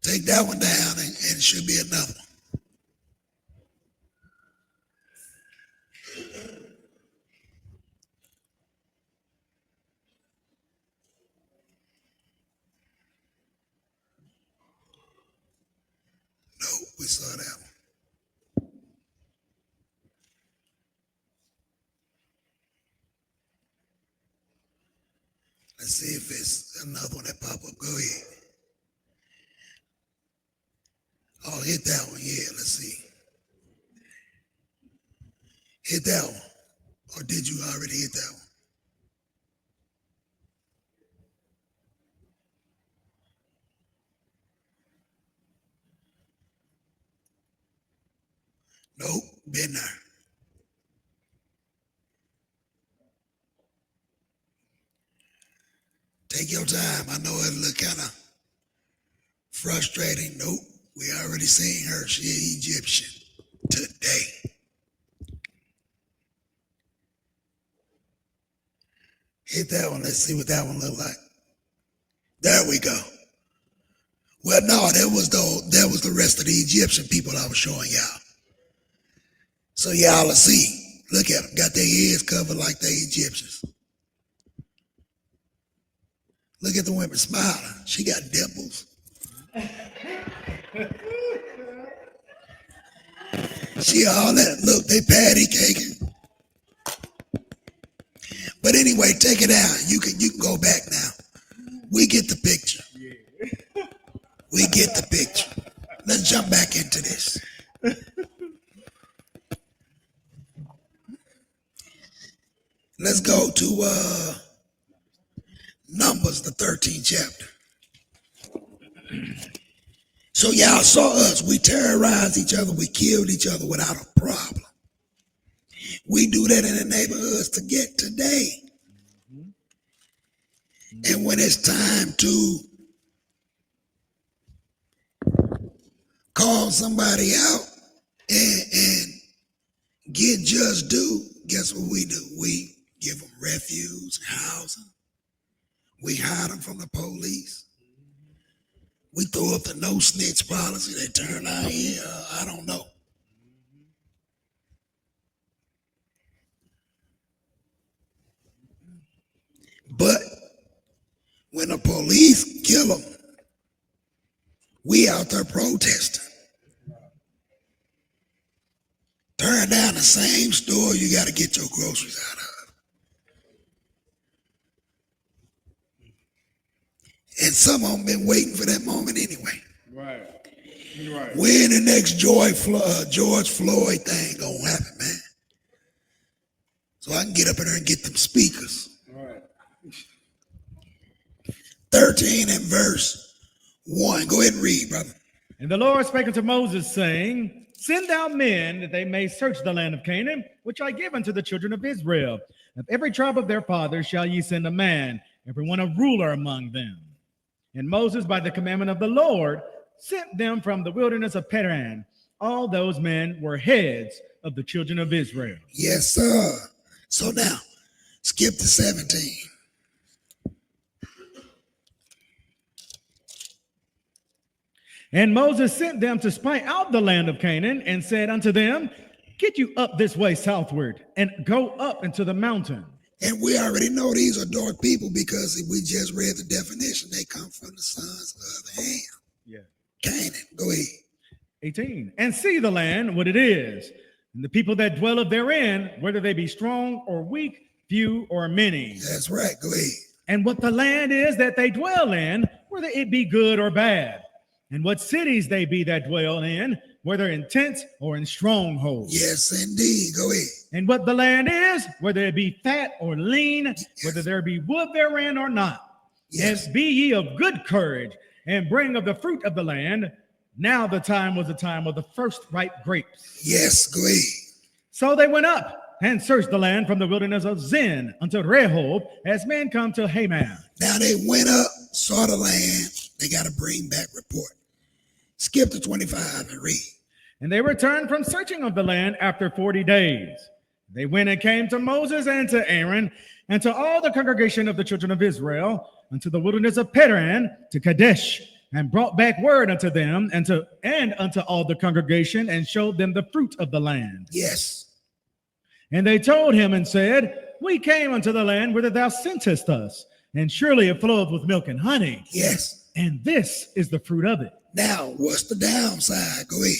Take that one down and it should be another one. No, we saw that one. Let's see if it's another one that pop up. Go ahead. Oh, hit that one. Yeah, let's see. Hit that one. Or did you already hit that one? Nope, been there. Take your time. I know it look kind of frustrating. Nope, we already seen her. She an Egyptian today. Hit that one. Let's see what that one look like. There we go. Well, no, that was the rest of the Egyptian people I was showing y'all. So y'all will see. Look at them. Got their heads covered like they Egyptians. Look at the women smiling. She got dimples. She all that. Look, they patty caking. But anyway, take it out. You can go back now. We get the picture. We get the picture. Let's jump back into this. Let's go to Numbers, the 13th chapter. So y'all saw us. We terrorized each other. We killed each other without a problem. We do that in the neighborhoods to get today. And when it's time to call somebody out and get just due, guess what we do? We give them refuge, housing. We hide them from the police. We throw up the no snitch policy. They turn out here, I don't know. But when the police kill them, we out there protesting. Turn down the same store you got to get your groceries out of. And some of them been waiting for that moment anyway. Right. When the next George Floyd thing gonna happen, man? So I can get up in there and get them speakers. Right. 13 and verse 1. Go ahead and read, brother. And the Lord spake unto Moses, saying, Send out men that they may search the land of Canaan, which I give unto the children of Israel. Of every tribe of their fathers shall ye send a man, every one a ruler among them. And Moses, by the commandment of the Lord, sent them from the wilderness of Paran. All those men were heads of the children of Israel. Yes, sir. So now, skip to 17. And Moses sent them to spy out the land of Canaan, and said unto them, Get you up this way southward, and go up into the mountain. And we already know these are dark people because we just read the definition. They come from the sons of Ham. Yeah. Canaan. Go ahead. 18. And see the land, what it is, and the people that dwell therein, whether they be strong or weak, few or many. That's right. Go ahead. And what the land is that they dwell in, whether it be good or bad. And what cities they be that dwell in, whether in tents or in strongholds. Yes, indeed. Go ahead. And what the land is, whether it be fat or lean, yes, whether there be wood therein or not. Yes. And be ye of good courage, and bring of the fruit of the land. Now the time was the time of the first ripe grapes. Yes, go ahead. So they went up and searched the land from the wilderness of Zin unto Rehob, as men come to Hamath. Now they went up, saw the land. They got to bring back report. Skip to 25 and read. And they returned from searching of the land after 40 days. They went and came to Moses and to Aaron and to all the congregation of the children of Israel unto the wilderness of Paran to Kadesh, and brought back word unto them and unto all the congregation, and showed them the fruit of the land. Yes. And they told him and said, We came unto the land whither thou sentest us, and surely it floweth with milk and honey. Yes. And this is the fruit of it. Now, what's the downside? Go ahead.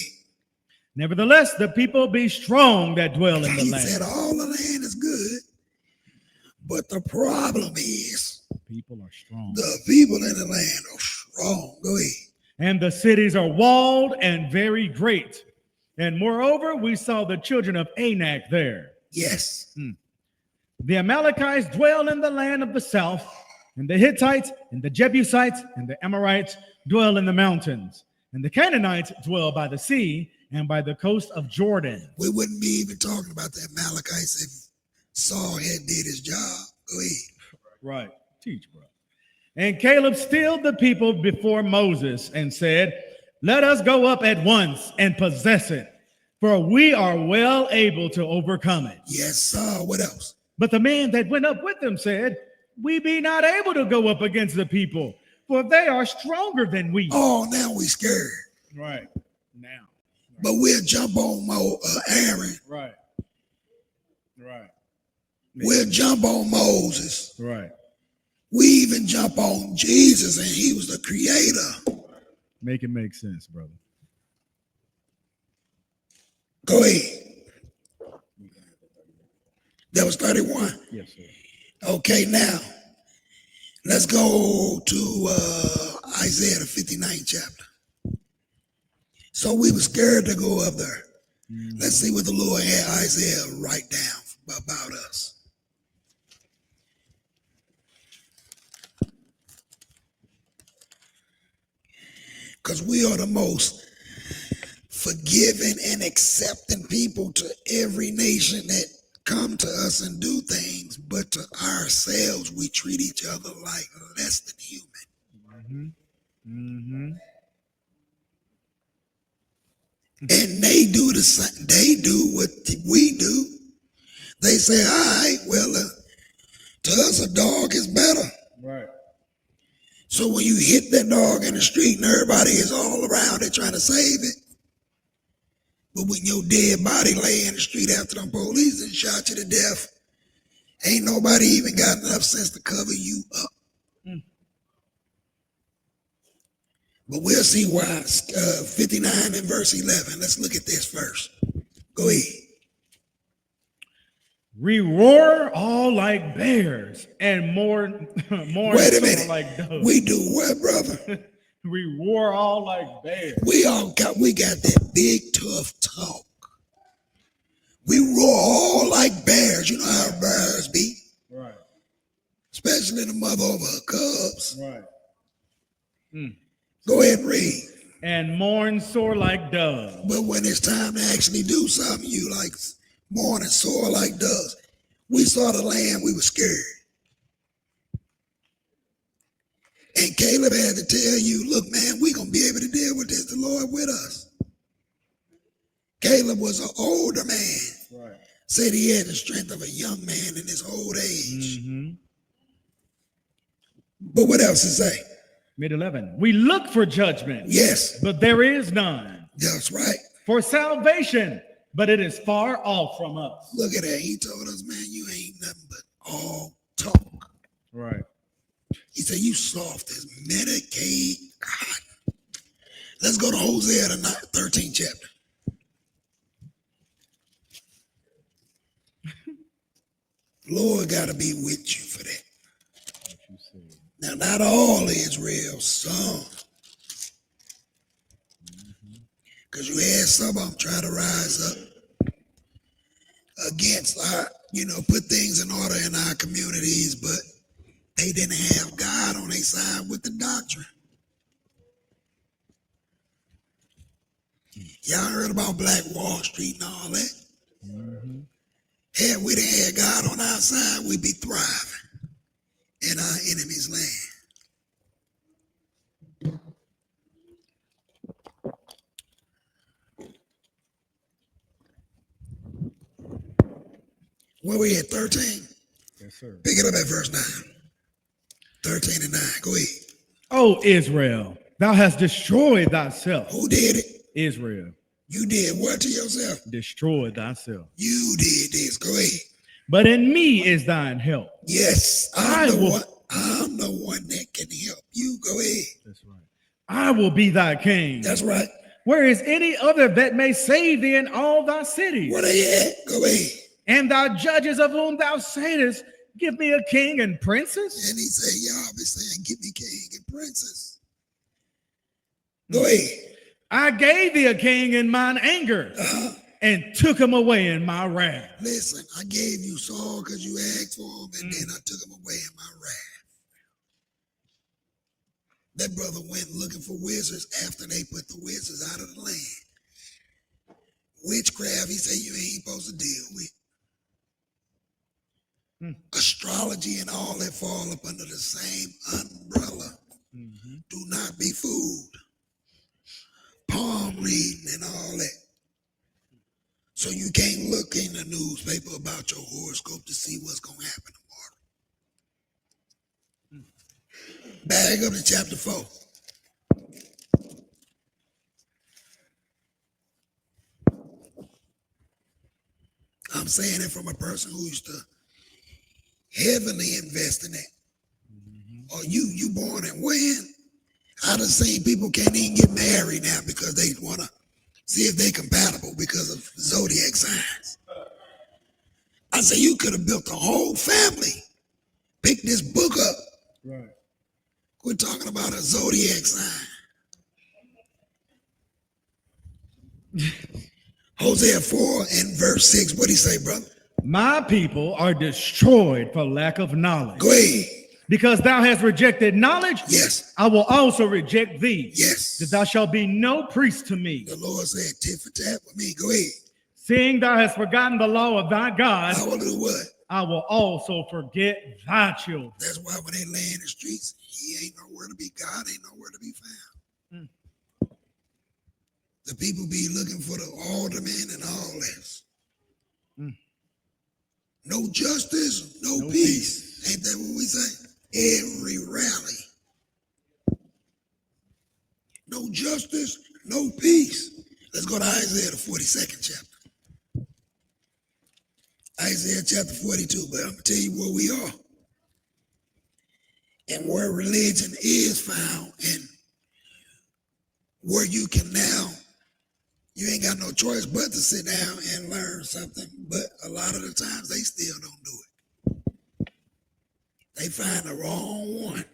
Nevertheless, the people be strong that dwell in the land. He said all the land is good, but the problem is people are strong. The people in the land are strong. Go ahead. and the cities are walled and very great. And moreover, we saw the children of Anak there. Yes. The Amalekites dwell in the land of the south, and the Hittites and the Jebusites and the Amorites dwell in the mountains, and the Canaanites dwell by the sea and by the coast of Jordan. We wouldn't be even talking about the Amalekites if Saul had did his job. Go ahead. Right. Teach, bro. And Caleb stilled the people before Moses and said, let us go up at once and possess it, for we are well able to overcome it. Yes, sir. What else? But the man that went up with them said, we be not able to go up against the people, for they are stronger than we. Oh, now we scared. Right. Now. But we'll jump on Aaron. Right. Right. We'll jump on Moses. Right. We even jump on Jesus, and he was the creator. Make it make sense, brother. Go ahead. That was 31. Yes, sir. Okay, now let's go to Isaiah, the 59th chapter. So we were scared to go up there. Let's see what the Lord had Isaiah write down about us. Because we are the most forgiving and accepting people to every nation that come to us and do things, but to ourselves, we treat each other like less than human. And they do the same. They do what we do. They say, all right, well, to us, a dog is better. Right. So when you hit that dog in the street and everybody is all around it trying to save it, but when your dead body lay in the street after them police and shot you to death, ain't nobody even got enough sense to cover you up. But we'll see why. 59 and verse 11. Let's look at this first. Go ahead. We roar all like bears and mourn Wait a minute. like doves. We do what, brother? We roar all like bears. We got that big tough talk. We roar all like bears. You know how bears be. Right. Especially the mother of her cubs. Right. Go ahead and read. And mourn sore like doves. But when it's time to actually do something, you like mourn and soar like doves. We saw the land, we were scared. And Caleb had to tell you, look, man, we're going to be able to deal with this, the Lord with us. Caleb was an older man. Right. Said he had the strength of a young man in his old age. But what else to say? Mid 11. We look for judgment. Yes. But there is none. That's right. For salvation, but it is far off from us. Look at that. He told us, man, you ain't nothing but all talk. Right. He said, you soft as Medicaid cotton. Let's go to Hosea, the 13th chapter. Lord got to be with you for that. Now, not all Israel, some. Because you had some of them try to rise up against our, put things in order in our communities, but they didn't have God on their side with the doctrine. Y'all heard about Black Wall Street and all that? Had we had God on our side, we'd be thriving in our enemy's land. Where we at, 13? Yes, sir. Pick it up at verse 9. 13 and 9. Go ahead. O Israel, thou hast destroyed thyself. Who did it? Israel. You did what to yourself? Destroyed thyself. You did this. Go ahead. But in me is thine help. Yes, I'm the one that can help you. Go ahead. That's right. I will be thy king. That's right. Where is any other that may save thee in all thy cities? Where they at? Go ahead. And thy judges of whom thou saidest, give me a king and princes? And he said, y'all be saying, give me king and princess. Go ahead. I gave thee a king in mine anger and took him away in my wrath. Listen, I gave you Saul because you asked for him, and then I took him away in my wrath. That brother went looking for wizards after they put the wizards out of the land. Witchcraft, he said, you ain't supposed to deal with. Astrology and all that fall up under the same umbrella. Do not be fooled. Palm reading and all that. So you can't look in the newspaper about your horoscope to see what's going to happen tomorrow. Back up to chapter 4. I'm saying it from a person who used to heavily invest in that. Or you born and when? I done seen people can't even get married now because they want to see if they compatible because of zodiac signs. I say you could have built a whole family. Pick this book up. Right. Quit talking about a zodiac sign. Hosea 4 and verse 6. What do he say, brother? My people are destroyed for lack of knowledge. Go ahead. Because thou hast rejected knowledge, Yes. I will also reject thee. Yes. That thou shalt be no priest to me. The Lord said, tit for tat with me. Go ahead. Seeing thou hast forgotten the law of thy God, I will do what? I will also forget thy children. That's why when they lay in the streets, he ain't nowhere to be. God ain't nowhere to be found. The people be looking for the aldermen and all this. No justice, no peace. Ain't that what we say? Every rally. No justice, no peace. Let's go to Isaiah, the 42nd chapter. Isaiah chapter 42, but I'm going to tell you where we are. And where religion is found and where you can now, you ain't got no choice but to sit down and learn something, but a lot of the times they still don't do it. They find the wrong one.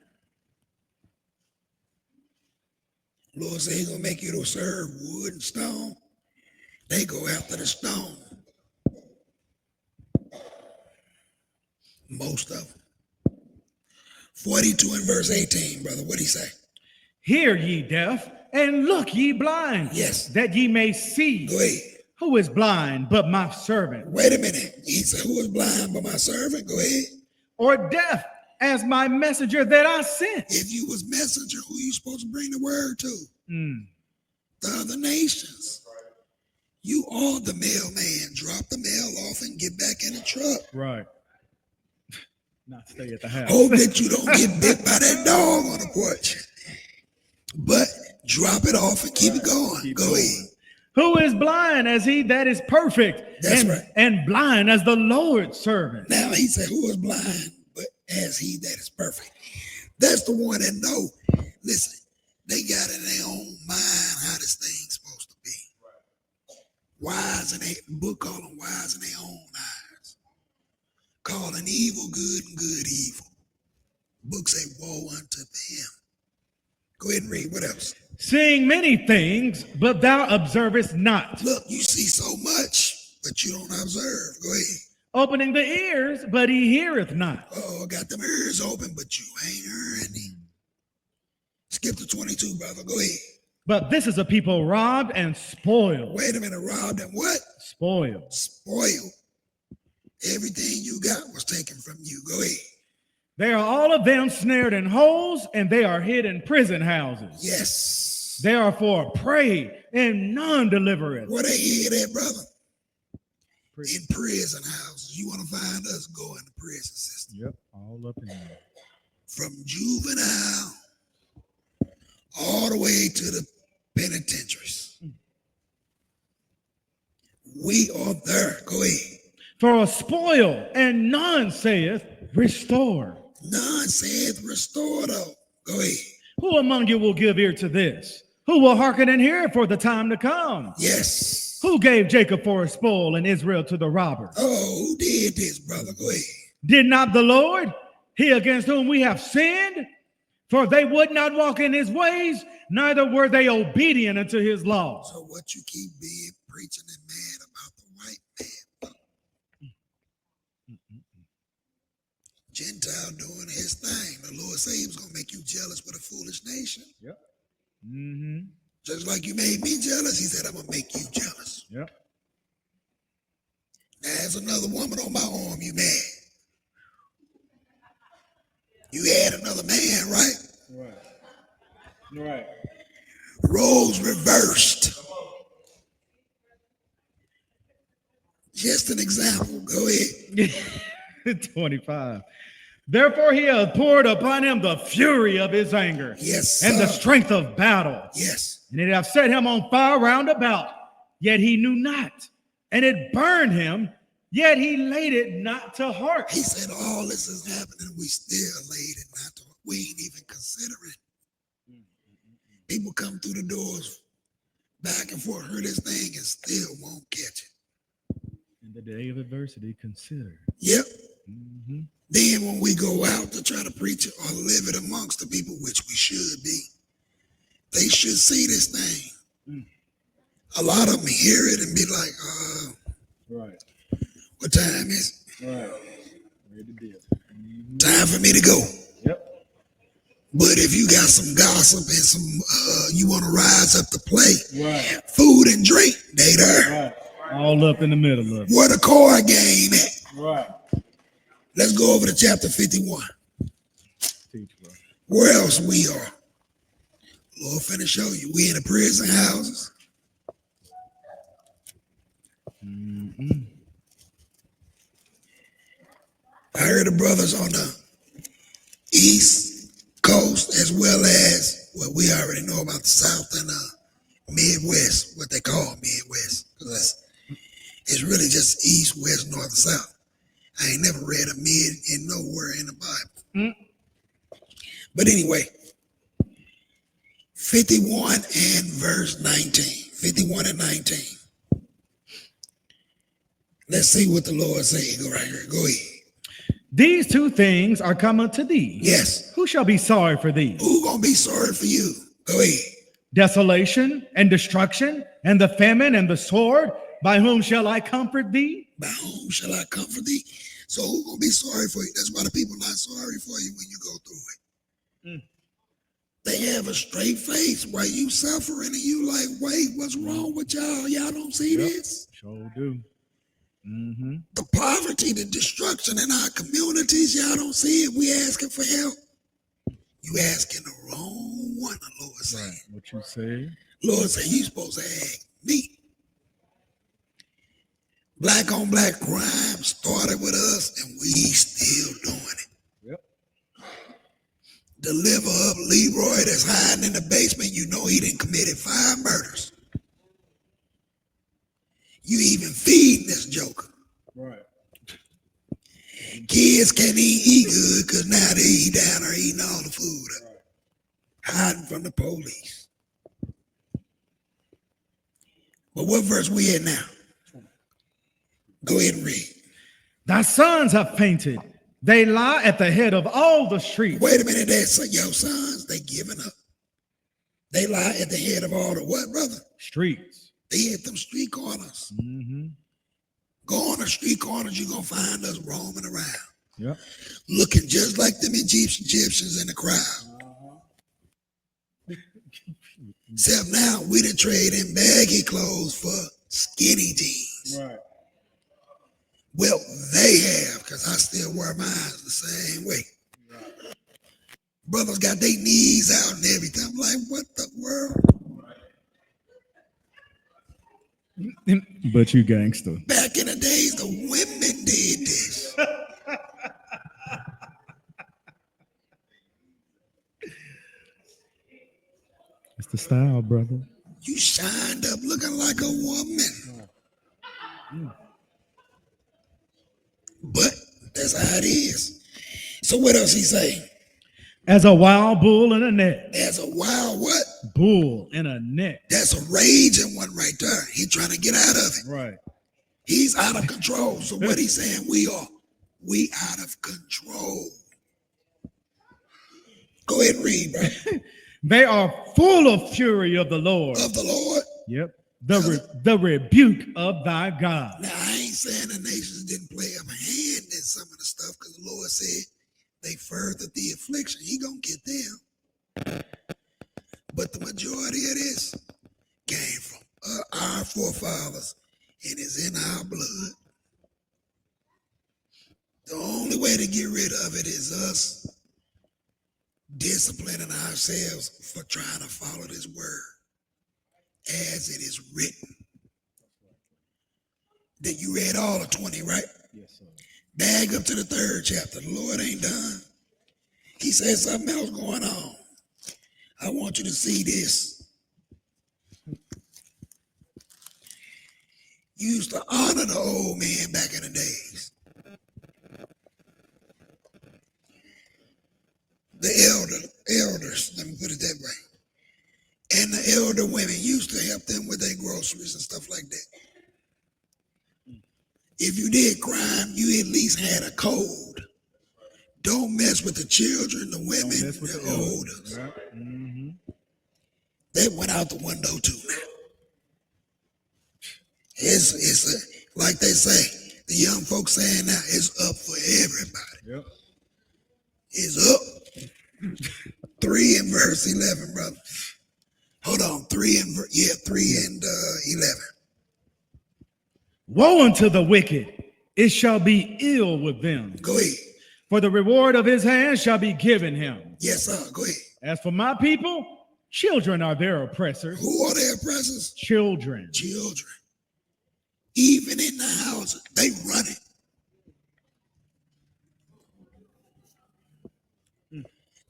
Lord said he's going to make you to serve wood and stone. They go after the stone. Most of them. 42 and verse 18, brother. What did he say? Hear ye deaf, and look ye blind. Yes. That ye may see. Go ahead. Who is blind but my servant? Wait a minute. He said, who is blind but my servant? Go ahead. Or deaf as my messenger that I sent? If you was messenger, who you supposed to bring the word to? The other nations. You are the mailman. Drop the mail off and get back in the truck. Right. Not stay at the house. Hope that you don't get bit by that dog on the porch. But drop it off and keep it going. Go ahead. Who is blind as he that is perfect? That's right. And blind as the Lord's servant. Now he said, who is blind, but as he that is perfect. That's the one that know. Listen, they got in their own mind how this thing's supposed to be. Wise in a book call them wise in their own eyes. Calling evil good and good evil. Book say woe unto them. Go ahead and read. What else? Seeing many things, but thou observest not. Look, you see so much, but you don't observe. Go ahead. Opening the ears, but he heareth not. Oh, I got them ears open, but you ain't hearing it. Skip to 22, brother. Go ahead. But this is a people robbed and spoiled. Wait a minute, robbed and what? Spoiled. Spoiled. Everything you got was taken from you. Go ahead. They are all of them snared in holes, and they are hid in prison houses. Yes. They are for prey, and none delivereth. Where they hid at, brother? In prison houses. You want to find us, go in the prison system. Yep, all up in there. From juvenile all the way to the penitentiaries. We are there. Go ahead. For a spoil, and none saith, restore. None saith restore, though. Go ahead. Who among you will give ear to this? Who will hearken and hear for the time to come? Yes. Who gave Jacob for a spoil and Israel to the robber? Oh, who did this, brother? Go ahead. Did not the Lord, he against whom we have sinned? For they would not walk in his ways, neither were they obedient unto his law. So what you keep being preaching and mad about the white man? Gentile doing his thing. The Lord said he was going to make you jealous with a foolish nation. Yep. Mm-hmm. Just like you made me jealous, he said, I'm going to make you jealous. Yep. Now, there's another woman on my arm, you mad. You had another man, right? Right. Right. Roles reversed. Just an example. Go ahead. 25. Therefore he hath poured upon him the fury of his anger. Yes, and the sir. strength of battle. Yes. And it hath set him on fire round about, yet he knew not. And it burned him, yet he laid it not to heart. He said all this is happening, we still laid it not to heart. We ain't even considering. People come through the doors back and forth, hear this thing and still won't catch it. In the day of adversity, consider. Yep. Mm-hmm. Then when we go out to try to preach it or live it amongst the people, which we should be, they should see this thing. A lot of them hear it and be like, Right. what time is it? Right. Ready to deal. Mm-hmm. Time for me to go. Yep. But if you got some gossip and some, you want to rise up to play, Right. food and drink, they there. Right. All up in the middle of it. Where the card game at? Right. Let's go over to chapter 51. Teach, bro. Where else we are? Lord finna show you. We in the prison houses. Mm-hmm. I heard the brothers on the East Coast as well as what we already know about the South and Midwest, what they call Midwest. It's really just East, West, North, and South. I ain't never read a mid in nowhere in the Bible. But anyway, 51 and verse 19. 51 and 19. Let's see what the Lord said. Go right here. Go ahead. These two things are come unto thee. Yes. Who shall be sorry for thee? Who gonna be sorry for you? Go ahead. Desolation and destruction and the famine and the sword. By whom shall I comfort thee? By whom shall I comfort thee? So who gonna be sorry for you? That's why the people not sorry for you when you go through it. They have a straight face while you suffering and you like, wait, what's wrong with y'all? Y'all don't see this? Sure do. Mm-hmm. The poverty, the destruction in our communities, y'all don't see it. We asking for help. You asking the wrong one, the Lord said. Right. What you say? Lord said, you supposed to ask me. Black on black crime started with us and we still doing it. Yep. Deliver up Leroy that's hiding in the basement. You know he done committed 5 murders. You even feeding this joker. Right. Kids can't eat good because now they eat down or eating all the food up. Right. Hiding from the police. But what verse we at now? Go ahead and read. Thy sons have fainted. They lie at the head of all the streets. Wait a minute, that's your sons, they giving up. They lie at the head of all the what, brother? Streets. They hit them street corners. Mm-hmm. Go on the street corners, you're going to find us roaming around. Yep. Looking just like them Egyptians in the crowd. Except now, we done trade in baggy clothes for skinny jeans. Right. Well, they have, because I still wear mine the same way. Right. Brothers got their knees out and everything. I'm like, what the world? But you gangster. Back in the days, the women did this. It's the style, brother. You shined up looking like a woman. But that's how it is. So what else he say? As a wild bull in a net. As a wild what? Bull in a net. That's a raging one right there. He trying to get out of it. Right. He's out of control. So what he's saying, we out of control. Go ahead and read, bro. They are full of fury of the Lord. Of the Lord. Yep. The rebuke of thy God. Now, I ain't saying the nations didn't play a hand in some of the stuff, because the Lord said they furthered the affliction. He gonna get them. But the majority of this came from our forefathers and is in our blood. The only way to get rid of it is us disciplining ourselves for trying to follow this word as it is written. That you read all of 20, right? Yes, sir. Bag up to the 3rd chapter. The Lord ain't done. He said something else going on. I want you to see this. You used to honor the old man back in the days. The elders, let me put it that way. And the elder women used to help them with their groceries and stuff like that. If you did crime, you at least had a code. Don't mess with the children, the women, the olders. Right. Mm-hmm. They went out the window too now. Like they say, the young folks saying now, it's up for everybody. Yep. It's up. 3 and verse 11, brother. Hold on, 3 and 11. Woe unto the wicked, it shall be ill with them. Go ahead. For the reward of his hand shall be given him. Yes, sir. Go ahead. As for my people, children are their oppressors. Who are their oppressors? Children. Children. Even in the houses, they run it.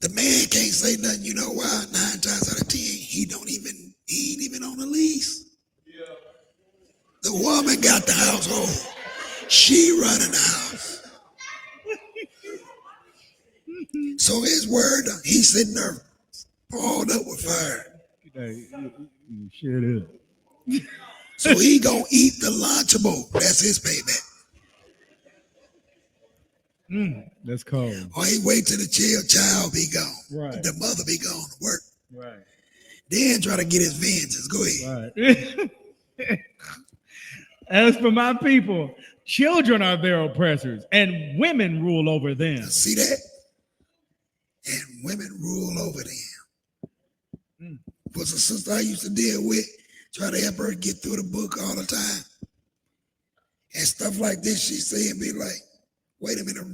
The man can't say nothing. You know why? 9 times out of 10, he ain't even on the lease. Yeah. The woman got the household. She running the house. So his word, he's sitting there balled up with fire. Shut up. So he gonna eat the Lunchable. That's his payback. That's cold. Or he wait till the child be gone. Right. The mother be gone to work. Right. Then try to get his vengeance. Go ahead. Right. As for my people, children are their oppressors, and women rule over them. See that? And women rule over them. Was a sister I used to deal with, try to help her get through the book all the time. And stuff like this, she say and be like, wait a minute,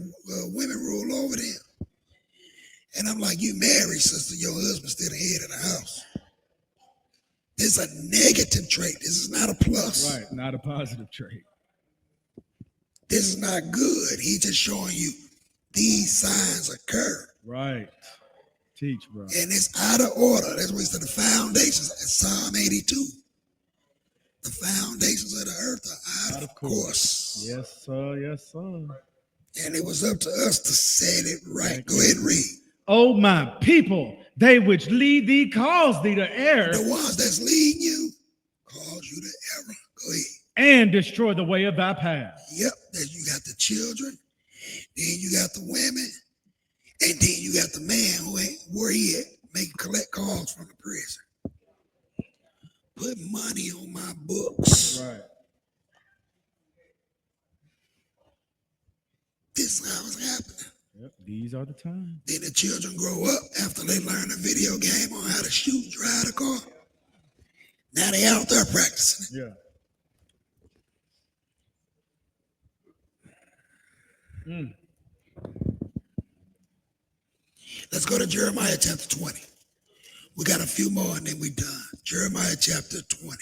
women rule over them. And I'm like, you married, sister, your husband's still the head of the house. It's a negative trait. This is not a plus. Right, not a positive trait. This is not good. He's just showing you these signs occur. Right. Teach, bro. And it's out of order. That's what he said, the foundations. Psalm 82. The foundations of the earth are out of course. Yes, sir. Yes, sir. And it was up to us to set it right. Go ahead and read. Oh, my people, they which lead thee cause thee to err. The ones that's leading you cause you to error. Go ahead. And destroy the way of thy path. Yep. Then you got the children. Then you got the women. And then you got the man who ain't where he at, collect calls from the prison. Put money on my books. Right. This is how it's happening. Yep, these are the times. Then the children grow up after they learn a video game on how to shoot and drive the car. Now they out there practicing it. Yeah. Let's go to Jeremiah chapter 20. We got a few more and then we done. Jeremiah chapter 20.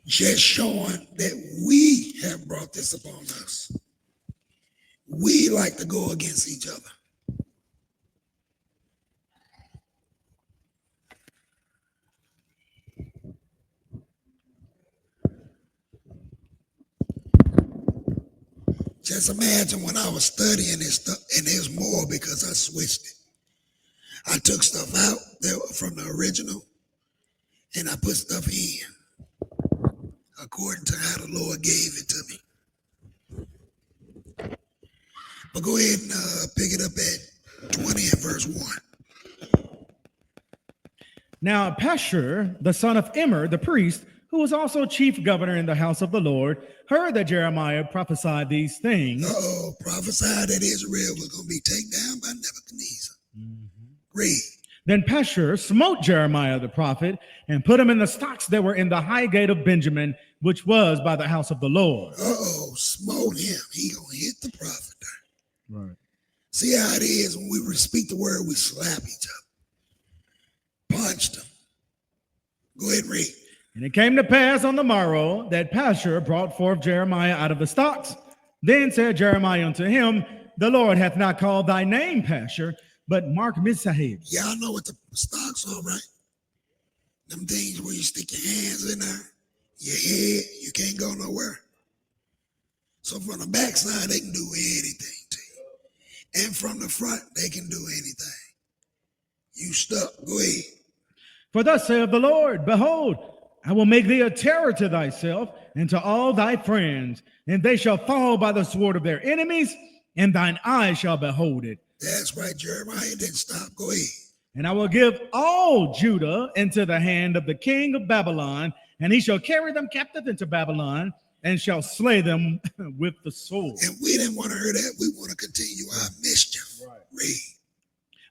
Just showing that we have brought this upon us. We like to go against each other. Just imagine when I was studying this stuff, and there's more because I switched it. I took stuff out from the original, and I put stuff in according to how the Lord gave it to me. But go ahead and pick it up at 20 and verse 1. Now Pashur, the son of Immer, the priest, who was also chief governor in the house of the Lord, heard that Jeremiah prophesied these things. Prophesied that Israel was going to be taken down by Nebuchadnezzar. Read. Then Pashur smote Jeremiah the prophet and put him in the stocks that were in the high gate of Benjamin, which was by the house of the Lord. Smote him. He going to hit the prophet there. Right. See how it is when we speak the word, we slap each other. Punched him. Go ahead and read. And it came to pass on the morrow that Pashur brought forth Jeremiah out of the stocks. Then said Jeremiah unto him, the Lord hath not called thy name Pashur, but Mark Mizsahib. Y'all know what the stocks are, right? Them things where you stick your hands in there, your head, you can't go nowhere. So from the backside, they can do anything to you. And from the front, they can do anything. You stuck. Go ahead. For thus saith the Lord, behold, I will make thee a terror to thyself and to all thy friends, and they shall fall by the sword of their enemies, and thine eyes shall behold it. That's right, Jeremiah didn't stop. Go ahead. And I will give all Judah into the hand of the king of Babylon, and he shall carry them captive into Babylon, and shall slay them with the sword. And we didn't want to hear that. We want to continue our mischief. Right. Read.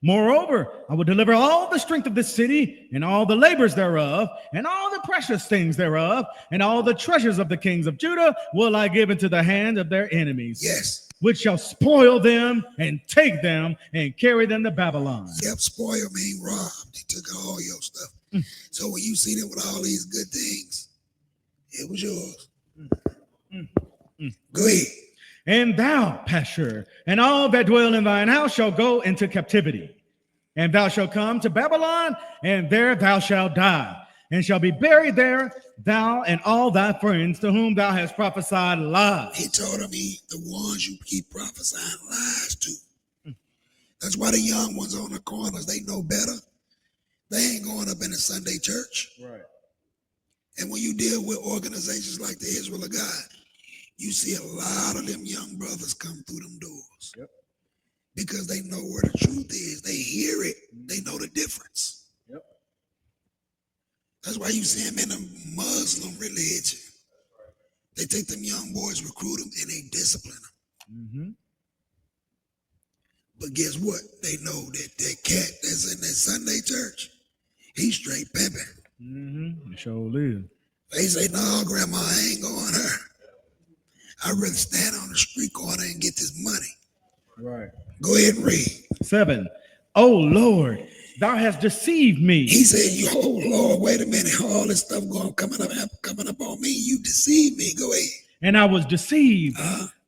Moreover, I will deliver all the strength of this city, and all the labors thereof, and all the precious things thereof, and all the treasures of the kings of Judah will I give into the hand of their enemies. Yes. Which shall spoil them, and take them, and carry them to Babylon. Yep, spoil mean robbed. He took all your stuff. So when you see them with all these good things, it was yours. Go ahead. And thou, Pashur, and all that dwell in thine house shall go into captivity. And thou shalt come to Babylon, and there thou shalt die, and shall be buried there, thou and all thy friends to whom thou hast prophesied lies. He told him the ones you keep prophesying lies to. That's why the young ones on the corners, they know better. They ain't going up in a Sunday church. Right. And when you deal with organizations like the Israel of God, you see a lot of them young brothers come through them doors. Yep. Because they know where the truth is. They hear it. They know the difference. Yep. That's why you see them in a Muslim religion. They take them young boys, recruit them, and they discipline them. But guess what? They know that cat that's in that Sunday church, he's straight pimping. Sure is. They say, no, Grandma, I ain't going there. I'd rather stand on the street corner and get this money. Right. Go ahead and read. 7. O Lord, thou hast deceived me. He said, oh, Lord, wait a minute. All this stuff coming up on me. You deceived me. Go ahead. And I was deceived.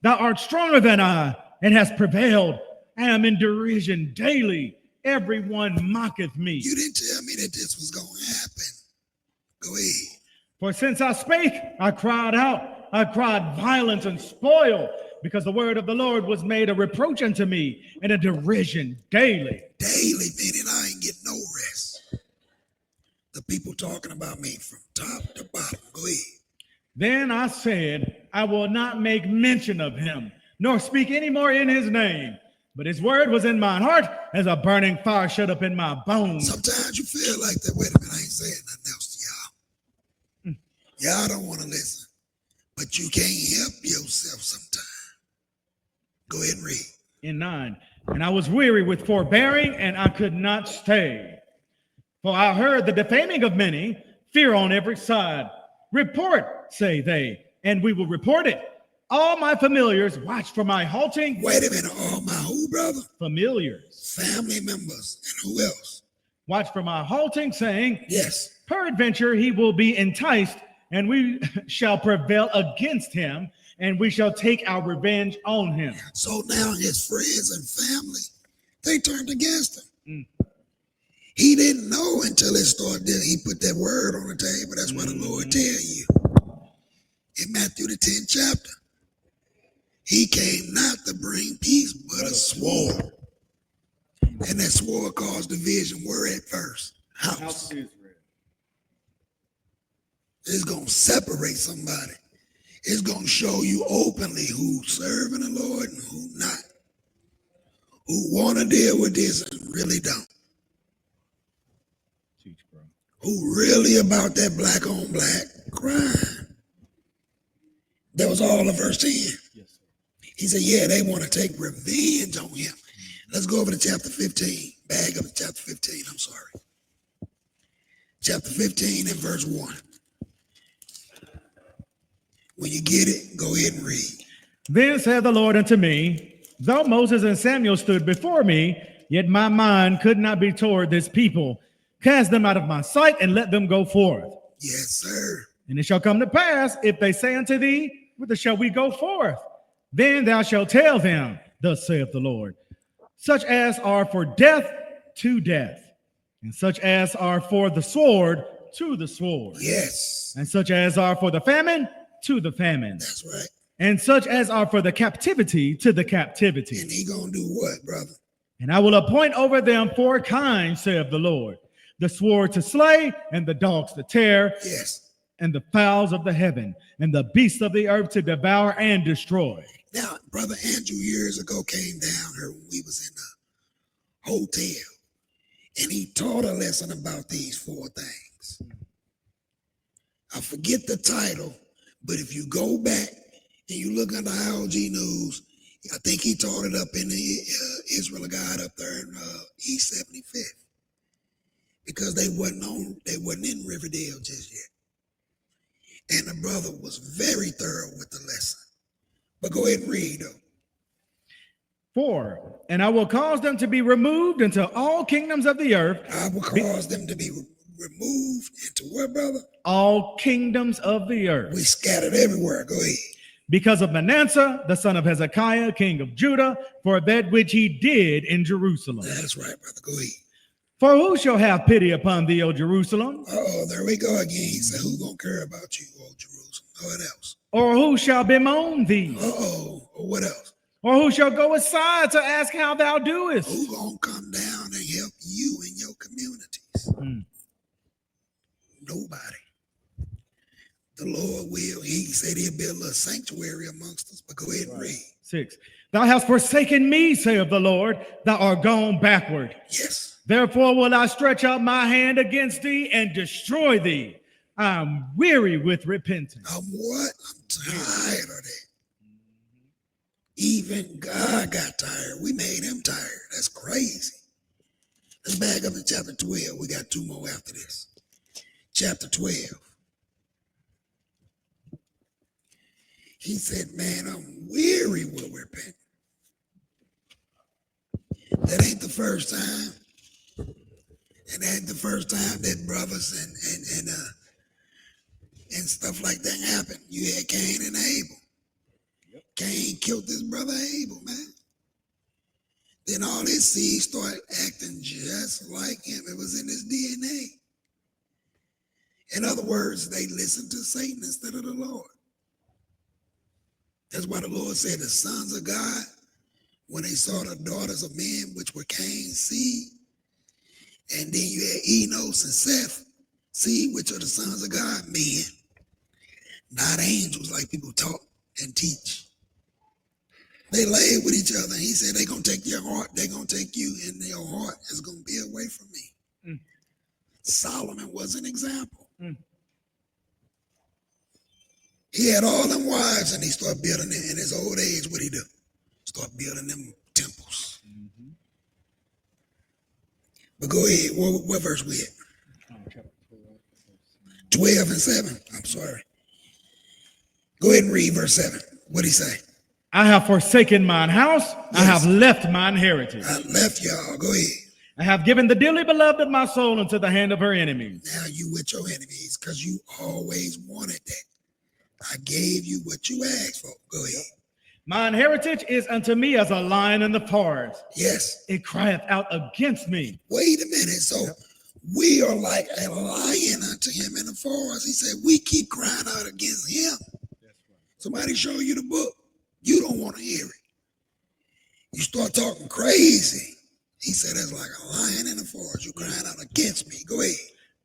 Thou art stronger than I, and hast prevailed. I am in derision daily. Everyone mocketh me. You didn't tell me that this was going to happen. Go ahead. For since I spake, I cried out. I cried violence and spoil, because the word of the Lord was made a reproach unto me and a derision daily. Daily, meaning I ain't getting no rest. The people talking about me from top to bottom. Go ahead. Then I said, I will not make mention of him, nor speak any more in his name. But his word was in my heart as a burning fire shut up in my bones. Sometimes you feel like that. Wait a minute, I ain't saying nothing else to y'all. Y'all don't want to listen. But you can't help yourself sometimes. Go ahead and read. In 9. And I was weary with forbearing, and I could not stay. For I heard the defaming of many, fear on every side. Report, say they, and we will report it. All my familiars watch for my halting. Wait a minute, all my who, brother? Familiars. Family members. And who else? Watch for my halting, saying, yes, peradventure he will be enticed, and we shall prevail against him, and we shall take our revenge on him. So now his friends and family, they turned against him. He didn't know until it started. He put that word on the table. That's what the Lord tell you. In Matthew the 10th chapter, he came not to bring peace, but a sword. And that sword caused division. Where at first? House. It's going to separate somebody. It's going to show you openly who's serving the Lord and who not. who want to deal with this and really don't. Teach, bro. Who really about that black on black crime. That was all of verse 10. Yes, sir. He said, yeah, they want to take revenge on him. Let's go over to chapter 15. Back up to chapter 15, I'm sorry. Chapter 15 and verse 1. When you get it, go ahead and read. Then said the Lord unto me, though Moses and Samuel stood before me, yet my mind could not be toward this people. Cast them out of my sight and let them go forth. Yes, sir. And it shall come to pass, if they say unto thee, whither shall we go forth? Then thou shalt tell them, thus saith the Lord, such as are for death to death, and such as are for the sword to the sword. Yes. And such as are for the famine to the famine. That's right. And such as are for the captivity to the captivity. And he gonna do what, brother? And I will appoint over them 4 kinds, saith the Lord, the sword to slay, and the dogs to tear, Yes. and the fowls of the heaven, and the beasts of the earth to devour and destroy. Now, Brother Andrew years ago came down here when we was in the hotel, and he taught a lesson about these 4 things. I forget the title, but if you go back and you look at the IOG news, I think he taught it up in the Israel God up there in East 75th, because they wasn't in Riverdale just yet. And the brother was very thorough with the lesson. But go ahead and read, though. 4, and I will cause them to be removed into all kingdoms of the earth. I will cause them to be removed into what, brother? All kingdoms of the earth. We scattered everywhere. Go ahead. Because of Manasseh, the son of Hezekiah, king of Judah, for that which he did in Jerusalem. That's right, brother. Go ahead. For who shall have pity upon thee, O Jerusalem? Oh, there we go again. He said, who gonna care about you, O Jerusalem? What else? Or who shall bemoan thee? Or what else? Or who shall go aside to ask how thou doest? Who gonna come down and help you in your communities? Nobody. The Lord will. He said he'll build a sanctuary amongst us. But go ahead and read. 6. Thou hast forsaken me, saith the Lord. Thou art gone backward. Yes. Therefore will I stretch out my hand against thee and destroy thee. I am weary with repentance. I'm what? I'm tired of that. Even God got tired. We made him tired. That's crazy. Let's back up to chapter 12. We got 2 more after this. Chapter 12. He said, man, I'm weary with repenting. That ain't the first time. And that ain't the first time that brothers and stuff like that happened. You had Cain and Abel. Yep. Cain killed his brother Abel, man. Then all his seed started acting just like him. It was in his DNA. In other words, they listened to Satan instead of the Lord. That's why the Lord said the sons of God, when they saw the daughters of men, which were Cain's seed, and then you had Enos and Seth, seed, which are the sons of God, men, not angels like people talk and teach. They laid with each other. He said, they're going to take your heart. They're going to take you, and your heart is going to be away from me. Solomon was an example. He had all them wives, and he started building them. In his old age, what'd he do? Start building them temples. But go ahead. What verse we at? 12 and 7. I'm sorry. Go ahead and read verse 7. What'd he say? I have forsaken mine house. Yes. I have left mine heritage. I left y'all. Go ahead. I have given the dearly beloved of my soul into the hand of her enemies. Now you with your enemies because you always wanted that. I gave you what you asked for. Go ahead. Mine heritage is unto me as a lion in the forest. Yes. It crieth out against me. Wait a minute. So we are like a lion unto him in the forest. He said, we keep crying out against him. That's right. Somebody show you the book. You don't want to hear it. You start talking crazy. He said, that's like a lion in the forest. You're crying out against me. Go ahead.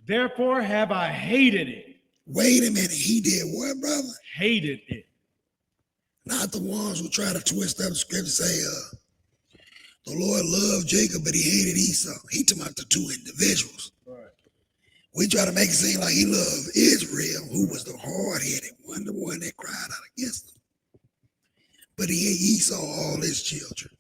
Therefore have I hated it. Wait a minute. He did what, brother? Hated it. Not the ones who try to twist up the scripture and say, The Lord loved Jacob, but he hated Esau. He talking about the two individuals. Right. We try to make it seem like he loved Israel, who was the hard-headed one, the one that cried out against him. But he hated Esau, all his children.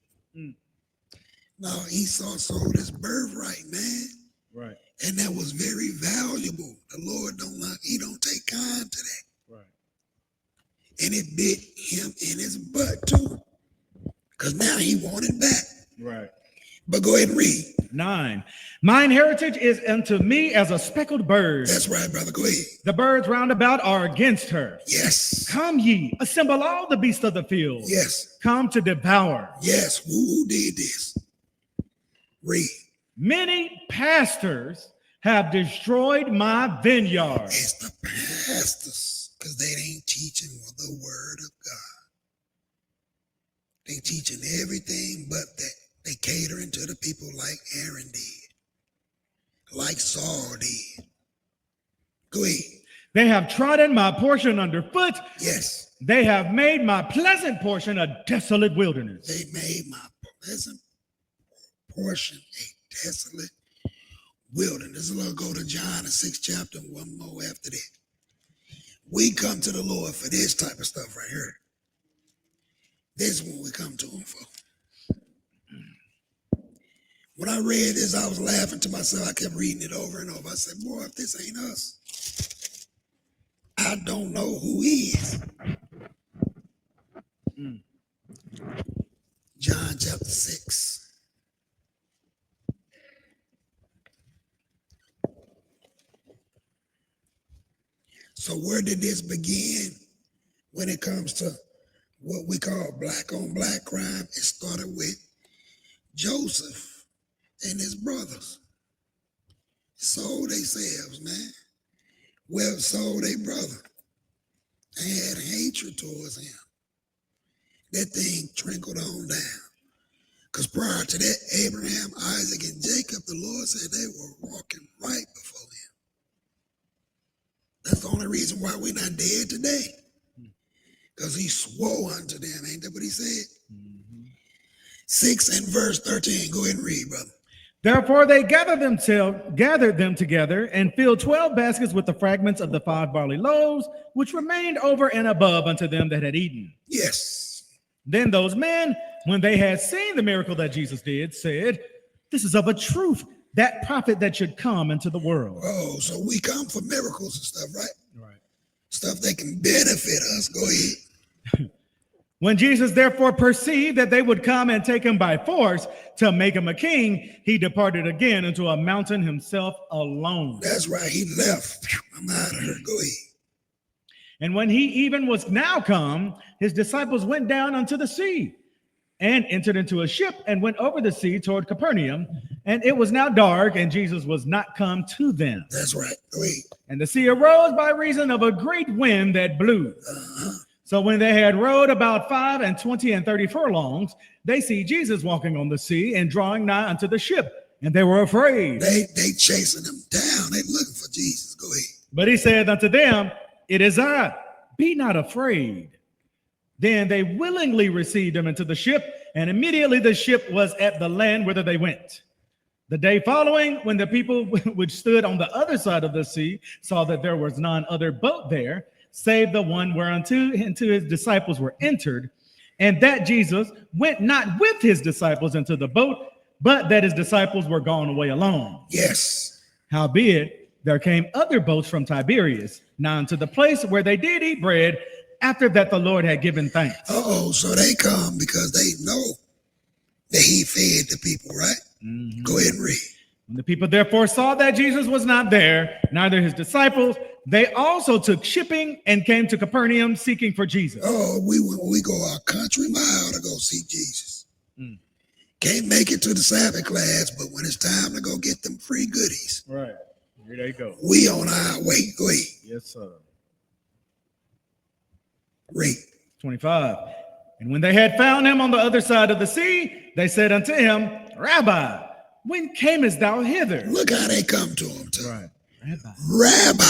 Now Esau sold his birthright, man. Right. And that was very valuable. The Lord he don't take kind to that. Right. And it bit him in his butt too. Because now he wanted back. Right. But go ahead and read. 9. Mine heritage is unto me as a speckled bird. That's right, brother. Go ahead. The birds round about are against her. Yes. Come ye, assemble all the beasts of the field. Yes. Come to devour. Yes. Who did this? Read. Many pastors have destroyed my vineyard. It's the pastors, because they ain't teaching the word of God. They teaching everything but that. They catering to the people like Aaron did, like Saul did. Go ahead. They have trodden my portion underfoot. Yes. They have made my pleasant portion a desolate wilderness. They made my pleasant portion a desolate wilderness. Let's go to John, the 6th chapter, and one more after that. We come to the Lord for this type of stuff right here. This is what we come to him for. When I read this, I was laughing to myself. I kept reading it over and over. I said, boy, if this ain't us, I don't know who is. John chapter 6. So where did this begin when it comes to what we call black on black crime? It started with Joseph and his brothers. Sold themselves, man. Well, sold their brother. They had hatred towards him. That thing trickled on down. Because prior to that, Abraham, Isaac, and Jacob, the Lord said they were walking right before him. That's the only reason why we're not dead today. Because he swore unto them. Ain't that what he said? 6 and verse 13. Go ahead and read, brother. Therefore they gathered them together and filled 12 baskets with the fragments of the 5 barley loaves, which remained over and above unto them that had eaten. Yes. Then those men, when they had seen the miracle that Jesus did, said, this is of a truth that prophet that should come into the world. Oh, so we come for miracles and stuff, right? Right. Stuff that can benefit us. Go ahead. When Jesus therefore perceived that they would come and take him by force to make him a king, he departed again into a mountain himself alone. That's right. He left. I'm out of here. Go ahead. And when he even was now come, his disciples went down unto the sea and entered into a ship and went over the sea toward Capernaum. And it was now dark, and Jesus was not come to them. That's right. Go ahead. And the sea arose by reason of a great wind that blew. So when they had rowed about 25 and 30 furlongs, they see Jesus walking on the sea and drawing nigh unto the ship, and they were afraid. They chasing him down. They looking for Jesus. Go ahead. But he said unto them, it is I, be not afraid. Then they willingly received him into the ship, and immediately the ship was at the land whither they went. The day following, when the people which stood on the other side of the sea saw that there was none other boat there, save the one whereunto his disciples were entered, and that Jesus went not with his disciples into the boat, but that his disciples were gone away alone. Yes. Howbeit, there came other boats from Tiberias, nigh unto the place where they did eat bread, after that the Lord had given thanks. So they come because they know that he fed the people, right? Go ahead and read. When the people therefore saw that Jesus was not there, neither his disciples, they also took shipping and came to Capernaum seeking for Jesus. Oh, we go our country mile to go see Jesus. Can't make it to the Sabbath class, but when it's time to go get them free goodies, Right. Here they go. we on our way. Go ahead. Yes, sir. Read. 25. And when they had found him on the other side of the sea, they said unto him, Rabbi, when camest thou hither? Look how they come to him too. Right. Rabbi.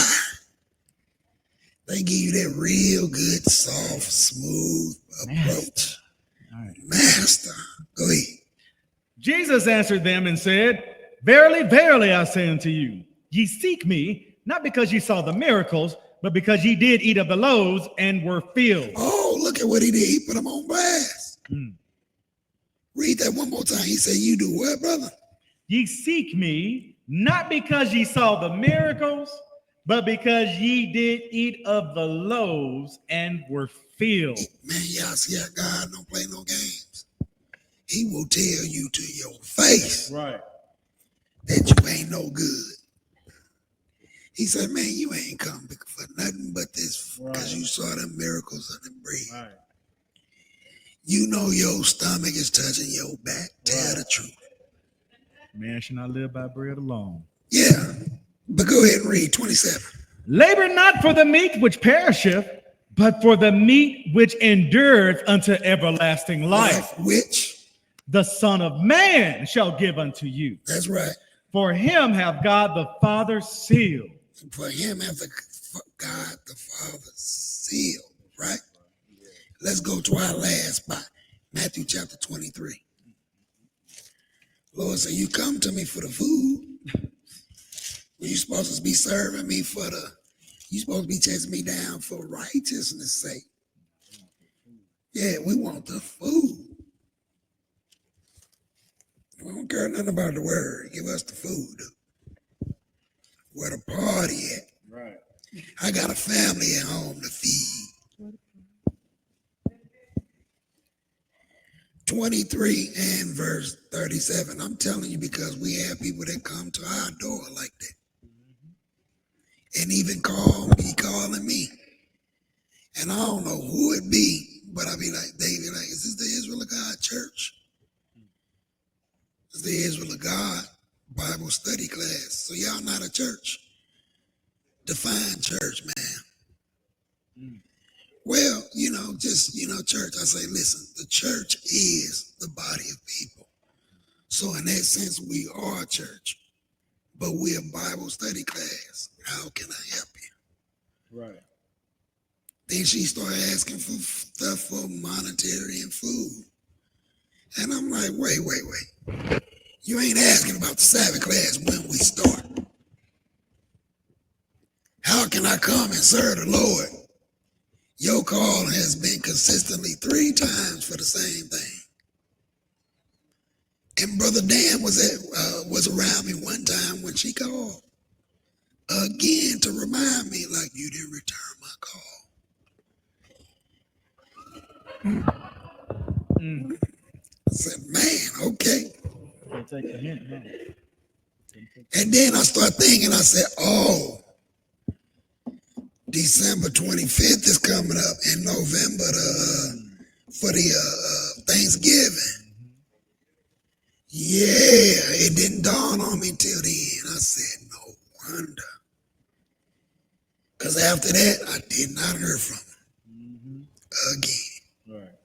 They give you that real good, soft, smooth approach. All right. Master. Go ahead. Jesus answered them and said, Verily, verily, I say unto you, ye seek me, not because ye saw the miracles, but because ye did eat of the loaves and were filled. Oh, look at what he did. He put them on blast. Read that one more time. He said, you do what, brother? Ye seek me, not because ye saw the miracles, but because ye did eat of the loaves and were filled. Man, y'all see how God don't play no games. He will tell you to your face Right. that you ain't no good. He said, man, you ain't come for nothing but this because you saw them miracles of them bread. Right. You know your stomach is touching your back. Tell the truth. Man shall not live by bread alone. Yeah, but go ahead and read 27. Labor not for the meat which perisheth, but for the meat which endureth unto everlasting life, Which the Son of Man shall give unto you. That's right. For him have God the Father sealed. For him have God the Father sealed, right? Let's go to our last spot, Matthew chapter 23. Lord said, you come to me for the food. You're supposed to be serving me you're supposed to be chasing me down for righteousness' sake. Yeah, we want the food. We don't care nothing about the word. Give us the food. Where the party at? Right. I got a family at home to feed. 23 and verse 37. I'm telling you because we have people that come to our door like that. And even calling me. And I don't know who it be, but I be like, they be like, is this the Israel of God church? It's the Israel of God Bible study class. So y'all not a church. Define church, man. Well, church. I say, listen, the church is the body of people. So in that sense, we are a church, but we're a Bible study class. How can I help you? Right. Then she started asking for stuff for monetary and food. And I'm like, wait. You ain't asking about the Sabbath class when we start. How can I come and serve the Lord? Your call has been consistently 3 times for the same thing. And Brother Dan was around me one time when she called again to remind me, like, you didn't return my call. I said, man, okay. Take the hint, huh? And then I start thinking, I said, oh, December 25th is coming up in November for the Thanksgiving. Yeah, it didn't dawn on me till then. I said, no wonder. Because after that, I did not hear from him again. Right.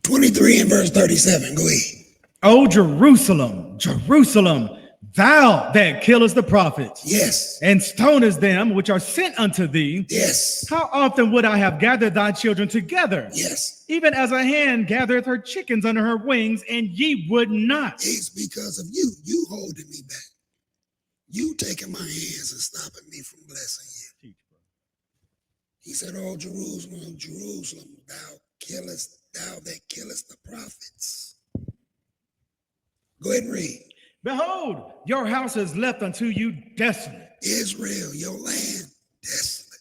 23 and verse 37, go ahead. O Jerusalem, Jerusalem, thou that killest the prophets. Yes. And stonest them which are sent unto thee. Yes. How often would I have gathered thy children together? Yes. Even as a hen gathereth her chickens under her wings, and ye would not. It's because of you. You holding me back. You taking my hands and stopping me from blessing you. He said, oh, Jerusalem, Jerusalem, thou that killest the prophets. Go ahead and read. Behold, your house is left unto you desolate. Israel, your land, desolate.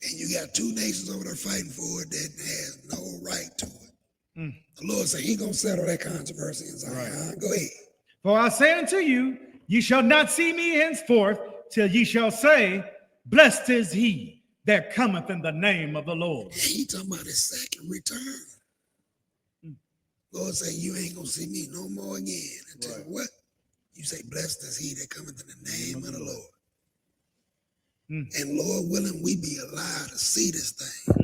And you got 2 nations over there fighting for it that has no right to it. The Lord said he's going to settle that controversy in Zion. Right. Go ahead. For I say unto you, ye shall not see me henceforth till ye shall say, blessed is he that cometh in the name of the Lord. And he talking about his second return. Lord say, you ain't going to see me no more again until what? You say, blessed is he that cometh in the name of the Lord. And Lord willing, we be alive to see this thing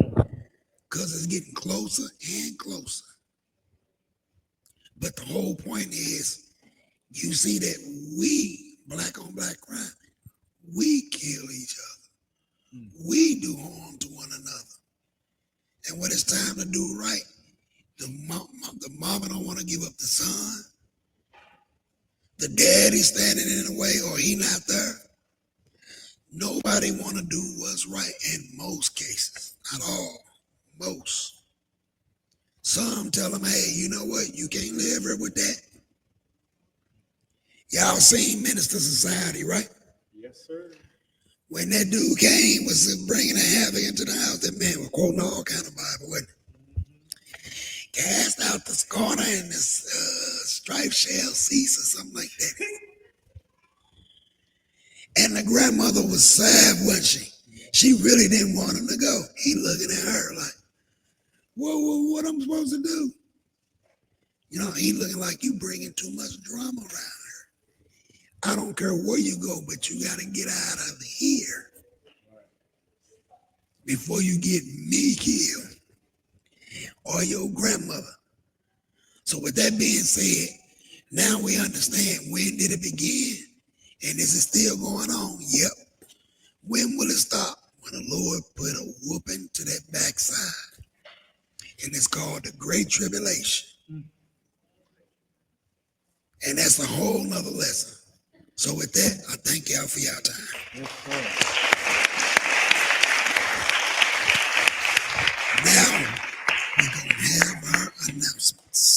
because it's getting closer and closer. But the whole point is, you see that we, black on black crime, we kill each other. We do harm to one another. And when it's time to do right, The mama don't want to give up the son. The daddy standing in the way or he not there. Nobody want to do what's right in most cases. Not all. Most. Some tell them, hey, you know what? You can't live here with that. Y'all seen Minister Society, right? Yes, sir. When that dude came, was bringing a havoc into the house, that man was quoting all kind of Bible, wasn't it? Cast out the scorner and the strife shall cease or something like that. And the grandmother was sad, wasn't she? She really didn't want him to go. He looking at her like, whoa, what I'm supposed to do? You know, he looking like you bringing too much drama around her. I don't care where you go, but you got to get out of here before you get me killed or your grandmother. So with that being said, now we understand when did it begin and is it still going on? Yep. When will it stop? When the Lord put a whooping to that backside. And it's called the Great Tribulation. And that's a whole nother lesson. So with that, I thank y'all for your time. Yes, now, we're going to have our announcement.